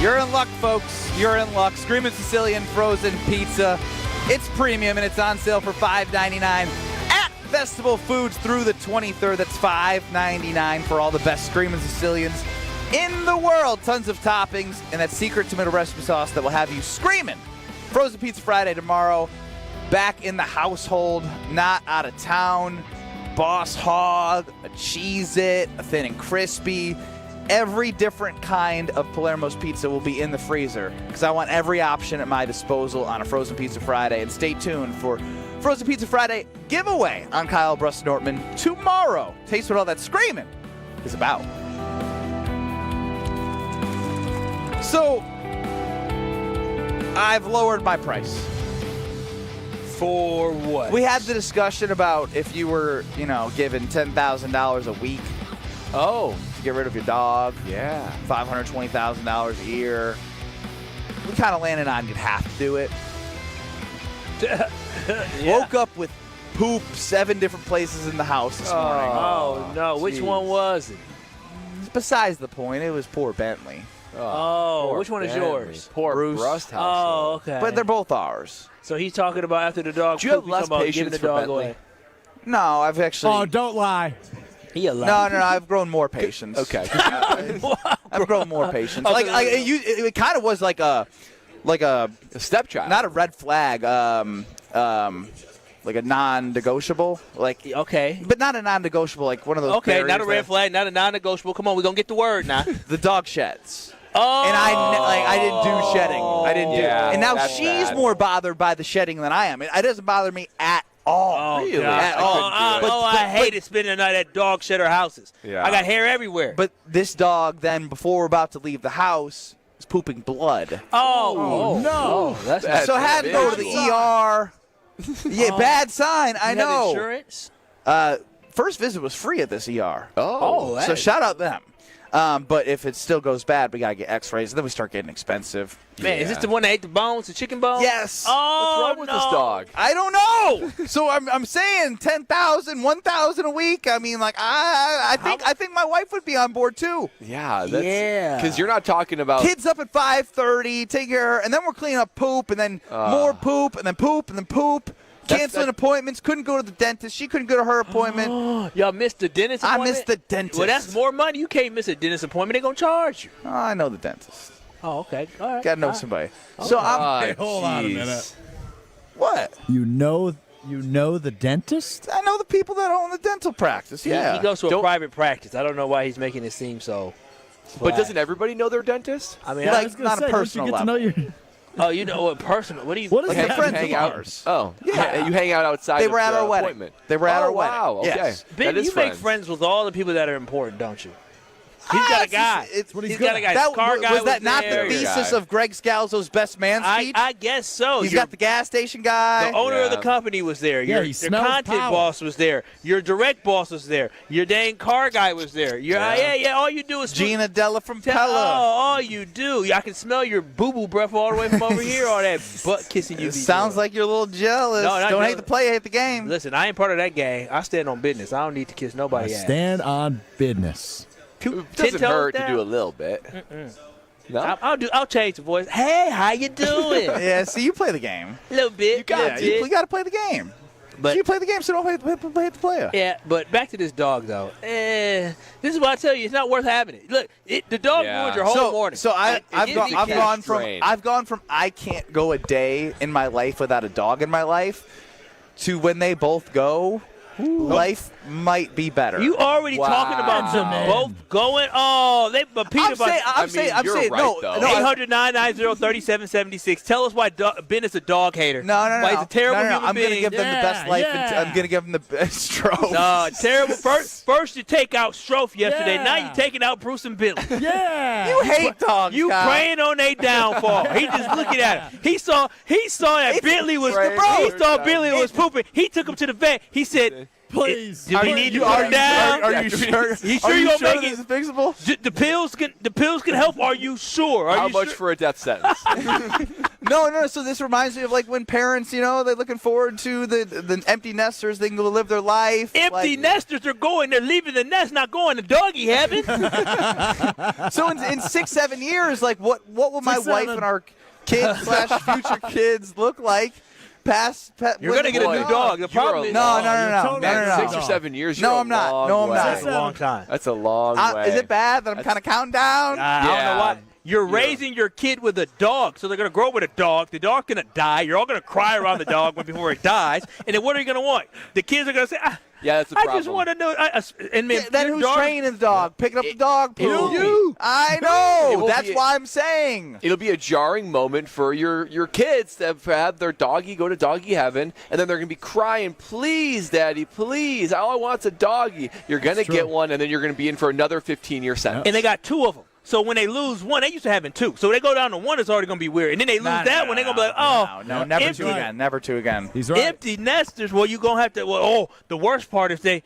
S2: You're in luck, folks. You're in luck. Screamin' Sicilian frozen pizza. It's premium, and it's on sale for $5.99 at Festival Foods through the 23rd. That's $5.99 for all the best Screamin' Sicilians in the world. Tons of toppings and that secret tomato recipe sauce that will have you screaming. Frozen Pizza Friday tomorrow. Back in the household, not out of town. Boss Hog, a Cheez-It, a Thin and Crispy. Every different kind of Palermo's pizza will be in the freezer because I want every option at my disposal on a Frozen Pizza Friday. And stay tuned for Frozen Pizza Friday giveaway on Kyle Brust Nortman tomorrow. Taste what all that screaming is about. So, I've lowered my price.
S3: For what?
S2: We had the discussion about if you were, given $10,000 a week.
S4: Oh.
S2: Get rid of your dog.
S4: Yeah.
S2: $520,000 a year. We kind of landed on you'd have to do it.
S3: Yeah.
S2: Woke up with poop 7 different places in the house this morning.
S3: Oh, no. Which one was it?
S2: Besides the point, it was poor Bentley.
S3: Oh, which one is yours?
S4: Poor
S2: Bruce.
S4: Brust house.
S3: Oh, okay.
S2: But they're both ours.
S3: So he's talking about after the dog.
S4: Do you have
S3: poop,
S4: less
S3: he's talking about
S4: patience
S3: giving the
S4: for
S3: dog
S4: Bentley?
S3: away?
S2: No, I've actually.
S7: Oh, don't lie.
S2: No, I've grown more patience.
S4: Okay.
S2: I've grown more patience. It kind of was like a
S4: stepchild,
S2: not a red flag. Like a non-negotiable. Like
S3: okay,
S2: but not a non-negotiable. Like one of those.
S3: Okay, not a red flag, not a non-negotiable. Come on, we're gonna get the word now.
S2: The dog sheds.
S3: Oh.
S2: And I didn't do shedding. I didn't do. And now
S4: that's
S2: she's
S4: bad.
S2: more bothered by the shedding than I am. It doesn't bother me at all.
S3: Oh,
S2: really?
S3: God.
S2: At all.
S3: I hated spending the night at dog shedder houses.
S2: Yeah.
S3: I got hair everywhere.
S2: But this dog, then, before we're about to leave the house, is pooping blood.
S3: Oh no!
S2: So I had to go to the ER. Yeah, bad sign. I
S3: You
S2: know.
S3: have insurance?
S2: First visit was free at this ER.
S4: Oh,
S2: So shout out them. But if it still goes bad, we got to get x-rays, and then we start getting expensive.
S3: Man, is this the one that ate the bones, the chicken bones?
S2: Yes.
S3: Oh,
S4: What's wrong with this dog?
S2: I don't know. So I'm saying 10,000, 1,000 a week. I mean, like I think my wife would be on board too.
S4: Yeah.
S3: Yeah.
S4: Because you're not talking about
S2: Kids up at 5:30, take care of her, and then we're cleaning up poop, and then more poop, and then poop, and then poop. Canceling appointments, couldn't go to the dentist. She couldn't go to her appointment.
S3: Y'all missed the dentist appointment?
S2: I missed the dentist.
S3: Well, that's more money. You can't miss a dentist appointment. They're going to charge you.
S2: Oh, I know the dentist.
S3: Oh, okay. All right.
S2: Got to know somebody. So I'm.
S7: Hold on a minute.
S2: What?
S7: You know the dentist?
S2: I know the people that own the dental practice. Yeah.
S3: He goes to a private practice. I don't know why he's making it seem so.
S4: But doesn't everybody know their dentist?
S3: I mean,
S2: like not a personal level.
S3: Oh, you know what? Personal. What do you?
S7: What is
S4: Like
S7: that?
S2: friends
S4: hang
S2: of
S4: out.
S2: ours.
S4: Oh,
S2: Yeah.
S4: You hang out outside.
S2: They
S4: of
S2: were at
S4: the
S2: our wedding.
S4: appointment.
S2: They were at our wedding.
S4: Wow. Okay.
S2: Yes.
S3: Ben,
S4: That is
S3: you make friends with all the people that are important, don't you? He's got a guy.
S2: He's
S3: got a guy. His car guy
S2: was that not
S3: there.
S2: the thesis of Greg Scalzo's best man speech?
S3: I guess so.
S2: He's got the gas station guy.
S3: The owner of the company was there.
S7: Yeah,
S3: Your
S7: he smells
S3: content
S7: power.
S3: boss was there. Your direct boss was there. Your dang car guy was there. All you do is
S2: Gina Della from
S3: Oh,
S2: Pella.
S3: all you do. I can smell your boo-boo breath all the way from over here. All that butt kissing you.
S2: It sounds like you're a little jealous.
S3: No, not
S2: Don't hate
S3: jealous.
S2: the play, hate the game.
S3: Listen, I ain't part of that gang. I stand on business. I don't need to kiss nobody.
S7: Stand on business.
S4: It doesn't hurt to do a little bit. No?
S3: I'll change the voice. Hey, how you doing?
S2: Yeah, see, you play the game.
S3: A little bit.
S2: You got to play the game.
S3: But
S2: you play the game, so don't hate the player.
S3: Yeah, but back to this dog though. This is what I tell you. It's not worth having it. Look, the dog ruined your whole morning.
S2: So I've gone from I can't go a day in my life without a dog in my life to when they both go. Life might be better.
S3: You already talking about them both going? Oh, but Peter.
S2: I'm saying, no.
S3: 800-990-3776. Tell us why Ben is a dog hater.
S2: No.
S3: Why he's a terrible human
S2: I'm
S3: being.
S2: going to give them the best life. I'm going to give them the best stroke.
S3: No, terrible. First you take out Strofe yesterday. Now you're taking out Bruce and Billy.
S7: Yeah.
S2: You hate dogs.
S3: You
S2: Kyle.
S3: praying on their downfall. He just looking at him. He saw that Bentley was. He saw Billy was pooping. He took him to the vet. He said,
S7: Please.
S3: Do we need to put it down?
S2: Are you sure?
S3: You sure you gonna make
S2: this is fixable?
S3: The pills can help. Are you sure?
S4: How much for a death sentence?
S2: No. So this reminds me of like when parents, they're looking forward to the empty nesters. They can go live their life.
S3: Empty nesters are going. They're leaving the nest, not going to doggy heaven.
S2: So in 6-7 years, like what will my wife and our kids / future kids look like?
S3: You're gonna get a new dog. The problem is
S2: no.
S4: 6 or 7 years.
S2: No, I'm not. No, I'm not.
S3: That's a long time.
S4: That's a long way.
S2: Is it bad that I'm kind of counting down?
S3: I don't know why. You're raising your kid with a dog, so they're going to grow up with a dog. The dog's going to die. You're all going to cry around the dog before it dies. And then what are you going to want? The kids are going to say,
S4: yeah, that's a problem.
S3: I just want to know.
S2: Then who's training the dog? Picking up the dog poop? You. I know. That's why I'm saying.
S4: It'll be a jarring moment for your kids to have their doggy go to doggy heaven, and then they're going to be crying, please, Daddy, please. All I want's a doggy. You're going to get one, and then you're going to be in for another 15-year sentence.
S3: And they got 2 of them. So when they lose one, they used to having 2. So they go down to 1, it's already going to be weird. And then they lose that one, they're going to be like,
S2: no, never 2 again. Never 2 again.
S7: He's right.
S3: Empty nesters, well, you're going to have to, the worst part is they,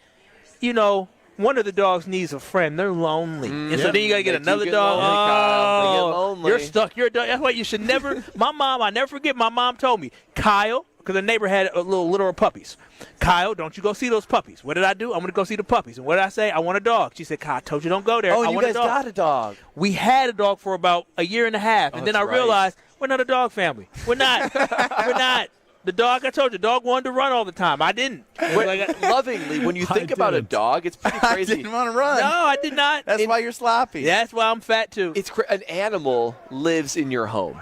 S3: one of the dogs needs a friend. They're lonely. And so then you got to get another dog.
S4: They get lonely.
S3: You're stuck. You're a dog. That's why you should never, I never forget, my mom told me, Kyle, because the neighbor had a little litter of puppies. Kyle, don't you go see those puppies. What did I do? I'm going to go see the puppies. And what did I say? I want a dog. She said, Kyle, I told you don't go there.
S2: Oh,
S3: I
S2: you
S3: want
S2: guys
S3: a dog.
S2: got a dog.
S3: We had a dog for about a year and a half. And then I realized we're not a dog family. We're not. We're not. The dog, I told you, the dog wanted to run all the time. I didn't.
S4: Lovingly, when you think about a dog, it's pretty crazy.
S2: I didn't want to run.
S3: No, I did not.
S2: That's why you're sloppy.
S3: That's why I'm fat, too.
S4: An animal lives in your home.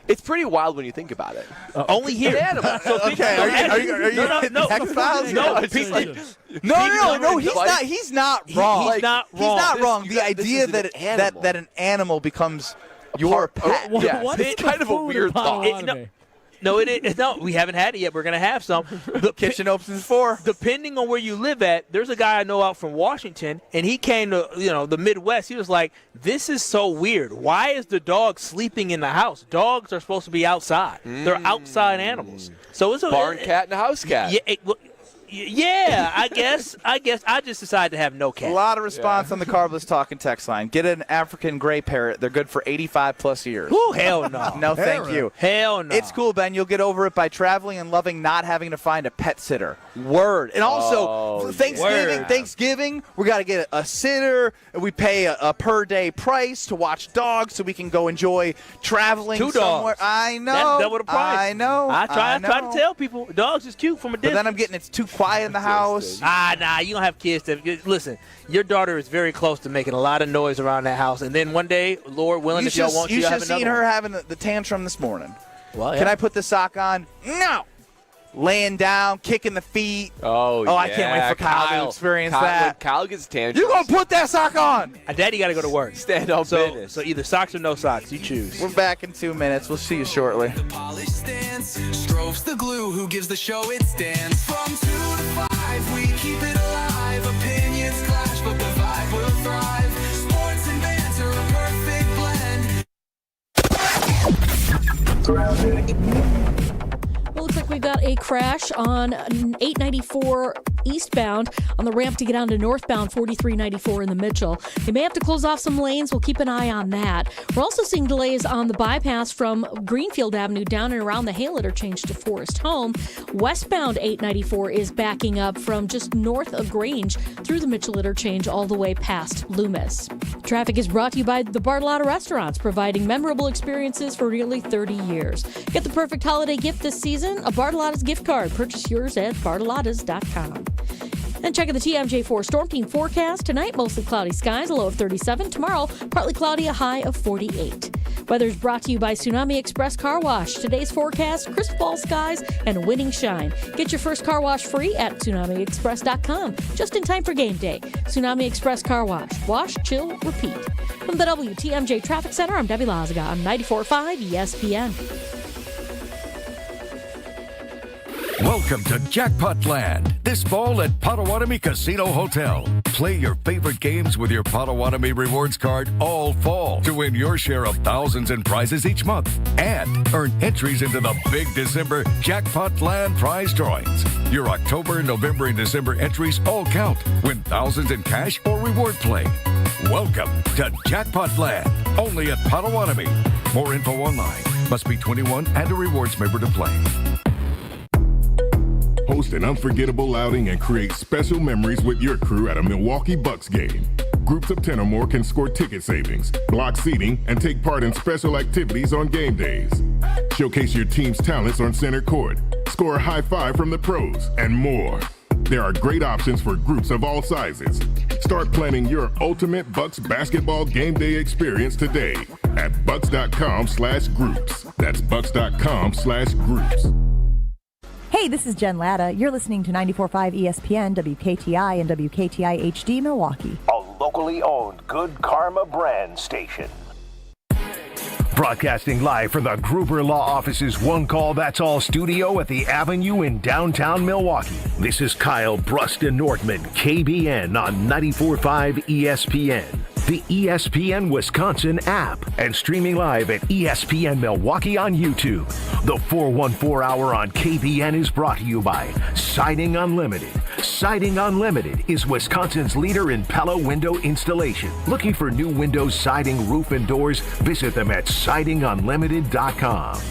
S4: It's pretty wild when you think about it.
S3: Only here.
S4: An animal.
S2: Okay, are you
S3: no.
S2: X-Files?
S3: No,
S2: he's not wrong.
S3: He's not wrong.
S2: He's not wrong. The idea
S4: that
S2: an animal becomes your pet.
S4: It's kind of a weird thought.
S3: No, we haven't had it yet. We're going to have some.
S2: The kitchen opens 4.
S3: Depending on where you live at, there's a guy I know out from Washington, and he came to the Midwest. He was like, this is so weird. Why is the dog sleeping in the house? Dogs are supposed to be outside. They're outside animals. So it's a
S4: barn cat and a house cat.
S3: Yeah. Yeah, I guess I just decided to have no cat.
S2: A lot of response on the Carbless Talking text line. Get an African gray parrot. They're good for 85-plus years.
S3: Ooh, hell no.
S2: No, thank you.
S3: Hell no.
S2: It's cool, Ben. You'll get over it by traveling and loving not having to find a pet sitter. Word. And also, Thanksgiving, we got to get a sitter. We pay a per-day price to watch dogs so we can go enjoy traveling
S3: 2
S2: somewhere.
S3: dogs.
S2: I know.
S3: That's double the price.
S2: I know.
S3: I try to tell people, dogs is cute from a distance.
S2: But then I'm getting it's too quiet in the house.
S3: Nah, you don't have kids. Listen, your daughter is very close to making a lot of noise around that house. And then one day, Lord willing, if y'all want you to have another
S2: seen her
S3: one.
S2: having the tantrum this morning.
S3: Well, yeah.
S2: Can I put the sock on? No. Laying down, kicking the feet.
S4: Oh,
S2: I can't wait for Kyle to experience that.
S4: When Kyle gets tantrums.
S2: You're going to put that sock on.
S3: Daddy got to go to work.
S4: Stand on business.
S3: So either socks or no socks. You choose.
S2: We're back in 2 minutes. We'll see you shortly.
S20: Strove's the glue who gives the show its stance. From 2 to 5, we keep it alive. Opinions clash, but the vibe will thrive. Sports and banter, a perfect blend.
S8: Well, looks like we've got a crash on 894 eastbound on the ramp to get on to northbound 4394 in the Mitchell. They may have to close off some lanes. We'll keep an eye on that. We're also seeing delays on the bypass from Greenfield Avenue down and around the Hale interchange to Forest Home. Westbound 894 is backing up from just north of Grange through the Mitchell interchange all the way past Loomis. Traffic is brought to you by the Bartolotta Restaurants, providing memorable experiences for nearly 30 years. Get the perfect holiday gift this season, a Bartolotta's gift card. Purchase yours at bartolottas.com. And checking the TMJ4 Storm Team forecast. Tonight, mostly cloudy skies, a low of 37. Tomorrow, partly cloudy, a high of 48. Weather is brought to you by Tsunami Express Car Wash. Today's forecast, crisp fall skies and winning shine. Get your first car wash free at TsunamiExpress.com. Just in time for game day. Tsunami Express Car Wash. Wash, chill, repeat. From the WTMJ Traffic Center, I'm Debbie Lazaga on 94.5 ESPN.
S1: Welcome to Jackpot Land. This fall at Potawatomi Casino Hotel. Play your favorite games with your Potawatomi Rewards card all fall to win your share of thousands in prizes each month. And earn entries into the big December Jackpot Land prize drawings. Your October, November, and December entries all count. Win thousands in cash or reward play. Welcome to Jackpot Land. Only at Potawatomi. More info online. Must be 21 and a rewards member to play.
S16: Host an unforgettable outing and create special memories with your crew at a Milwaukee Bucks game. Groups of 10 or more can score ticket savings, block seating, and take part in special activities on game days. Showcase your team's talents on center court, score a high five from the pros, and more. There are great options for groups of all sizes. Start planning your ultimate Bucks basketball game day experience today at bucks.com/groups. That's bucks.com/groups.
S15: Hey, this is Jen Latta. You're listening to 94.5 ESPN, WKTI, and WKTI HD Milwaukee.
S1: A locally owned Good Karma brand station. Broadcasting live from the Gruber Law Office's One Call That's All studio at the Avenue in downtown Milwaukee. This is Kyle Brust Nortman, KBN on 94.5 ESPN. The ESPN Wisconsin app, and streaming live at ESPN Milwaukee on YouTube. The 414 Hour on KBN is brought to you by Siding Unlimited. Siding Unlimited is Wisconsin's leader in Pella window installation. Looking for new windows, siding, roof, and doors? Visit them at sidingunlimited.com.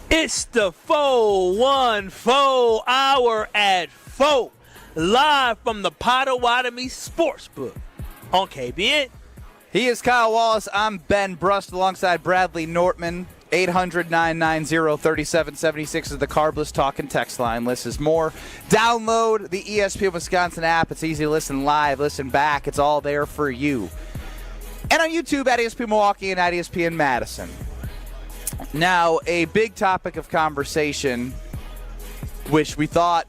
S3: It's the 414 Hour at 4, live from the Potawatomi Sportsbook on KBN.
S2: He is Kyle Wallace. I'm Ben Brust alongside Bradley Nortman. 800-990-3776 is the Carbless Talking text line. Listen is more. Download the ESPN Wisconsin app. It's easy to listen live, listen back. It's all there for you. And on YouTube at ESPN Milwaukee and at ESPN Madison. Now, a big topic of conversation, which we thought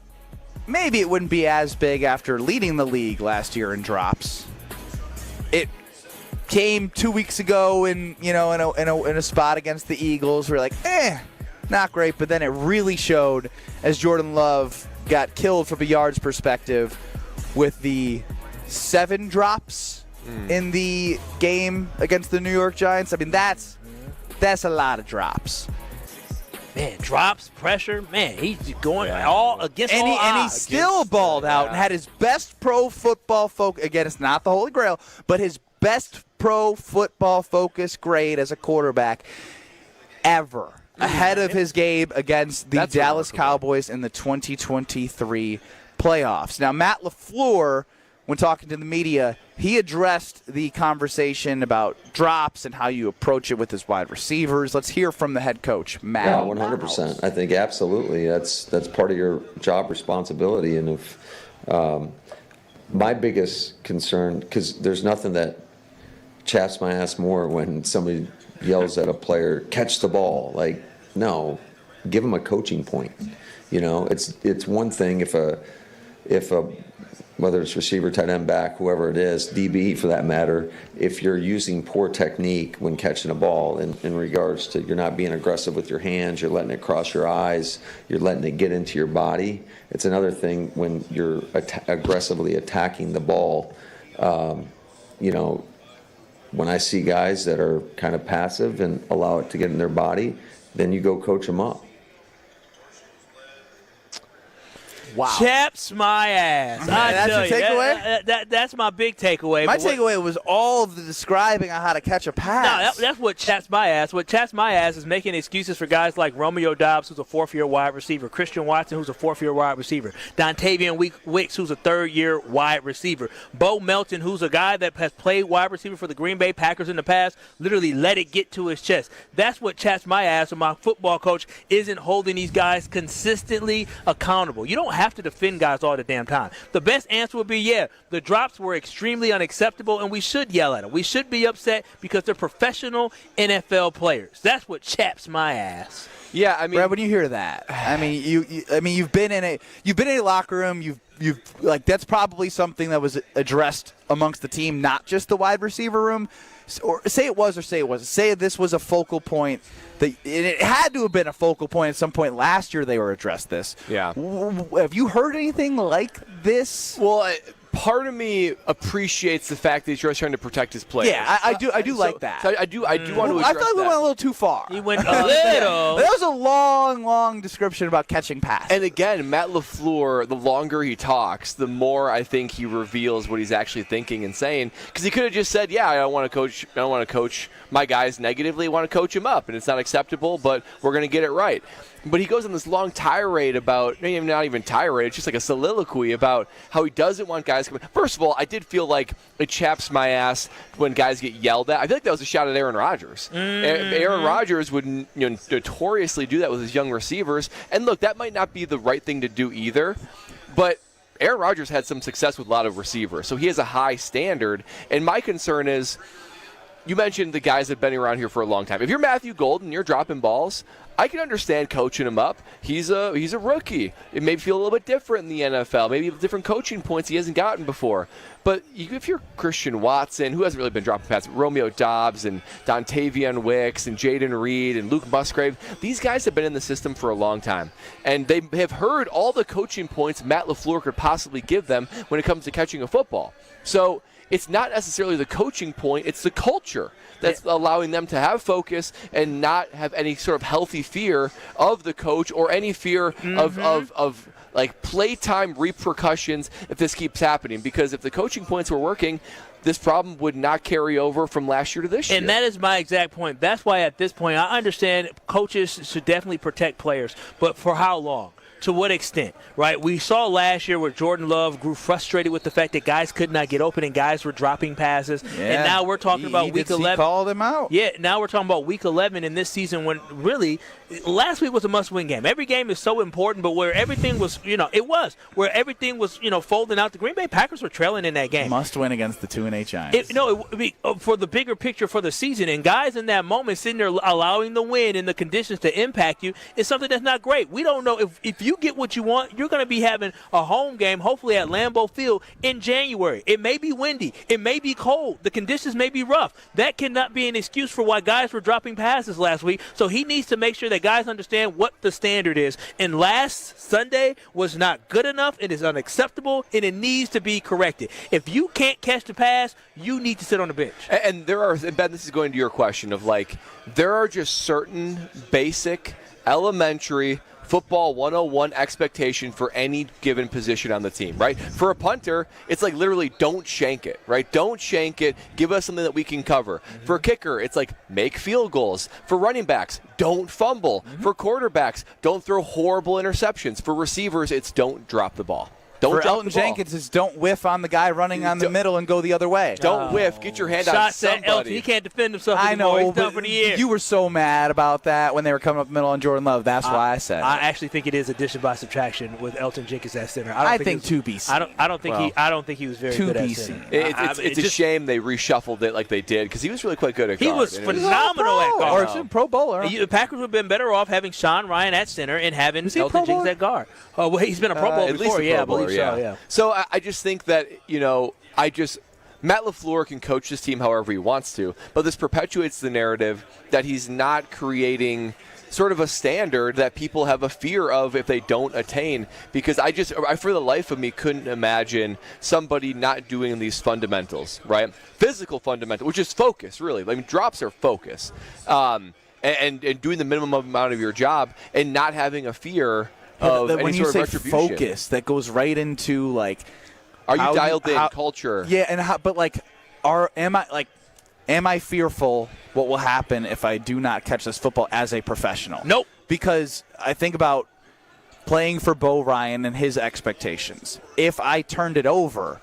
S2: maybe it wouldn't be as big after leading the league last year in drops. It came 2 weeks ago in a spot against the Eagles. We're like, not great, but then it really showed as Jordan Love got killed from a yards perspective with the 7 drops in the game against the New York Giants. I mean, that's a lot of drops.
S3: Man, drops, pressure. Man, he's going all against all odds.
S2: And he still balled out and had his best pro football focus. Again, it's not the Holy Grail, but his best pro football focus grade as a quarterback ever. Ahead of his game against the Dallas Cowboys in the 2023 playoffs. Now, Matt LaFleur, when talking to the media, he addressed the conversation about drops and how you approach it with his wide receivers. Let's hear from the head coach, Matt.
S5: Yeah, 100%. I think absolutely. That's part of your job responsibility. And if my biggest concern, because there's nothing that chaps my ass more when somebody yells at a player, catch the ball. Like, no, give him a coaching point. You know, it's one thing if a whether it's receiver, tight end, back, whoever it is, DB for that matter, if you're using poor technique when catching a ball in regards to you're not being aggressive with your hands, you're letting it cross your eyes, you're letting it get into your body. It's another thing when you're aggressively attacking the ball. You know, when I see guys that are kind of passive and allow it to get in their body, then you go coach them up.
S2: Wow.
S3: Chaps my ass.
S2: That's your takeaway?
S3: That's my big takeaway.
S2: My takeaway was all of the describing on how to catch a pass.
S3: No, that's what chaps my ass. What chaps my ass is making excuses for guys like Romeo Doubs, who's a 4th-year wide receiver, Christian Watson, who's a 4th-year wide receiver, Dontavian Wicks, who's a 3rd-year wide receiver, Bo Melton, who's a guy that has played wide receiver for the Green Bay Packers in the past, literally let it get to his chest. That's what chaps my ass when my football coach isn't holding these guys consistently accountable. You don't have to defend guys all the damn time. The best answer would be, the drops were extremely unacceptable, and we should yell at them. We should be upset because they're professional NFL players. That's what chaps my ass.
S4: Yeah, I mean,
S2: Brad, when you hear that, I mean, you've been in a locker room. You've like that's probably something that was addressed amongst the team, not just the wide receiver room. Or say it was, or say it wasn't. Say this was a focal point. It had to have been a focal point at some point last year. They were addressed this.
S4: Yeah.
S2: Have you heard anything like this?
S4: Well, part of me appreciates the fact that he's just trying to protect his players.
S2: Yeah, I do like that.
S4: So I do want to address
S2: I feel like we
S4: that.
S2: went a little too far.
S3: He went a little.
S2: That was a long description about catching passes.
S4: And again, Matt LaFleur, the longer he talks, the more I think he reveals what he's actually thinking and saying. Because he could have just said, I don't want to coach my guys negatively. I want to coach them up, and it's not acceptable, but we're going to get it right. But he goes on this long tirade about, not even tirade, it's just like a soliloquy about how he doesn't want guys coming. First of all, I did feel like it chaps my ass when guys get yelled at. I feel like that was a shot at Aaron Rodgers. Aaron Rodgers would notoriously do that with his young receivers. And look, that might not be the right thing to do either, but Aaron Rodgers had some success with a lot of receivers, so he has a high standard. And my concern is, you mentioned the guys that have been around here for a long time. If you're Matthew Golden, you're dropping balls, I can understand coaching him up. He's a rookie. It may feel a little bit different in the NFL, maybe different coaching points he hasn't gotten before. But if you're Christian Watson, who hasn't really been dropping passes, Romeo Doubs and Dontavian Wicks and Jaden Reed and Luke Musgrave, these guys have been in the system for a long time. And they have heard all the coaching points Matt LaFleur could possibly give them when it comes to catching a football. So it's not necessarily the coaching point, it's the culture that's allowing them to have focus and not have any sort of healthy fear of the coach or any fear of like playtime repercussions if this keeps happening. Because if the coaching points were working, this problem would not carry over from last year to this year.
S3: And that is my exact point. That's why at this point I understand coaches should definitely protect players, but for how long? To what extent, right? We saw last year where Jordan Love grew frustrated with the fact that guys could not get open and guys were dropping passes. Yeah. And now we're talking about week 11.
S2: He called him out.
S3: Yeah, now we're talking about week 11 in this season when really last week was a must-win game. Every game is so important, but where everything was, where everything was, folding out. The Green Bay Packers were trailing in that game.
S2: Must win against the 2-8 Giants.
S3: For the bigger picture for the season, and guys in that moment sitting there allowing the win and the conditions to impact you is something that's not great. We don't know if you you get what you want, you're going to be having a home game, hopefully at Lambeau Field in January. It may be windy. It may be cold. The conditions may be rough. That cannot be an excuse for why guys were dropping passes last week. So he needs to make sure that guys understand what the standard is. And last Sunday was not good enough. It is unacceptable, and it needs to be corrected. If you can't catch the pass, you need to sit on the bench.
S4: And there are, and Ben, this is going to your question of like, there are just certain basic, elementary football 101 expectation for any given position on the team, right? For a punter, it's like literally don't shank it, right? Don't shank it. Give us something that we can cover. For a kicker, it's like make field goals. For running backs, don't fumble. For quarterbacks, don't throw horrible interceptions. For receivers, it's don't drop the ball. Don't
S2: For
S4: drop
S2: Elton
S4: the ball.
S2: Jenkins, is don't whiff on the guy running on the middle and go the other way.
S4: Don't whiff. Get your hand on
S3: Shots
S4: somebody.
S3: at Elton. He can't defend himself
S2: I
S3: anymore.
S2: know,
S3: He's done
S2: but
S3: for the year.
S2: you were so mad about that when they were coming up the middle on Jordan Love. That's why I said
S3: I
S2: it.
S3: actually think it is addition by subtraction with Elton Jenkins at center.
S2: I think 2BC.
S3: I don't think he was very good at center.
S4: It's a shame they reshuffled it like they did because he was really quite good at guard.
S3: He was phenomenal at guard.
S2: Or Pro Bowler.
S3: The Packers would have been better off having Sean Ryan at center and having Elton Jenkins at guard. Well, he's been a Pro Bowler before, I believe so. Yeah.
S4: So I just think that, Matt LaFleur can coach this team however he wants to, but this perpetuates the narrative that he's not creating sort of a standard that people have a fear of if they don't attain, because I for the life of me couldn't imagine somebody not doing these fundamentals, right? Physical fundamental, which is focus, really. I mean, drops are focus. And doing the minimum amount of your job and not having a fear of any
S2: when you
S4: sort
S2: say
S4: of retribution.
S2: focus, that goes right into like,
S4: are you dialed in culture?
S2: Yeah, and am I fearful what will happen if I do not catch this football as a professional?
S3: Nope.
S2: Because I think about playing for Bo Ryan and his expectations. If I turned it over,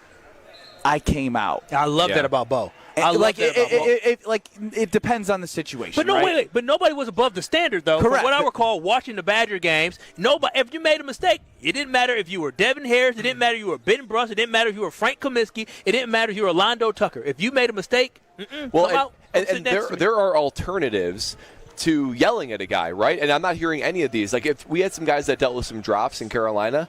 S2: I came out.
S3: I love that about Bo.
S2: It depends on the situation.
S3: But
S2: right?
S3: But nobody was above the standard, though.
S2: Correct.
S3: From what I recall, watching the Badger games, if you made a mistake, it didn't matter if you were Devin Harris, it didn't matter if you were Ben Brust, it didn't matter if you were Frank Kaminsky, it didn't matter if you were Londo Tucker. If you made a mistake,
S4: there are alternatives to yelling at a guy, right? And I'm not hearing any of these. Like, if we had some guys that dealt with some drops in Carolina,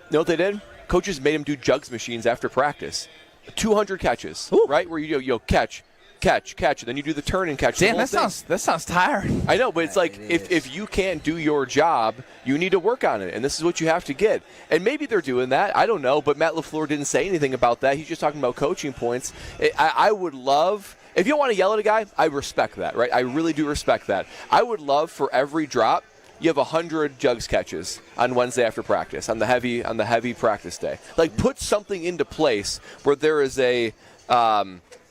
S4: you know what they did? Coaches made them do jugs machines after practice. 200 catches, right? Where you catch, and then you do the turn and catch.
S2: Damn, that sounds tiring.
S4: I know, but it's like if you can't do your job, you need to work on it, and this is what you have to get. And maybe they're doing that. I don't know, but Matt LaFleur didn't say anything about that. He's just talking about coaching points. I would love, if you don't want to yell at a guy, I respect that, right? I really do respect that. I would love for every drop, you have 100 jugs catches on Wednesday after practice, on the heavy practice day. Like, put something into place where there is a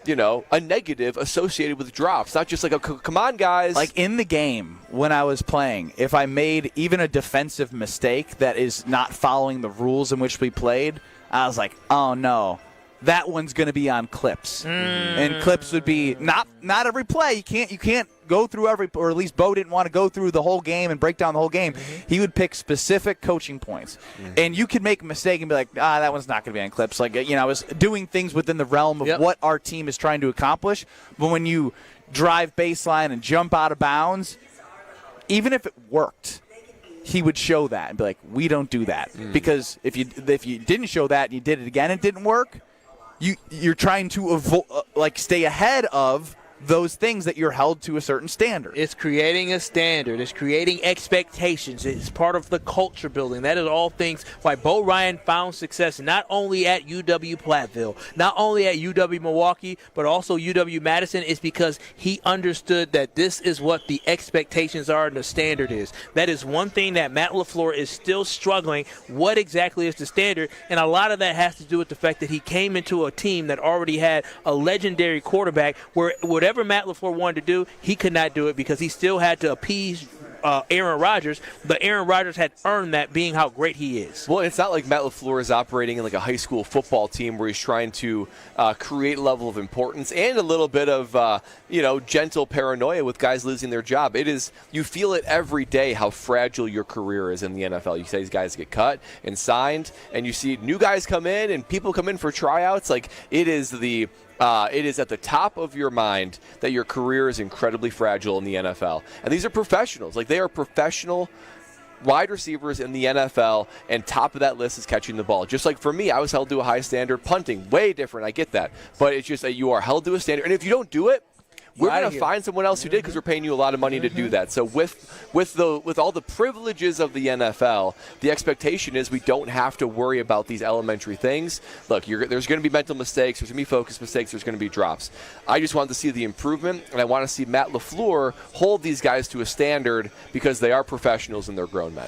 S4: negative associated with drops, not just like, come on, guys.
S2: Like in the game when I was playing, if I made even a defensive mistake that is not following the rules in which we played, I was like, oh no. That one's going to be on clips, and clips would be not every play. You can't go through every, or at least Bo didn't want to go through the whole game and break down the whole game. He would pick specific coaching points, and you could make a mistake and be like, that one's not going to be on clips. Like, I was doing things within the realm of what our team is trying to accomplish. But when you drive baseline and jump out of bounds, even if it worked, he would show that and be like, we don't do that, because if you didn't show that and you did it again, it didn't work. You're trying to stay ahead of those things that you're held to a certain standard.
S3: It's creating a standard. It's creating expectations. It's part of the culture building. That is all things why Bo Ryan found success not only at UW Platteville, not only at UW Milwaukee, but also UW Madison, is because he understood that this is what the expectations are and the standard is. That is one thing that Matt LaFleur is still struggling. What exactly is the standard? And a lot of that has to do with the fact that he came into a team that already had a legendary quarterback where whatever Matt LaFleur wanted to do, he could not do it because he still had to appease Aaron Rodgers, but Aaron Rodgers had earned that, being how great he is.
S4: Well, it's not like Matt LaFleur is operating in like a high school football team where he's trying to create a level of importance and a little bit of gentle paranoia with guys losing their job. It is, you feel it every day how fragile your career is in the NFL. You see these guys get cut and signed, and you see new guys come in and people come in for tryouts. Like, it is at the top of your mind that your career is incredibly fragile in the NFL. And these are professionals. Like, they are professional wide receivers in the NFL, and top of that list is catching the ball. Just like for me, I was held to a high standard. Punting, way different. I get that. But it's just that you are held to a standard. And if you don't do it, we're going to find someone else who did because we're paying you a lot of money to do that. So with all the privileges of the NFL, the expectation is we don't have to worry about these elementary things. Look, there's going to be mental mistakes. There's going to be focus mistakes. There's going to be drops. I just wanted to see the improvement, and I want to see Matt LaFleur hold these guys to a standard because they are professionals and they're grown men.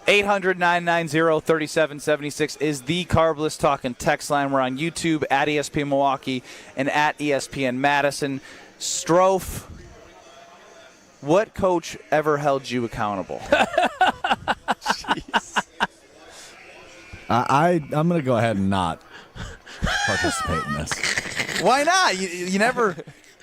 S2: 800-990-3776 is the Carbless Talking text line. We're on YouTube at ESPN Milwaukee and at ESPN Madison. Strofe, what coach ever held you accountable?
S4: Jeez.
S7: I'm going to go ahead and not participate in this.
S2: Why not? You never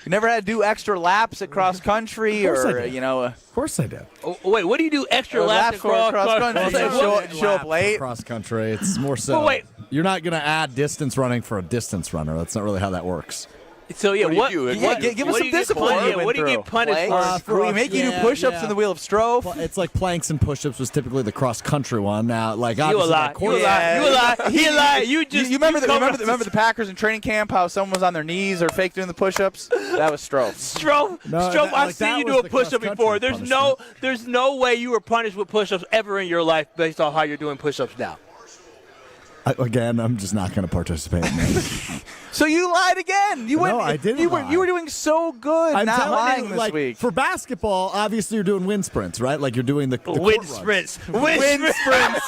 S2: had to do extra laps at cross country,
S7: Of course I did.
S3: Oh, wait, what do you do extra laps
S2: cross country? Show up late.
S7: Cross country. It's more so.
S3: But wait.
S7: You're not going to add distance running for a distance runner. That's not really how that works.
S3: So yeah,
S2: Give us some discipline.
S3: What do you get punished for?
S2: We make you do push-ups in the wheel of Strofe.
S7: It's like planks and push-ups was typically the cross-country one. Now, like
S3: You a lie. You a lie. You
S2: remember the Packers in training camp? How someone was on their knees or fake doing the push-ups? That was Strofe.
S3: Strofe. I've seen you do a push-up before. There's no way you were punished with push-ups ever in your life based on how you're doing push-ups now.
S7: Again, I'm just not going to participate in that.
S2: So you lied again.
S7: I didn't.
S2: You were doing so good.
S7: I'm
S2: not lying
S7: this
S2: week.
S7: For basketball, obviously you're doing wind sprints, right? Like you're doing the
S3: wind sprints.
S2: Wind sprints.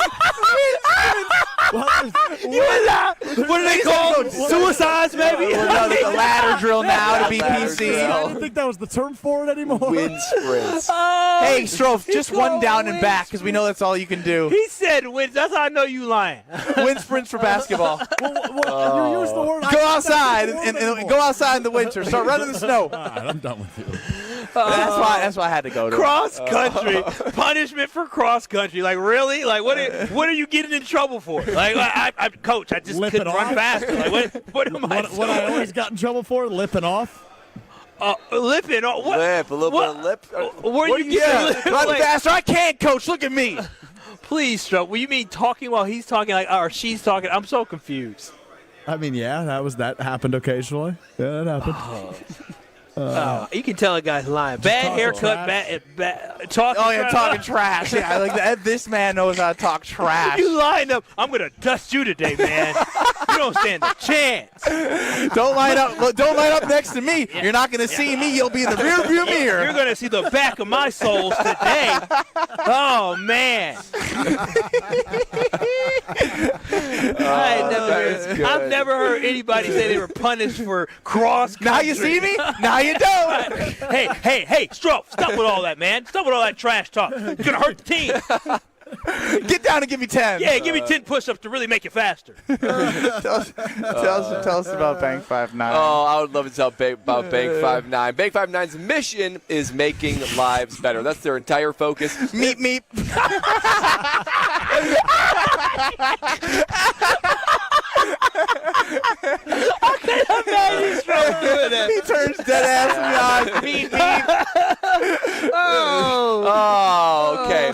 S3: You lie. What do they call suicides? Maybe.
S2: The ladder drill now to be PC.
S7: I don't think that was the term for it anymore.
S4: Wind sprints.
S2: Hey, Strofe, just one down and back because we know that's all you can do.
S3: He said wind. That's how I know you lying.
S2: Wind sprints for basketball.
S7: You used the word.
S2: Go outside and go outside in the winter. Start running in the snow.
S7: All right, I'm done with you.
S2: That's why I had to go to
S3: cross country. Punishment for cross country. Like really? Like what are you getting in trouble for? Like I coach, I just couldn't run faster. Like what am I?
S7: What I always got in trouble for? Lipping off.
S3: Lipping off. What?
S4: Lip, a little bit of lip.
S3: Where you get
S2: run faster? I can't, coach. Look at me.
S3: Please, Stroke. Well, you mean talking while he's talking, or she's talking? I'm so confused.
S7: I mean, yeah, that happened occasionally. Yeah, that happened.
S3: You can tell a guy's lying. Bad haircut, bad talking.
S2: Oh yeah, talking trash. Yeah, I like that. This man knows how to talk trash.
S3: You lying up. I'm gonna dust you today, man. You don't stand a chance.
S2: Don't line up next to me. You're not gonna see me. You'll be in the rearview mirror.
S3: You're gonna see the back of my soles today. Oh man. I've never heard anybody say they were punished for cross country.
S2: Now you see me. Now you don't.
S3: Hey, Stroke, stop with all that, man. Stop with all that trash talk. You're going to hurt the team.
S2: Get down and give me 10.
S3: Yeah, give me 10 push-ups to really make it faster.
S2: Tell us about Bank 5-9.
S4: Oh, I would love to tell about Bank 5-9. Bank 5-9's mission is making lives better. That's their entire focus.
S2: Meep.
S3: I can't imagine Stroke doing that.
S2: He turns dead ass me on. Meep.
S4: Oh, okay.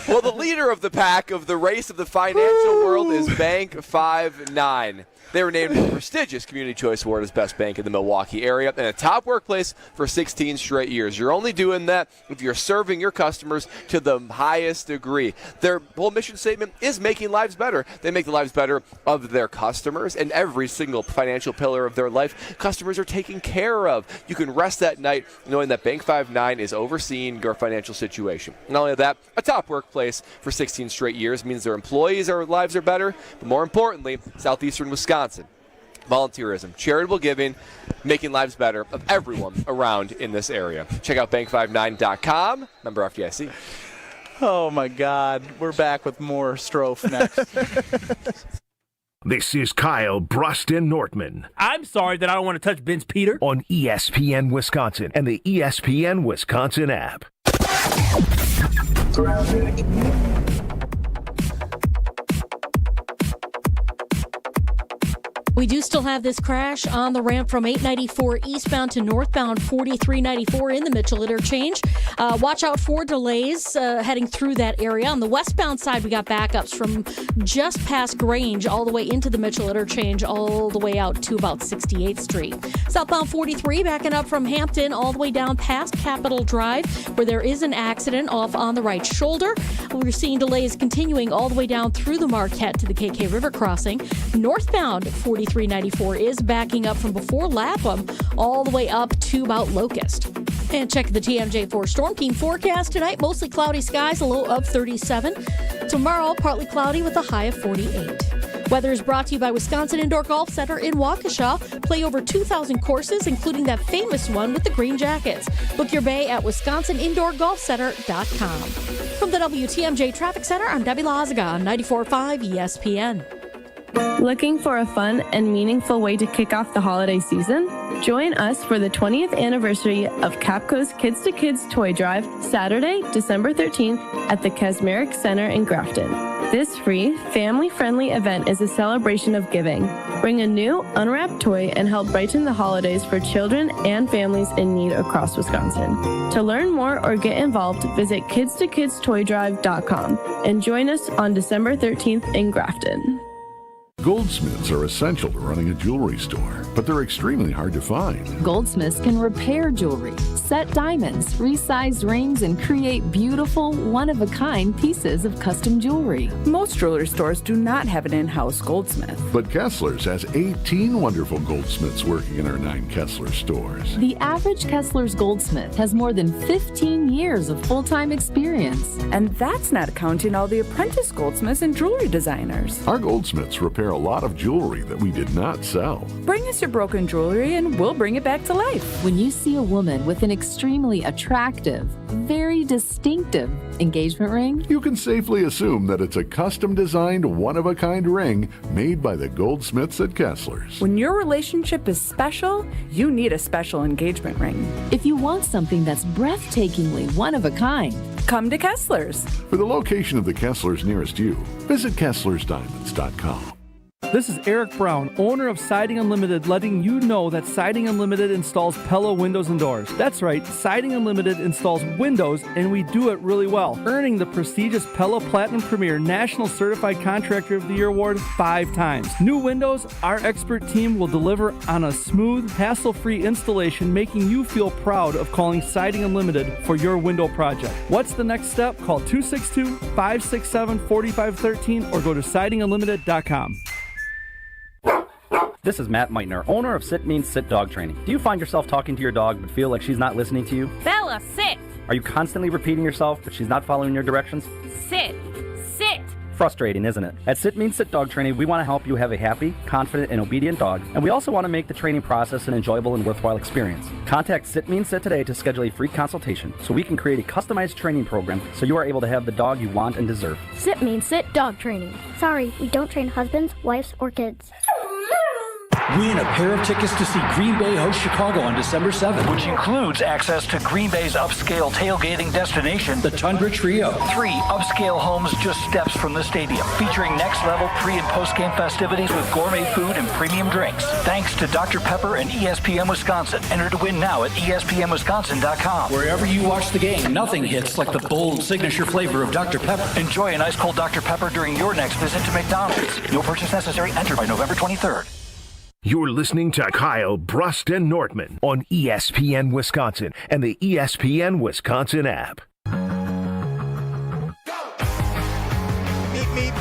S4: Well, the leader of the pack of the race of the financial world is Bank 5-9. They were named the prestigious Community Choice Award as Best Bank in the Milwaukee area and a top workplace for 16 straight years. You're only doing that if you're serving your customers to the highest degree. Their whole mission statement is making lives better. They make the lives better of their customers and every single financial pillar of their life. Customers are taken care of. You can rest at night knowing that Bank 5-9 is overseeing your financial situation. Not only that, a top workplace for 16 straight years means their employees' lives are better, but more importantly, Southeastern Wisconsin. Volunteerism, charitable giving, making lives better of everyone around in this area. Check out bank59.com. Member FDIC.
S2: Oh, my God. We're back with more Strofe next.
S1: This is Kyle, Brust, and Nortman.
S3: I'm sorry that I don't want to touch Ben's Peter.
S1: On ESPN Wisconsin and the ESPN Wisconsin app.
S8: We do still have this crash on the ramp from 894 eastbound to northbound 4394 in the Mitchell interchange. Watch out for delays heading through that area. On the westbound side, we got backups from just past Grange all the way into the Mitchell interchange, all the way out to about 68th Street. Southbound 43 backing up from Hampton all the way down past Capitol Drive, where there is an accident off on the right shoulder. We're seeing delays continuing all the way down through the Marquette to the KK River crossing. Northbound 4394 is backing up from before Lapham all the way up to about Locust. And check the TMJ4 Storm Team forecast tonight. Mostly cloudy skies, a low of 37. Tomorrow, partly cloudy with a high of 48. Weather is brought to you by Wisconsin Indoor Golf Center in Waukesha. Play over 2,000 courses, including that famous one with the green jackets. Book your bay at wisconsinindoorgolfcenter.com. From the WTMJ Traffic Center, I'm Debbie Lazaga on 94.5 ESPN.
S12: Looking for a fun and meaningful way to kick off the holiday season? Join us for the 20th anniversary of Capco's Kids to Kids Toy Drive, Saturday, December 13th at the Kasmeric Center in Grafton. This free, family-friendly event is a celebration of giving. Bring a new, unwrapped toy and help brighten the holidays for children and families in need across Wisconsin. To learn more or get involved, visit kidstokidstoydrive.com and join us on December 13th in Grafton.
S17: Goldsmiths are essential to running a jewelry store, but they're extremely hard to find.
S19: Goldsmiths can repair jewelry, set diamonds, resize rings, and create beautiful, one-of-a-kind pieces of custom jewelry.
S24: Most jewelry stores do not have an in-house goldsmith.
S17: But Kessler's has 18 wonderful goldsmiths working in our 9 Kessler stores.
S19: The average Kessler's goldsmith has more than 15 years of full-time experience.
S24: And that's not counting all the apprentice goldsmiths and jewelry designers.
S17: Our goldsmiths repair a lot of jewelry that we did not sell.
S24: Bring us your broken jewelry and we'll bring it back to life.
S19: When you see a woman with an extremely attractive, very distinctive engagement ring,
S17: you can safely assume that it's a custom-designed, one-of-a-kind ring made by the goldsmiths at Kessler's.
S24: When your relationship is special, you need a special engagement ring.
S19: If you want something that's breathtakingly one-of-a-kind,
S24: come to Kessler's.
S17: For the location of the Kessler's nearest you, visit KesslersDiamonds.com.
S10: This is Eric Brown, owner of Siding Unlimited, letting you know that Siding Unlimited installs Pella windows and doors. That's right, Siding Unlimited installs windows, and we do it really well, earning the prestigious Pella Platinum Premier National Certified Contractor of the Year award 5 times. New windows, our expert team will deliver on a smooth, hassle-free installation, making you feel proud of calling Siding Unlimited for your window project. What's the next step? Call 262-567-4513 or go to sidingunlimited.com.
S25: This is Matt Meitner, owner of Sit Means Sit Dog Training. Do you find yourself talking to your dog but feel like she's not listening to you?
S26: Bella, sit!
S25: Are you constantly repeating yourself but she's not following your directions?
S26: Sit! Sit!
S25: Frustrating, isn't it? At Sit Means Sit Dog Training, we want to help you have a happy, confident, and obedient dog, and we also want to make the training process an enjoyable and worthwhile experience. Contact Sit Means Sit today to schedule a free consultation so we can create a customized training program so you are able to have the dog you want and deserve.
S27: Sit Means Sit Dog Training. Sorry, we don't train husbands, wives, or kids.
S13: Win a pair of tickets to see Green Bay host Chicago on December 7th, which includes access to Green Bay's upscale tailgating destination, the Tundra Trio. 3 upscale homes just steps from the stadium, featuring next-level pre- and post-game festivities with gourmet food and premium drinks. Thanks to Dr. Pepper and ESPN Wisconsin. Enter to win now at ESPNWisconsin.com. Wherever you watch the game, nothing hits like the bold signature flavor of Dr. Pepper. Enjoy an ice-cold Dr. Pepper during your next visit to McDonald's. No purchase necessary. Enter by November 23rd.
S1: You're listening to Kyle, Brust, and Nortman on ESPN Wisconsin and the ESPN Wisconsin app.
S2: Meep, meep.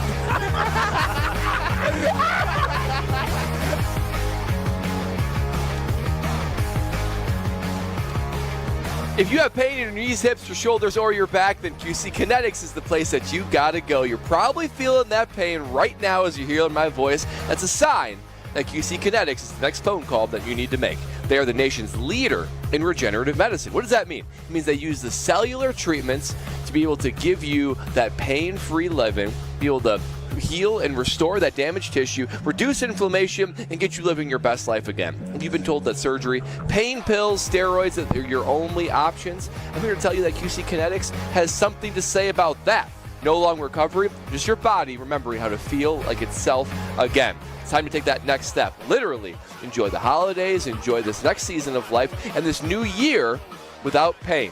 S4: If you have pain in your knees, hips, or shoulders, or your back, then QC Kinetics is the place that you gotta go. You're probably feeling that pain right now as you hear my voice. That's a sign that QC Kinetics is the next phone call that you need to make. They are the nation's leader in regenerative medicine. What does that mean? It means they use the cellular treatments to be able to give you that pain-free living, be able to heal and restore that damaged tissue, reduce inflammation, and get you living your best life again. If you've been told that surgery, pain pills, steroids are your only options, I'm here to tell you that QC Kinetics has something to say about that. No long recovery, just your body remembering how to feel like itself again. It's time to take that next step. Literally, enjoy the holidays, enjoy this next season of life, and this new year without pain.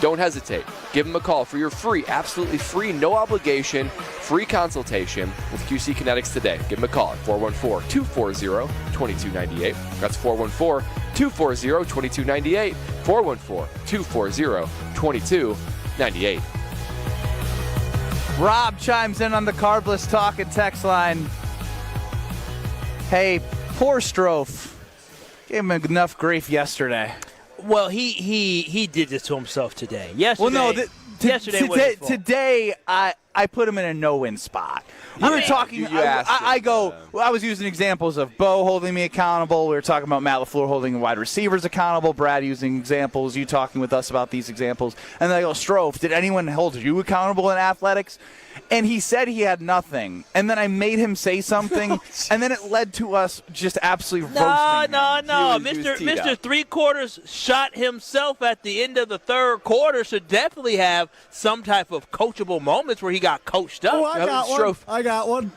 S4: Don't hesitate. Give them a call for your free, absolutely free, no obligation, free consultation with QC Kinetics today. Give them a call at 414-240-2298. That's 414-240-2298. 414-240-2298.
S2: Rob chimes in on the Carbless Talk and text line. Hey, poor Strofe. Gave him enough grief yesterday.
S3: Well, he did this to himself today. Yesterday,
S2: Well, no, today I put him in a no-win spot. We were talking. I was using examples of Bo holding me accountable. We were talking about Matt LaFleur holding wide receivers accountable. Brad using examples. You talking with us about these examples. And then I go, Strofe, did anyone hold you accountable in athletics? And he said he had nothing. And then I made him say something, and then it led to us just absolutely roasting him.
S3: No. Mr. Three-Quarters shot himself at the end of the third quarter. Should definitely have some type of coachable moments where he got coached up.
S7: Oh, I got one.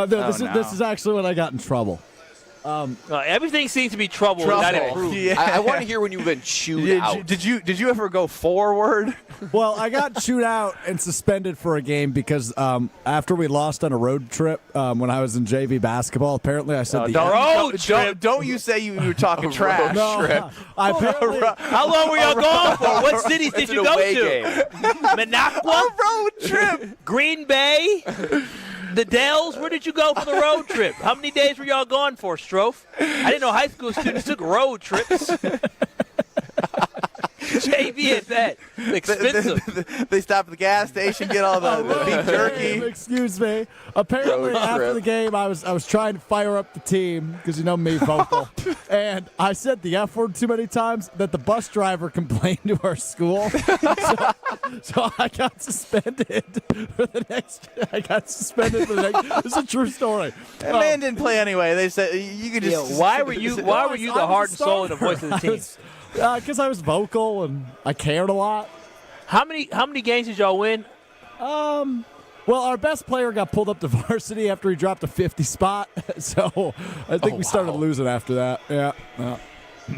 S7: This is actually when I got in trouble.
S3: Everything seems to be trouble.
S2: Yeah.
S4: I want to hear when you've been chewed out.
S2: Did you ever go forward?
S7: Well, I got chewed out and suspended for a game because after we lost on a road trip when I was in JV basketball, apparently I said
S2: Don't you say you were talking trash.
S7: No,
S3: how long were y'all gone for? What cities did you go to? Minocqua?
S2: A road trip.
S3: Green Bay? The Dells? Where did you go for the road trip? How many days were y'all gone for, Strofe? I didn't know high school students took road trips. JV at that. Expensive.
S2: They stop at the gas station, get all the beef jerky.
S7: Excuse me. Apparently, after the game, I was trying to fire up the team because you know me, vocal, and I said the F word too many times that the bus driver complained to our school. So I got suspended for the next. This is a true story.
S2: That man didn't play anyway. They said you could just.
S3: Why were you the heart and soul and the voice of the team?
S7: Because I was vocal and I cared a lot.
S3: How many games did y'all win?
S7: Well, our best player got pulled up to varsity after he dropped a 50 spot. So I think we started losing after that. Yeah.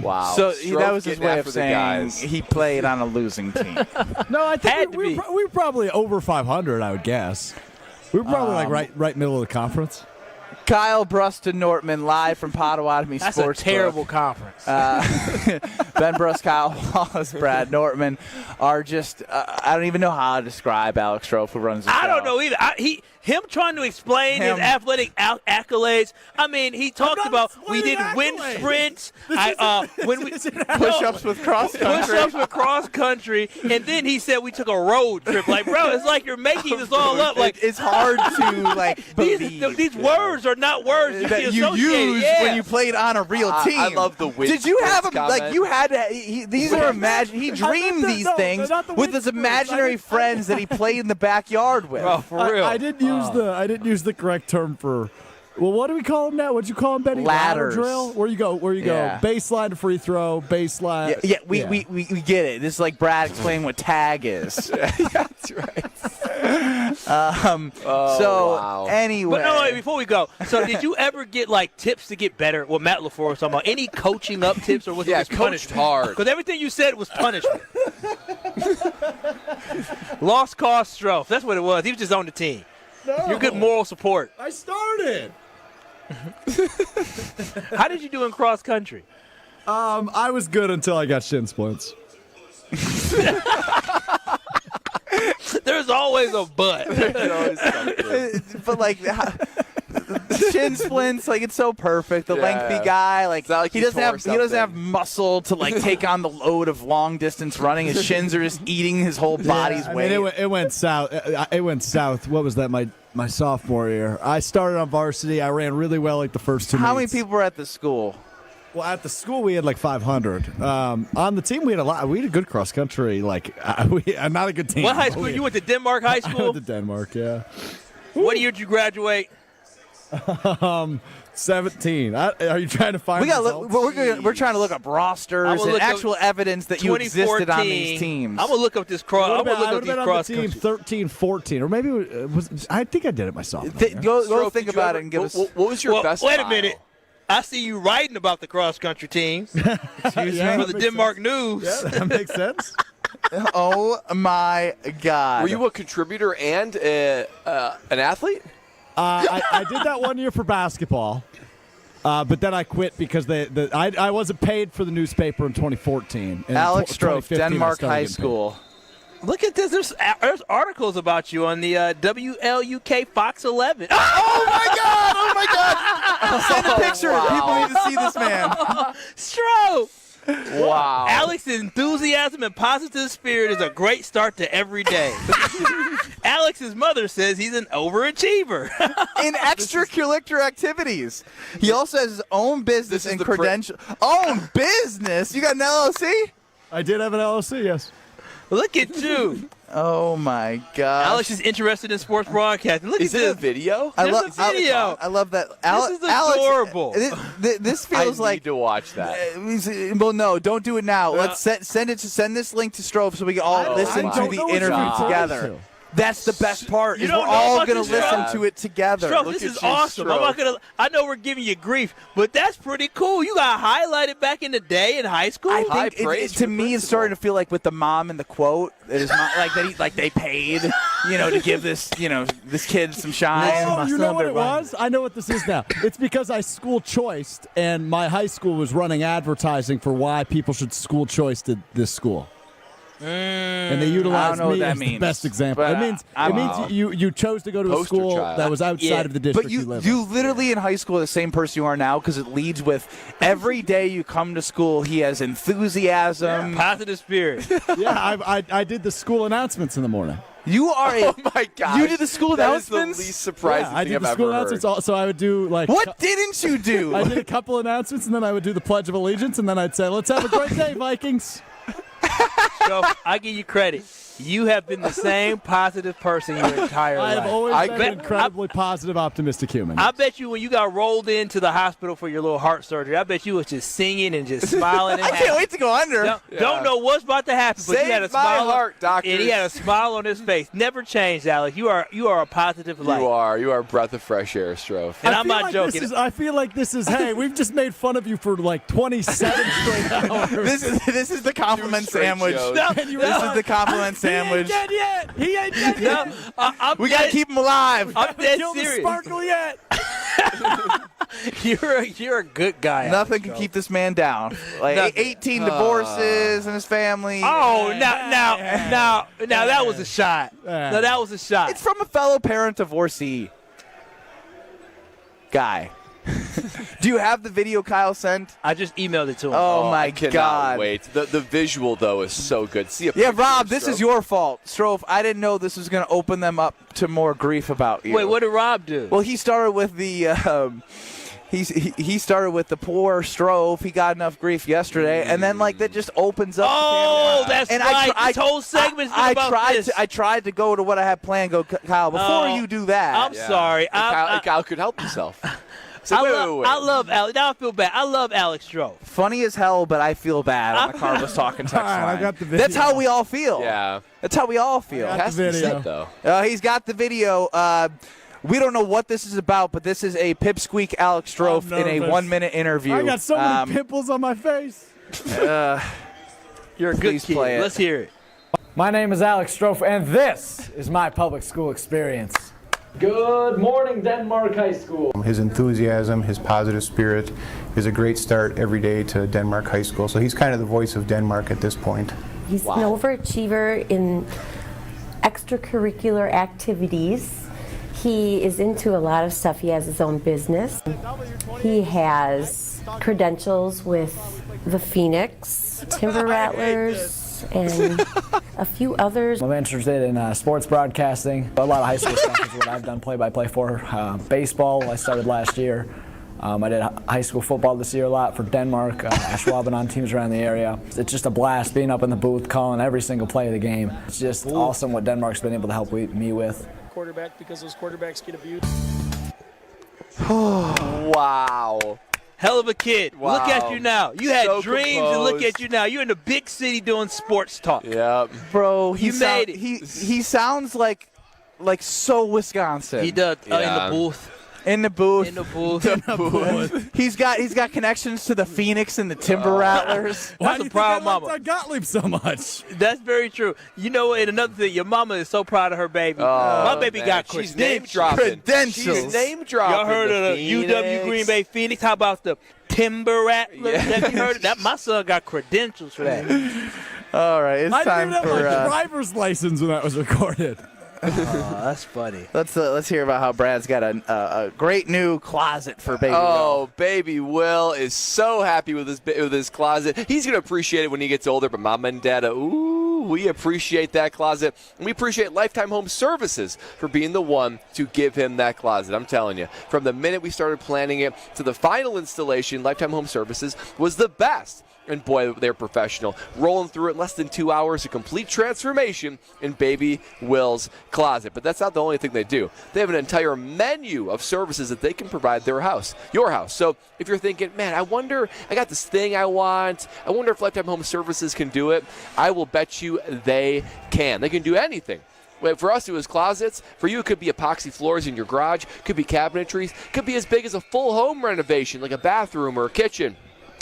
S4: Wow.
S2: So that was his way of saying he played on a losing team.
S7: No, I think we were probably over 500, I would guess. We were probably right middle of the conference.
S2: Kyle Brust Nortman live from Potawatomi Sports.
S3: That's a terrible conference.
S2: Ben Brust, Kyle Wallace, Brad Nortman are just I don't even know how to describe Alex Strofe, who runs the show.
S3: I don't know either. Him trying to explain his athletic accolades. I mean, he talked about we did wind sprints, when we
S2: push-ups with cross country,
S3: and then he said we took a road trip. Like, bro, it's like you're making this all up. Like,
S2: it's hard to believe.
S3: These words are not words
S2: that you use when you played on a real team.
S4: I love the wind.
S2: Did you have him
S4: comment.
S2: like you had to? These are imagine. He dreamed these things with his imaginary friends that he played in the backyard with.
S3: Bro, for real.
S7: I didn't use the correct term for. Well, what do we call them now? What'd you call them, Benny?
S2: Ladder
S7: drill. Where you go? Baseline to free throw. Baseline.
S2: Yeah, we get it. This is like Brad explaining what tag is.
S4: That's right.
S2: Anyway.
S3: But no, wait, before we go, so did you ever get like tips to get better? What Matt LaFleur was talking about? Any coaching up tips, or was it just punishment?
S4: Hard.
S3: Because everything you said was punishment. Lost cause Strofe. That's what it was. He was just on the team.
S7: No.
S3: You're good moral support.
S7: I started.
S3: How did you do in cross country?
S7: I was good until I got shin splints.
S3: There's always a but.
S2: But like shin splints, like it's so perfect. The lengthy guy, like he doesn't have muscle to like take on the load of long distance running. His shins are just eating his whole body's weight.
S7: It went south. It went south. What was that? My sophomore year. I started on varsity. I ran really well like the first 2
S2: How
S7: meets.
S2: many people were at the school?
S7: Well, at the school we had like 500. On the team we had a lot. We had a good cross country. Like not a good team.
S3: What high school? You went to Denmark High School?
S7: I went to Denmark. Yeah.
S3: What year did you graduate?
S7: 17. Are you trying to find?
S2: We're trying to look up rosters and actual evidence that you existed on these teams.
S3: I'm gonna look up this cross. I'm gonna look up these cross
S7: team 13, 14, or maybe it was. I think I did it myself.
S2: Go think about it and give us.
S4: What was your best?
S3: Wait
S4: mile?
S3: a minute. I see you writing about the cross country teams. Excuse me, for the Denmark News.
S7: Yeah, that makes sense.
S2: Oh my God!
S4: Were you a contributor and an athlete?
S7: I did that 1 year for basketball, but then I quit because I wasn't paid for the newspaper in 2014.
S2: Alex Strofe, Denmark High School.
S3: Look at this. There's articles about you on the WLUK Fox 11.
S2: Oh my God! Oh my God! Send a picture.
S4: Wow.
S2: People need to see this man.
S3: Strofe.
S4: Wow.
S3: Alex's enthusiasm and positive spirit is a great start to every day. Alex's mother says he's an overachiever.
S2: In extracurricular activities. He also has his own business and credential. Own business? You got an LLC?
S7: I did have an LLC, yes.
S3: Look at you.
S2: Oh my God!
S3: Alex is interested in sports broadcasting. Look
S4: Is
S3: at
S4: it
S3: this
S4: a video?
S2: I
S3: love video.
S2: I love that.
S3: This is adorable.
S2: This feels
S4: I
S2: like
S4: need to watch that.
S2: Well, no, don't do it now. Let's send this link to Strofe so we can all listen to the interview together. That's the best part. Is we're all going to listen to it together.
S3: Strofe, this is awesome. I know we're giving you grief, but that's pretty cool. You got highlighted back in the day in high school.
S2: I think to me, it's starting to feel like with the mom and the quote that is like they paid, to give this this kid some shine.
S7: Oh, you know what it was? I know what this is now. It's because I school choiced, and my high school was running advertising for why people should school choice to this school. And they utilized me as the best example. It means you chose to go to a school that was outside of the district you live in.
S2: You literally in high school are the same person you are now because it leads with every day you come to school, he has enthusiasm.
S3: Positive spirit.
S7: Yeah, I did the school announcements in the morning.
S2: You are
S4: oh my God!
S2: You did the school announcements?
S4: That is the least surprising thing
S7: I did
S4: I've
S7: the school
S4: ever
S7: announcements.
S4: heard.
S7: So I would do
S2: What didn't you do?
S7: I did a couple announcements, and then I would do the Pledge of Allegiance, and then I'd say, "Let's have a great day, Vikings."
S3: So I give you credit. You have been the same positive person your entire life.
S7: I have always been an incredibly positive, optimistic human.
S3: I bet you when you got rolled into the hospital for your little heart surgery, I bet you was just singing and just smiling. And
S2: I can't wait to go under.
S3: Don't know what's about to happen, but
S4: Save
S3: he had a
S4: my
S3: smile.
S4: heart, doctor.
S3: And he had a smile on his face. Never changed, Alex. You are a positive light.
S4: You are a breath of fresh air, Strofe.
S3: And I'm not joking.
S7: I feel like this is. Hey, we've just made fun of you for like 27 straight hours.
S2: This is the compliment sandwich. This is the compliment sandwich.
S7: He ain't dead yet.
S2: We got to keep him alive.
S3: I'm dead
S7: Kill
S3: serious.
S7: the sparkle yet.
S3: You're a good guy.
S2: Nothing can keep this man down. Like 18 divorces in his family.
S3: Oh, now that was a shot. No, that was a shot.
S2: It's from a fellow parent divorcee guy. Do you have the video Kyle sent?
S3: I just emailed it to him.
S2: Oh my
S4: I cannot
S2: God!
S4: Wait, the visual though is so good. See
S2: Rob, this is your fault, Strofe. I didn't know this was going to open them up to more grief about you.
S3: Wait, what did Rob do?
S2: Well, he started with the. He started with the poor Strofe. He got enough grief yesterday, and then that just opens up.
S3: Oh, that's
S2: and
S3: right. This whole segment's about this.
S2: I tried to go to what I had planned. Go, Kyle. Before you do that,
S3: I'm sorry.
S4: Kyle could help himself. So wait.
S3: I love Alex. Now I feel bad. I love Alex Strofe.
S2: Funny as hell, but I feel bad on the car was talking text line.
S7: I got the video.
S2: That's how we all feel.
S4: Yeah.
S2: That's how we all feel.
S7: I got the video.
S4: Though.
S2: He's got the video. We don't know what this is about, but this is a pipsqueak Alex Strofe in a 1-minute interview.
S7: I got so many pimples on my face.
S3: You're a good kid. Let's hear it.
S6: My name is Alex Strofe, and this is my public school experience. Good morning, Denmark High School.
S9: His enthusiasm, his positive spirit is a great start every day to Denmark High School. So he's kind of the voice of Denmark at this point.
S11: He's an overachiever in extracurricular activities. He is into a lot of stuff. He has his own business. He has credentials with the Phoenix, Timber Rattlers, and a few others.
S6: I'm interested in sports broadcasting. A lot of high school stuff is what I've done play-by-play for. Baseball, I started last year. I did high school football this year a lot for Denmark. Schwaben on teams around the area. It's just a blast being up in the booth calling every single play of the game. It's just awesome what Denmark's been able to help me with.
S14: Quarterback because those quarterbacks get abused.
S4: Wow.
S3: Hell of a kid.
S4: Wow.
S3: Look at you now. You had
S4: So
S3: dreams,
S4: composed.
S3: and look at you now. You're in the big city doing sports talk.
S4: Yeah.
S2: Bro,
S3: You made it.
S2: He sounds like so Wisconsin.
S3: He does in
S4: Yeah.
S3: the booth.
S2: In the booth.
S3: In the booth.
S2: He's got connections to the Phoenix and the Timber Rattlers.
S3: That's a proud mama.
S7: Gottlieb so much.
S3: That's very true. You know, and another thing, your mama is so proud of her baby. My baby
S4: man.
S3: got
S4: She's
S3: credentials.
S4: name dropping.
S2: Credentials.
S4: She's name dropping.
S3: Y'all heard of the UW Green Bay Phoenix? How about the Timber Rattlers? Have you heard of that? My son got credentials for that.
S2: All right, it's
S7: I
S2: time
S7: didn't even
S2: for.
S7: have my driver's license when that was recorded.
S3: Oh, that's funny.
S2: Let's hear about how Brad's got a great new closet for baby.
S4: Oh, baby Will is so happy with his closet. He's gonna appreciate it when he gets older. But Mom and Dad, we appreciate that closet. And we appreciate Lifetime Home Services for being the one to give him that closet. I'm telling you, from the minute we started planning it to the final installation, Lifetime Home Services was the best. And boy, they're professional. Rolling through it in less than 2 hours, a complete transformation in baby Will's closet. But that's not the only thing they do. They have an entire menu of services that they can provide your house. So if you're thinking, man, I got this thing I want. I wonder if Lifetime Home Services can do it. I will bet you they can. They can do anything. For us, it was closets. For you, it could be epoxy floors in your garage. Could be cabinetries. Could be as big as a full home renovation, like a bathroom or a kitchen.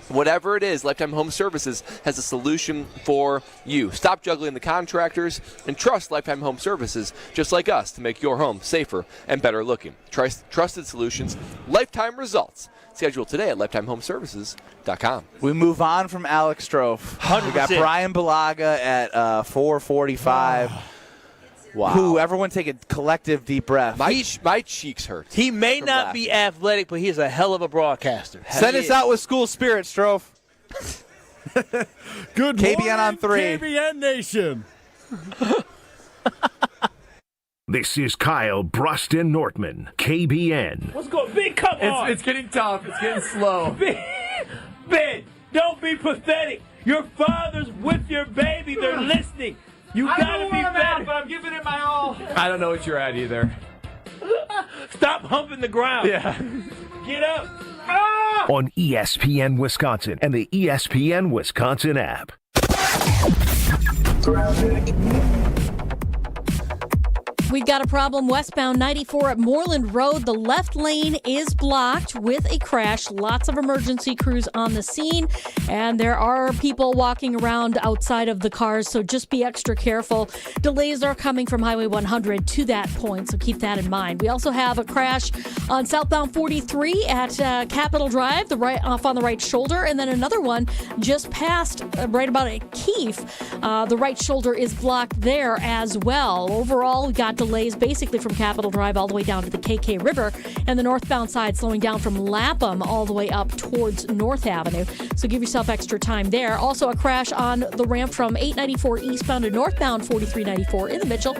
S4: Whatever it is, Lifetime Home Services has a solution for you. Stop juggling the contractors and trust Lifetime Home Services, just like us, to make your home safer and better looking. Trusted solutions, lifetime results. Schedule today at lifetimehomeservices.com.
S2: We move on from Alex Strofe.
S3: 100%.
S2: We got Bryan Bulaga at 4:45.
S4: Wow.
S2: Who? Everyone take a collective deep breath.
S4: My cheeks hurt.
S3: He may not be athletic, but he's a hell of a broadcaster.
S2: Send us out with school spirit, Strofe.
S7: Good
S2: KBN
S7: morning,
S2: on 3.
S7: KBN Nation.
S1: This is Kyle Brust Nortman, KBN.
S3: What's going on? Big, come on.
S14: It's getting tough. It's getting slow.
S3: Ben, don't be pathetic. Your father's with your baby. They're listening. You gotta be better.
S14: But I'm giving it my all. I don't know what you're at either.
S3: Stop humping the ground.
S14: Yeah.
S3: Get up.
S1: On ESPN Wisconsin and the ESPN Wisconsin app.
S8: We've got a problem westbound 94 at Moreland Road. The left lane is blocked with a crash. Lots of emergency crews on the scene, and there are people walking around outside of the cars, so just be extra careful. Delays are coming from Highway 100 to that point, so keep that in mind. We also have a crash on southbound 43 at Capitol Drive, off on the right shoulder, and then another one just past right about at Keefe. The right shoulder is blocked there as well. Overall, we got delays basically from Capitol Drive all the way down to the KK River, and the northbound side slowing down from Lapham all the way up towards North Avenue. So give yourself extra time there. Also a crash on the ramp from 894 eastbound to northbound 4394 in the Mitchell.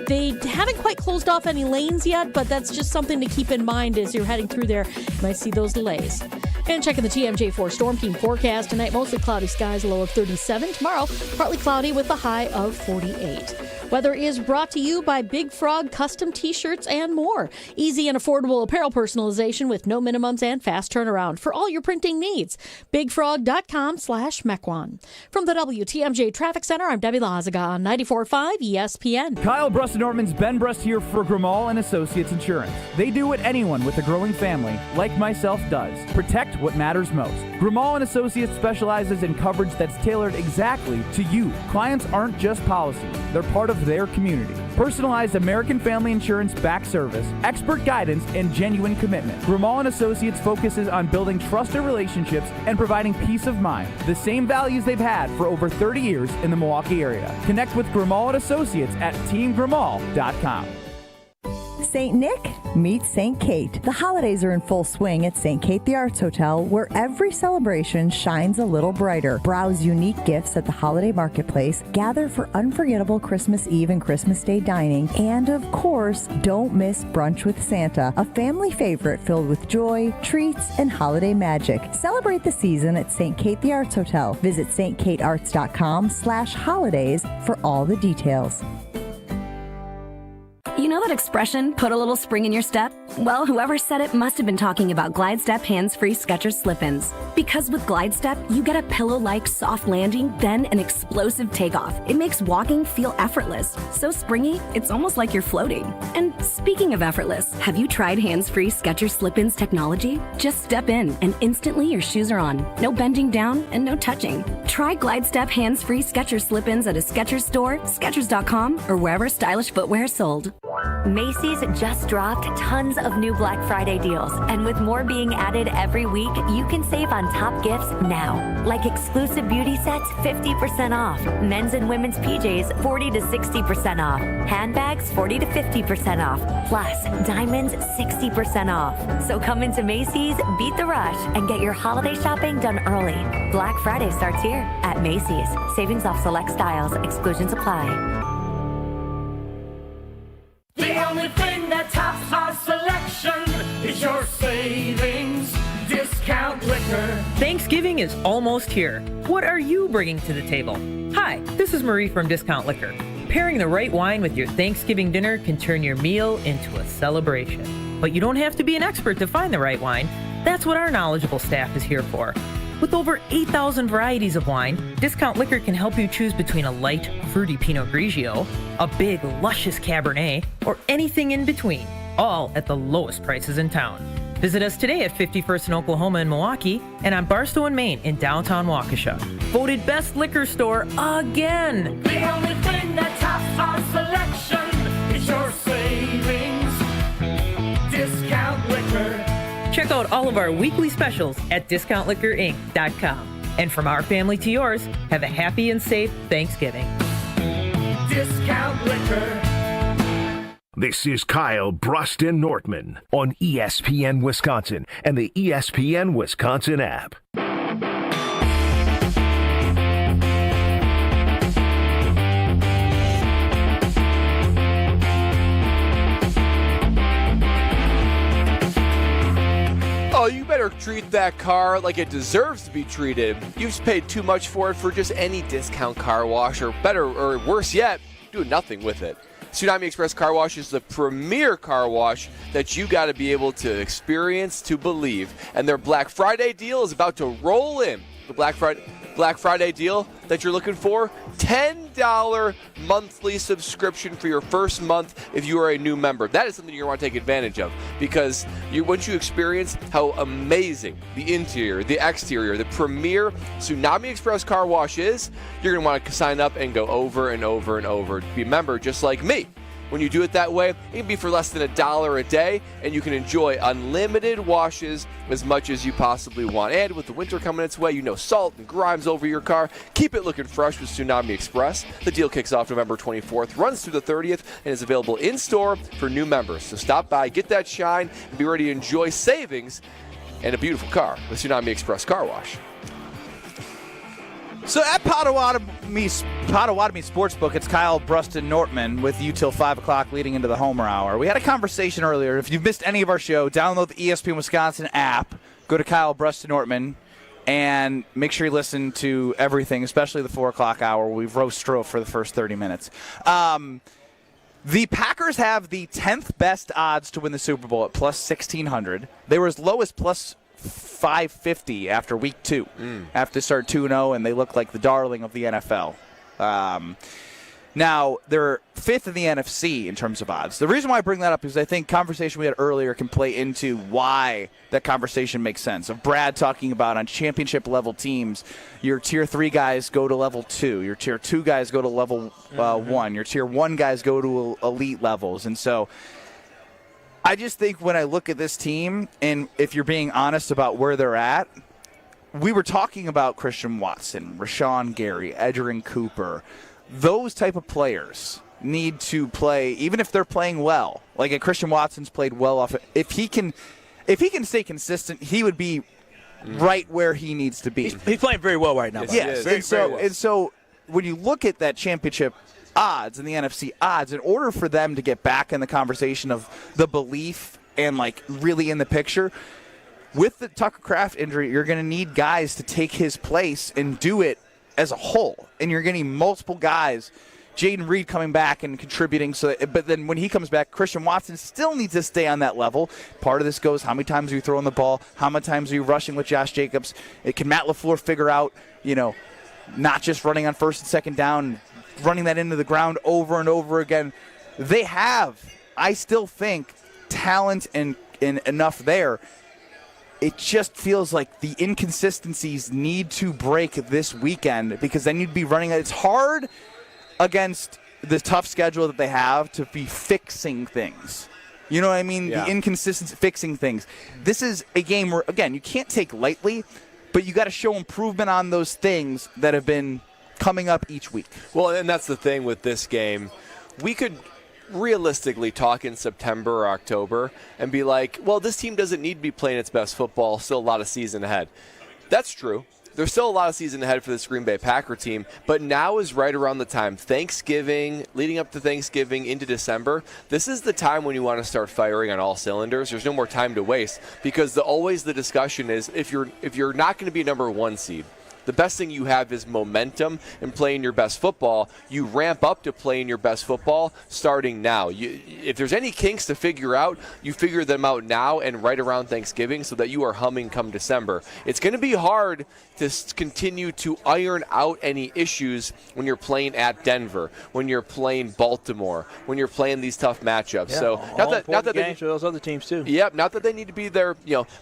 S8: They haven't quite closed off any lanes yet, but that's just something to keep in mind as you're heading through there. You might see those delays. And checking the TMJ4 Storm Team forecast tonight, mostly cloudy skies, a low of 37. Tomorrow, partly cloudy with a high of 48. Weather is brought to you by Big Frog Custom T-shirts and more. Easy and affordable apparel personalization with no minimums and fast turnaround for all your printing needs. BigFrog.com/Mequon. From the WTMJ Traffic Center, I'm Debbie Lazaga on 94.5 ESPN.
S10: Kyle Brust Nortman's Ben Brust here for Grimal & Associates Insurance. They do what anyone with a growing family, like myself, does. Protect what matters most. Grimal & Associates specializes in coverage that's tailored exactly to you. Clients aren't just policies. They're part of their community. Personalized American Family Insurance back service, expert guidance, and genuine commitment. Grimal & Associates focuses on building trusted relationships and providing peace of mind. The same values they've had for over 30 years in the Milwaukee area. Connect with Grimal & Associates at teamgrimal.com.
S15: St. Nick meets St. Kate. The holidays are in full swing at St. Kate the Arts Hotel, where every celebration shines a little brighter. Browse unique gifts at the holiday marketplace, gather for unforgettable Christmas Eve and Christmas Day dining, and of course, don't miss Brunch with Santa, a family favorite filled with joy, treats, and holiday magic. Celebrate the season at St. Kate the Arts Hotel. Visit stkatearts.com/holidays for all the details.
S5: You know that expression, put a little spring in your step? Well, whoever said it must have been talking about Glide Step hands-free Skechers slip-ins. Because with Glide Step, you get a pillow-like soft landing, then an explosive takeoff. It makes walking feel effortless. So springy, it's almost like you're floating. And speaking of effortless, have you tried hands-free Skechers slip-ins technology? Just step in and instantly your shoes are on. No bending down and no touching. Try Glide Step hands-free Skechers slip-ins at a Skechers store, Skechers.com, or wherever stylish footwear is sold.
S16: Macy's just dropped tons of new Black Friday deals, and with more being added every week, you can save on top gifts now, like exclusive beauty sets 50% off, men's and women's PJs 40 to 60% off, handbags 40 to 50% off, plus diamonds 60% off. So come into Macy's, beat the rush, and get your holiday shopping done early. Black Friday starts here at Macy's. Savings off select styles, exclusions apply.
S18: The only thing that tops our selection is your savings discount liquor.
S20: Thanksgiving is almost here. What are you bringing to the table? Hi, this is Marie from Discount Liquor. Pairing the right wine with your Thanksgiving dinner can turn your meal into a celebration. But you don't have to be an expert to find the right wine. That's what our knowledgeable staff is here for. With over 8,000 varieties of wine, Discount Liquor can help you choose between a light, fruity Pinot Grigio, a big, luscious Cabernet, or anything in between, all at the lowest prices in town. Visit us today at 51st and Oklahoma in Milwaukee and on Barstow and Main in downtown Waukesha. Voted best liquor store again!
S18: The only thing that tops our selection is your savings discount liquor.
S20: Check out all of our weekly specials at discountliquorinc.com. And from our family to yours, have a happy and safe Thanksgiving.
S18: Discount liquor.
S1: This is Kyle Brust Nortman on ESPN Wisconsin and the ESPN Wisconsin app.
S4: Oh, you better treat that car like it deserves to be treated. You've paid too much for it for just any discount car wash, or better, or worse yet, doing nothing with it. Tsunami Express Car Wash is the premier car wash that you got to be able to experience to believe. And their Black Friday deal is about to roll in. The Black Friday deal that you're looking for, $10 monthly subscription for your first month if you are a new member. That is something you're going to want to take advantage of, because once you experience how amazing the interior, the exterior, the premier Tsunami Express Car Wash is, you're going to want to sign up and go over and over and over to be a member just like me. When you do it that way, it can be for less than $1 a day, and you can enjoy unlimited washes as much as you possibly want. And with the winter coming its way, salt and grimes over your car. Keep it looking fresh with Tsunami Express. The deal kicks off November 24th, runs through the 30th, and is available in-store for new members. So stop by, get that shine, and be ready to enjoy savings and a beautiful car with Tsunami Express Car Wash.
S2: So at Potawatomi Sportsbook, it's Kyle Brust Nortman with you till 5 o'clock leading into the Homer Hour. We had a conversation earlier. If you've missed any of our show, download the ESPN Wisconsin app, go to Kyle Brust Nortman, and make sure you listen to everything, especially the 4 o'clock hour. We've roast Stroh for the first 30 minutes. The Packers have the 10th best odds to win the Super Bowl at plus 1,600. They were as low as plus 550 after week 2, after they start 2-0, and they look like the darling of the NFL. Now, they're 5th in the NFC in terms of odds. The reason why I bring that up is I think conversation we had earlier can play into why that conversation makes sense. Of Brad talking about on championship-level teams, your Tier 3 guys go to level 2, your Tier 2 guys go to level 1, your Tier 1 guys go to elite levels. And so I just think when I look at this team, and if you're being honest about where they're at, we were talking about Christian Watson, Rashan Gary, Edgerrin Cooper. Those type of players need to play, even if they're playing well. Like Christian Watson's played well off. If he can stay consistent, he would be right where he needs to be.
S3: He's playing very well right now.
S2: Yes, and so when you look at that championship odds and the NFC odds, in order for them to get back in the conversation of the belief and really in the picture, with the Tucker Kraft injury, you're going to need guys to take his place and do it as a whole. And you're going to need multiple guys Jaden Reed coming back and contributing. But then when he comes back, Christian Watson still needs to stay on that level. Part of this goes, how many times are you throwing the ball? How many times are you rushing with Josh Jacobs? Can Matt LaFleur figure out, not just running on first and second down, running that into the ground over and over again? They have, I still think, talent and enough there. It just feels like the inconsistencies need to break this weekend, because then you'd be running. It's hard against the tough schedule that they have to be fixing things. You know what I mean?
S4: Yeah.
S2: The inconsistency, fixing things. This is a game where, again, you can't take lightly, but you got to show improvement on those things that have been coming up each week.
S4: Well, and that's the thing with this game. We could realistically talk in September or October and be like, well, this team doesn't need to be playing its best football, still a lot of season ahead. That's true. There's still a lot of season ahead for this Green Bay Packer team, but now is right around the time, Thanksgiving, leading up to Thanksgiving into December. This is the time when you want to start firing on all cylinders. There's no more time to waste, because always the discussion is, if you're not going to be a number 1 seed, the best thing you have is momentum and playing your best football. You ramp up to playing your best football starting now. If there's any kinks to figure out, you figure them out now and right around Thanksgiving, so that you are humming come December. It's going to be hard to continue to iron out any issues when you're playing at Denver, when you're playing Baltimore, when you're playing these tough matchups.
S3: Yeah,
S4: so not that
S3: games for those other teams too.
S4: Yep, not that they need to be there,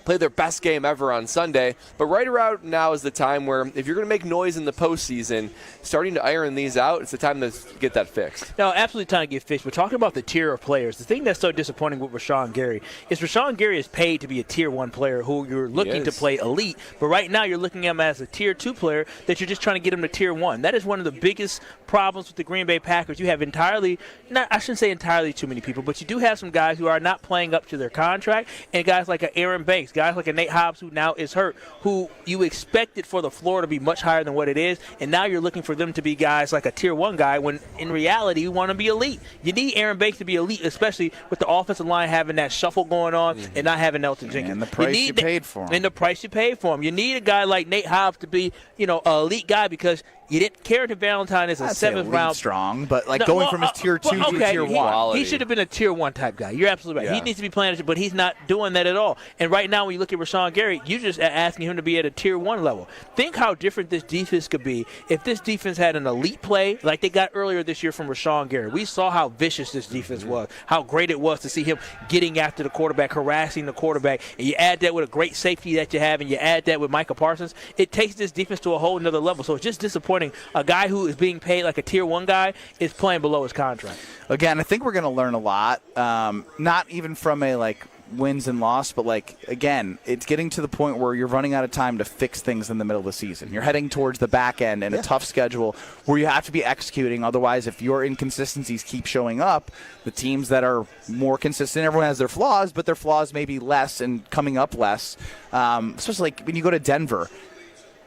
S4: play their best game ever on Sunday, but right around now is the time where, if you're going to make noise in the postseason, starting to iron these out, it's the time to get that fixed.
S3: No, absolutely time to get fixed. We're talking about the tier of players. The thing that's so disappointing with Rashan Gary is Rashan Gary is paid to be a tier 1 player who you're looking to play elite, but right now you're looking at him as a tier 2 player that you're just trying to get him to tier 1. That is one of the biggest problems with the Green Bay Packers. You have I shouldn't say entirely too many people, but you do have some guys who are not playing up to their contract, and guys like a Aaron Banks, guys like a Nate Hobbs, who now is hurt, who you expected for the floor to be much higher than what it is, and now you're looking for them to be guys like a tier 1 guy, when in reality you want to be elite. You need Aaron Banks to be elite, especially with the offensive line having that shuffle going on and not having Elton Jenkins.
S2: And the price you paid for him.
S3: And the price you paid for him. You need a guy like Nate Hobbs to be, an elite guy, because you didn't. Carrington Valentine is a 7th round
S2: strong, but going from his tier 2 to tier 1.
S3: He should have been a tier 1 type guy. You're absolutely right.
S2: Yeah.
S3: He needs to be playing, but he's not doing that at all. And right now, when you look at Rashan Gary, you're just asking him to be at a tier 1 level. Think how different this defense could be if this defense had an elite play like they got earlier this year from Rashan Gary. We saw how vicious this defense was, how great it was to see him getting after the quarterback, harassing the quarterback, and you add that with a great safety that you have, and you add that with Micah Parsons, it takes this defense to a whole nother level. So it's just disappointing. A guy who is being paid like a tier 1 guy is playing below his contract.
S2: Again, I think we're going to learn a lot, not even from a wins and loss, but again, it's getting to the point where you're running out of time to fix things in the middle of the season. You're heading towards the back end and a tough schedule where you have to be executing. Otherwise, if your inconsistencies keep showing up, the teams that are more consistent, everyone has their flaws, but their flaws may be less and coming up less. Especially when you go to Denver,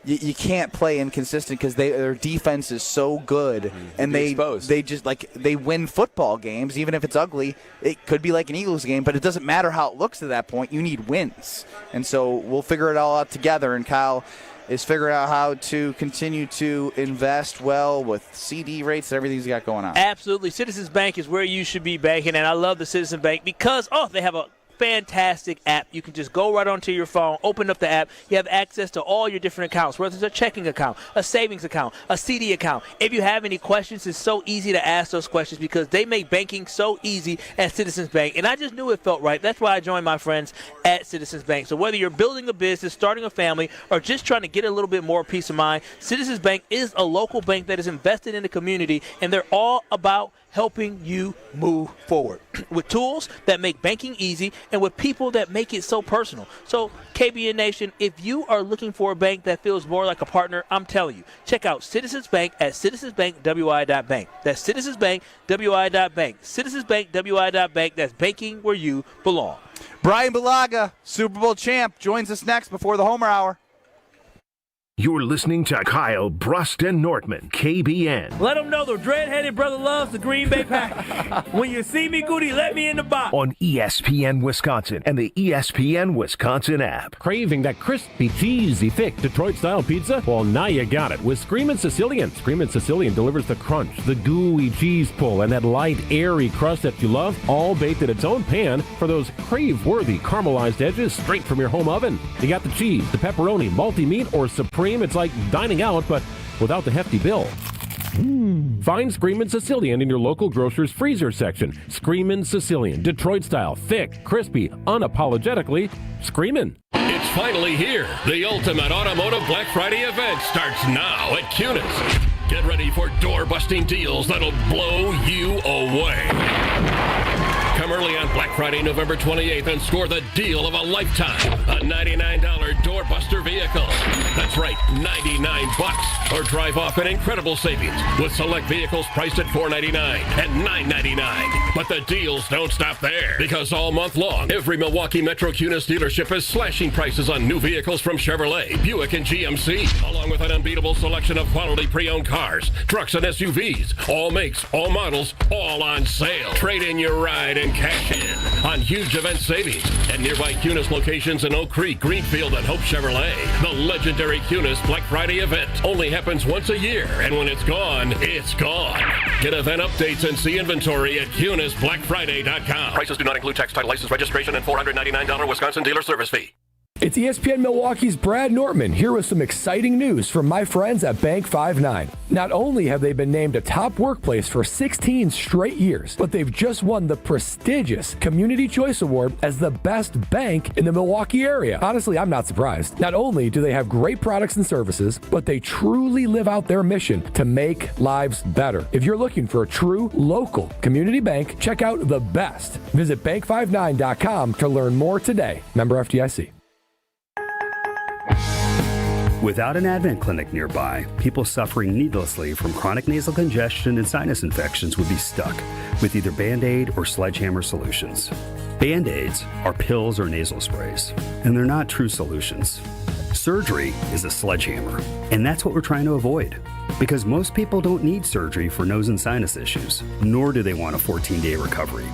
S2: you can't play inconsistent because their defense is so good, and they just they win football games even if it's ugly. It could be like an Eagles game, but it doesn't matter how it looks at that point. You need wins, and so we'll figure it all out together. And Kyle is figuring out how to continue to invest well with CD rates and everything he's got going on.
S3: Absolutely, Citizens Bank is where you should be banking, and I love the Citizens Bank because they have a fantastic app. You can just go right onto your phone, open up the app. You have access to all your different accounts, whether it's a checking account, a savings account, a CD account. If you have any questions, it's so easy to ask those questions because they make banking so easy at Citizens Bank. And I just knew it felt right. That's why I joined my friends at Citizens Bank. So whether you're building a business, starting a family, or just trying to get a little bit more peace of mind, Citizens Bank is a local bank that is invested in the community, and they're all about helping you move forward with tools that make banking easy and with people that make it so personal. So, KBN Nation, if you are looking for a bank that feels more like a partner, I'm telling you, check out Citizens Bank at citizensbankwi.bank. That's citizensbankwi.bank. Citizensbankwi.bank. That's banking where you belong.
S2: Bryan Bulaga, Super Bowl champ, joins us next before the Homer Hour.
S1: You're listening to Kyle, Brust, and Nortman, KBN.
S3: Let them know the dread-headed brother loves the Green Bay Packers. When you see me, Goody, let me in the box.
S1: On ESPN Wisconsin and the ESPN Wisconsin app.
S12: Craving that crispy, cheesy, thick Detroit-style pizza? Well, now you got it with Screamin' Sicilian. Screamin' Sicilian delivers the crunch, the gooey cheese pull, and that light, airy crust that you love, all baked in its own pan for those crave-worthy caramelized edges straight from your home oven. You got the cheese, the pepperoni, malty meat, or supreme. It's like dining out, but without the hefty bill. Find Screamin' Sicilian in your local grocer's freezer section. Screamin' Sicilian, Detroit style, thick, crispy, unapologetically screamin'.
S17: It's finally here. The ultimate automotive Black Friday event starts now at Cunis. Get ready for door-busting deals that'll blow you away. Come early on Black Friday, November 28th, and score the deal of a lifetime. A $99 doorbuster vehicle. That's right, $99. Or drive off an incredible savings with select vehicles priced at $499 and $999. But the deals don't stop there, because all month long, every Milwaukee Metro Cunis dealership is slashing prices on new vehicles from Chevrolet, Buick, and GMC, along with an unbeatable selection of quality pre-owned cars, trucks, and SUVs. All makes, all models, all on sale. Trade in your ride and cash in on huge event savings at nearby Cunis locations in Oak Creek, Greenfield, and Hope Chevrolet. The legendary Cunis Black Friday event only happens once a year, and when it's gone, it's gone. Get event updates and see inventory at CunisBlackFriday.com. Prices do not include tax, title, license, registration, and $499 Wisconsin dealer service fee.
S19: It's ESPN Milwaukee's Brad Nortman here with some exciting news from my friends at Bank 5-9. Not only have they been named a top workplace for 16 straight years, but they've just won the prestigious Community Choice Award as the best bank in the Milwaukee area. Honestly, I'm not surprised. Not only do they have great products and services, but they truly live out their mission to make lives better. If you're looking for a true local community bank, check out The Best. Visit bank59.com to learn more today. Member FDIC.
S21: Without an Advent clinic nearby, people suffering needlessly from chronic nasal congestion and sinus infections would be stuck with either Band-Aid or sledgehammer solutions. Band-Aids are pills or nasal sprays, and they're not true solutions. Surgery is a sledgehammer, and that's what we're trying to avoid. Because most people don't need surgery for nose and sinus issues, nor do they want a 14-day recovery.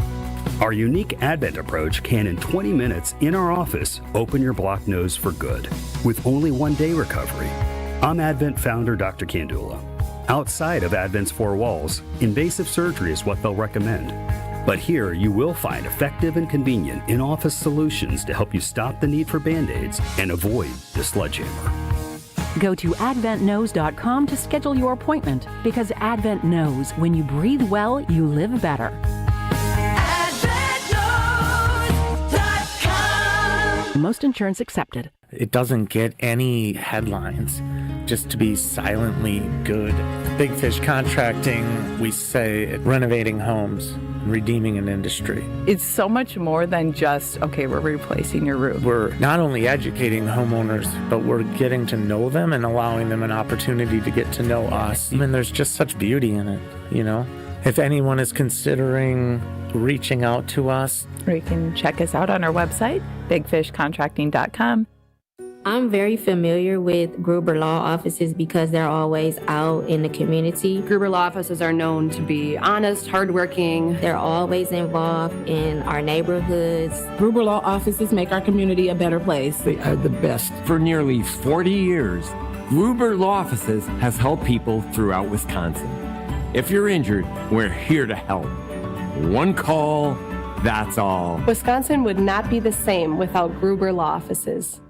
S21: Our unique Advent approach can, in 20 minutes in our office, open your blocked nose for good, with only 1-day recovery. I'm Advent founder Dr. Kandula. Outside of Advent's four walls, invasive surgery is what they'll recommend. But here, you will find effective and convenient in-office solutions to help you stop the need for Band-Aids and avoid the sledgehammer.
S22: Go to adventknows.com to schedule your appointment, because Advent knows when you breathe well, you live better. Most insurance accepted.
S23: It doesn't get any headlines just to be silently good. Big Fish Contracting, we say renovating homes, redeeming an industry.
S24: It's so much more than just, okay, we're replacing your roof.
S23: We're not only educating homeowners, but we're getting to know them and allowing them an opportunity to get to know us. I mean, there's just such beauty in it, you know? If anyone is considering reaching out to us,
S24: or you can check us out on our website, bigfishcontracting.com.
S28: I'm very familiar with Gruber Law Offices because they're always out in the community.
S29: Gruber Law Offices are known to be honest, hardworking.
S28: They're always involved in our neighborhoods.
S30: Gruber Law Offices make our community a better place.
S31: They are the best. For nearly 40 years, Gruber Law Offices has helped people throughout Wisconsin. If you're injured, we're here to help. One call, that's all.
S29: Wisconsin would not be the same without Gruber Law Offices.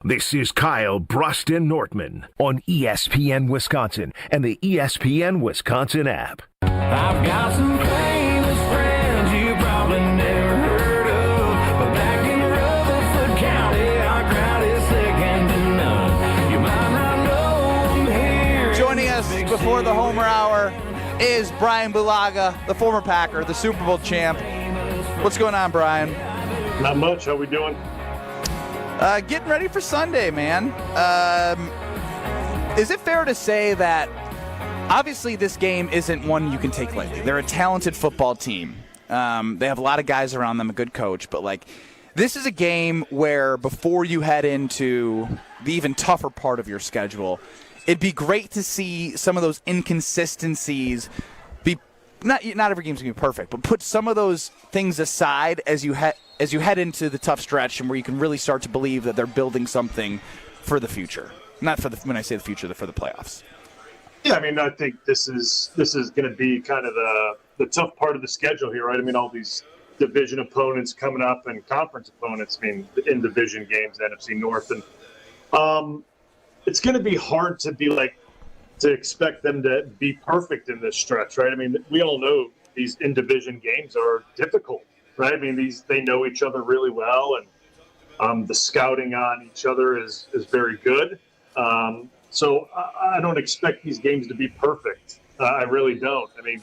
S1: This is Kyle, Brust, and Nortman on ESPN Wisconsin and the ESPN Wisconsin app.
S18: I've got some famous friends you probably never heard of, but back in Rutherford County, our crowd is second to none. You might not know them here.
S2: Joining us before the Homer Hour is Bryan Bulaga, the former Packer, the Super Bowl champ. What's going on, Bryan?
S32: Not much. How we doing?
S2: Getting ready for Sunday, man. Is it fair to say that obviously this game isn't one you can take lightly? They're a talented football team. They have a lot of guys around them, a good coach, but like This is a game where before you head into the even tougher part of your schedule, it'd be great to see some of those inconsistencies be not every game's going to be perfect, but put some of those things aside as you head into the tough stretch and where you can really start to believe that they're building something for the future. Not for when I say the future, for the playoffs.
S6: Yeah, I mean, I think this is going to be kind of the tough part of the schedule here, right? I mean, all these division opponents coming up and conference opponents, I mean, in division games, NFC North. And it's going to be hard to expect them to be perfect in this stretch, right? I mean, we all know these in-division games are difficult, right? I mean, they know each other really well, and the scouting on each other is very good. So I don't expect these games to be perfect. I really don't. I mean,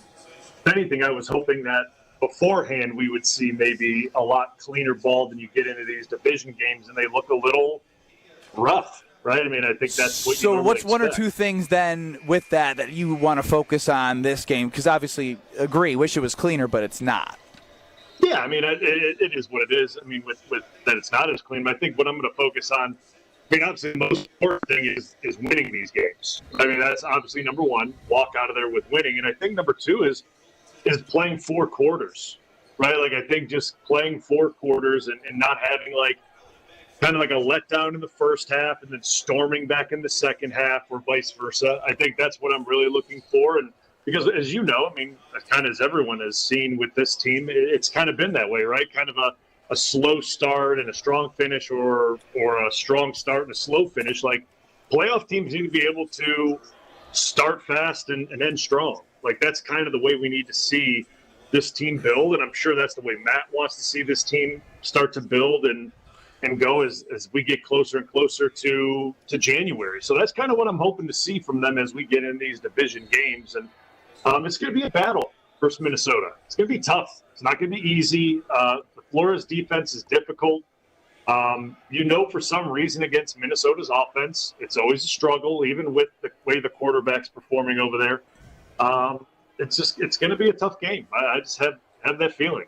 S6: if anything, I was hoping that beforehand we would see maybe a lot cleaner ball than you get into these division games, and they look a little rough, right? I mean, I think that's what you
S2: what's
S6: expect.
S2: one or two things then with that you want to focus on this game? Because obviously, wish it was cleaner, but it's not.
S6: Yeah, I mean, it is what it is. I mean, with that it's not as clean. But I think what I'm going to focus on, I mean, obviously the most important thing is winning these games. I mean, that's obviously number one, walk out of there with winning. And I think number two is playing 4 quarters, right? Like, I think just playing 4 quarters and not having kind of like a letdown in the first half and then storming back in the second half or vice versa. I think that's what I'm really looking for. And because, as you know, I mean, kind of as everyone has seen with this team, it's kind of been that way, right? Kind of a slow start and a strong finish, or a strong start and a slow finish. Like, playoff teams need to be able to start fast and end strong. Like, that's kind of the way we need to see this team build, and I'm sure that's the way Matt wants to see this team start to build and go as we get closer and closer to January. So that's kind of what I'm hoping to see from them as we get in these division games. And it's going to be a battle versus Minnesota. It's going to be tough. It's not going to be easy. The Florida's defense is difficult. For some reason against Minnesota's offense, it's always a struggle, even with the way the quarterback's performing over there. It's going to be a tough game. I just have that feeling.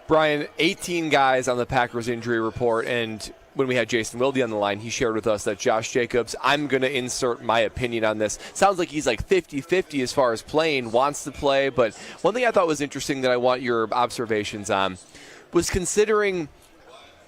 S4: Bryan, 18 guys on the Packers injury report, and when we had Jason Wilde on the line, he shared with us that Josh Jacobs, I'm going to insert my opinion on this. Sounds like he's like 50-50 as far as playing, wants to play, but one thing I thought was interesting that I want your observations on was considering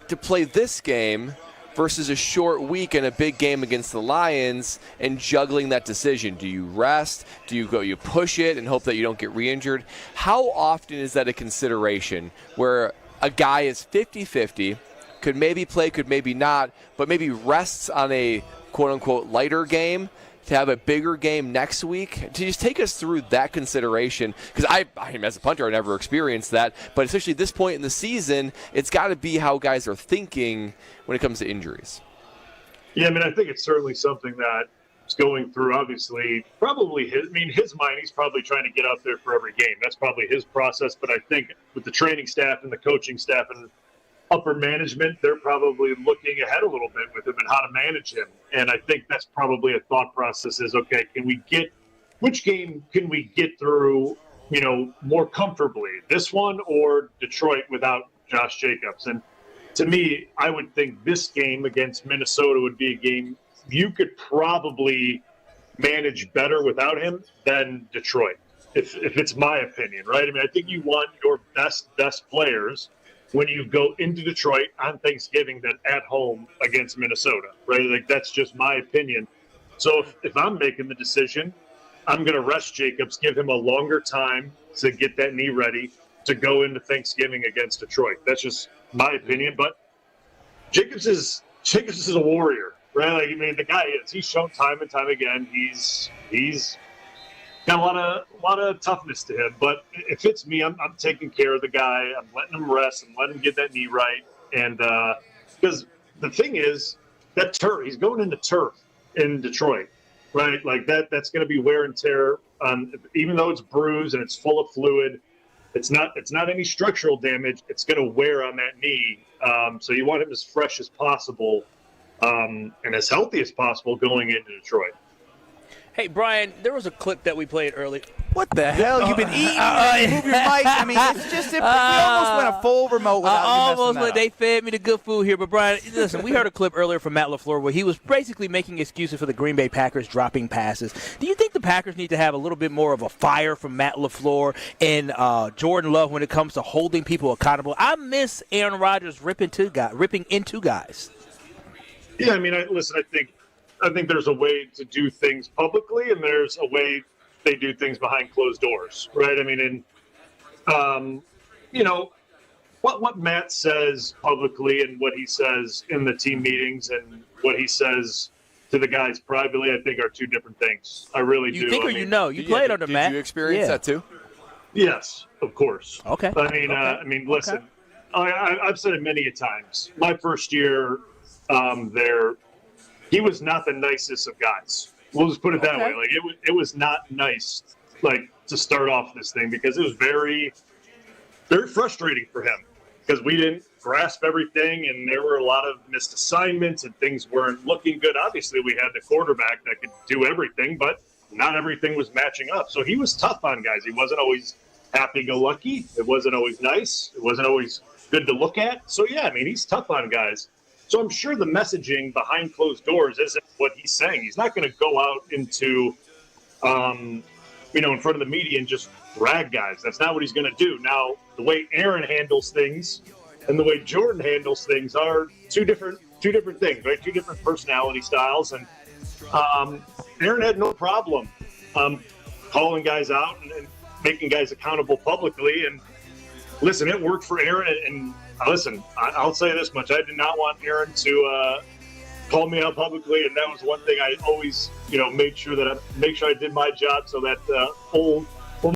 S4: to play this game versus a short week and a big game against the Lions and juggling that decision. Do you rest? Do you push it and hope that you don't get re-injured? How often is that a consideration where a guy is 50-50, could maybe play, could maybe not, but maybe rests on a quote-unquote lighter game to have a bigger game next week? To just take us through that consideration, because I as a punter, I never experienced that, but especially at this point in the season, it's got to be how guys are thinking when it comes to injuries.
S6: Yeah, I mean, I think it's certainly something that is going through, obviously, probably his mind, he's probably trying to get out there for every game. That's probably his process, but I think with the training staff and the coaching staff and upper management, they're probably looking ahead a little bit with him and how to manage him. And I think that's probably a thought process is, okay, which game can we get through, more comfortably, this one or Detroit without Josh Jacobs? And to me, I would think this game against Minnesota would be a game you could probably manage better without him than Detroit, if it's my opinion, right? I mean, I think you want your best players when you go into Detroit on Thanksgiving than at home against Minnesota, right? Like, that's just my opinion. So if I'm making the decision, I'm going to rest Jacobs, give him a longer time to get that knee ready to go into Thanksgiving against Detroit. That's just my opinion. But Jacobs is a warrior, right? Like, I mean, the guy is. He's shown time and time again. He's got a lot of toughness to him. But if it's me, I'm taking care of the guy. I'm letting him rest and letting him get that knee right. And because the thing is, that turf, he's going into turf in Detroit, right? Like, that's going to be wear and tear. Even though it's bruised and it's full of fluid, it's not any structural damage. It's going to wear on that knee. So you want him as fresh as possible and as healthy as possible going into Detroit.
S3: Hey, Bryan, there was a clip that we played earlier.
S2: What the hell? You've been eating. Move your mic. I mean, it's just we almost went a full remote without you messing that up.
S3: They fed me the good food here. But, Bryan, listen, we heard a clip earlier from Matt LaFleur where he was basically making excuses for the Green Bay Packers dropping passes. Do you think the Packers need to have a little bit more of a fire from Matt LaFleur and Jordan Love when it comes to holding people accountable? I miss Aaron Rodgers ripping into guys.
S6: Yeah, I mean, listen, I think there's a way to do things publicly, and there's a way they do things behind closed doors, right? I mean, and what Matt says publicly and what he says in the team meetings and what he says to the guys privately, I think are two different things. I really do.
S3: You think, or you know? You played under Matt.
S4: Did you experience that too?
S6: Yes, of course.
S3: Okay.
S6: I mean, listen, I've said it many a times. My first year there, he was not the nicest of guys. We'll just put it that way. Like it was not nice, like, to start off this thing, because it was very, very frustrating for him because we didn't grasp everything, and there were a lot of missed assignments and things weren't looking good. Obviously, we had the quarterback that could do everything, but not everything was matching up. So he was tough on guys. He wasn't always happy-go-lucky. It wasn't always nice. It wasn't always good to look at. So yeah, I mean, he's tough on guys. So I'm sure the messaging behind closed doors isn't what he's saying. He's not going to go out into, in front of the media and just rag guys. That's not what he's going to do. Now, the way Aaron handles things and the way Jordan handles things are two different things, right? Two different personality styles. And Aaron had no problem calling guys out and making guys accountable publicly. And listen, it worked for Aaron. And listen, I'll say this much. I did not want Aaron to call me out publicly, and that was one thing I always, made sure I did my job so that old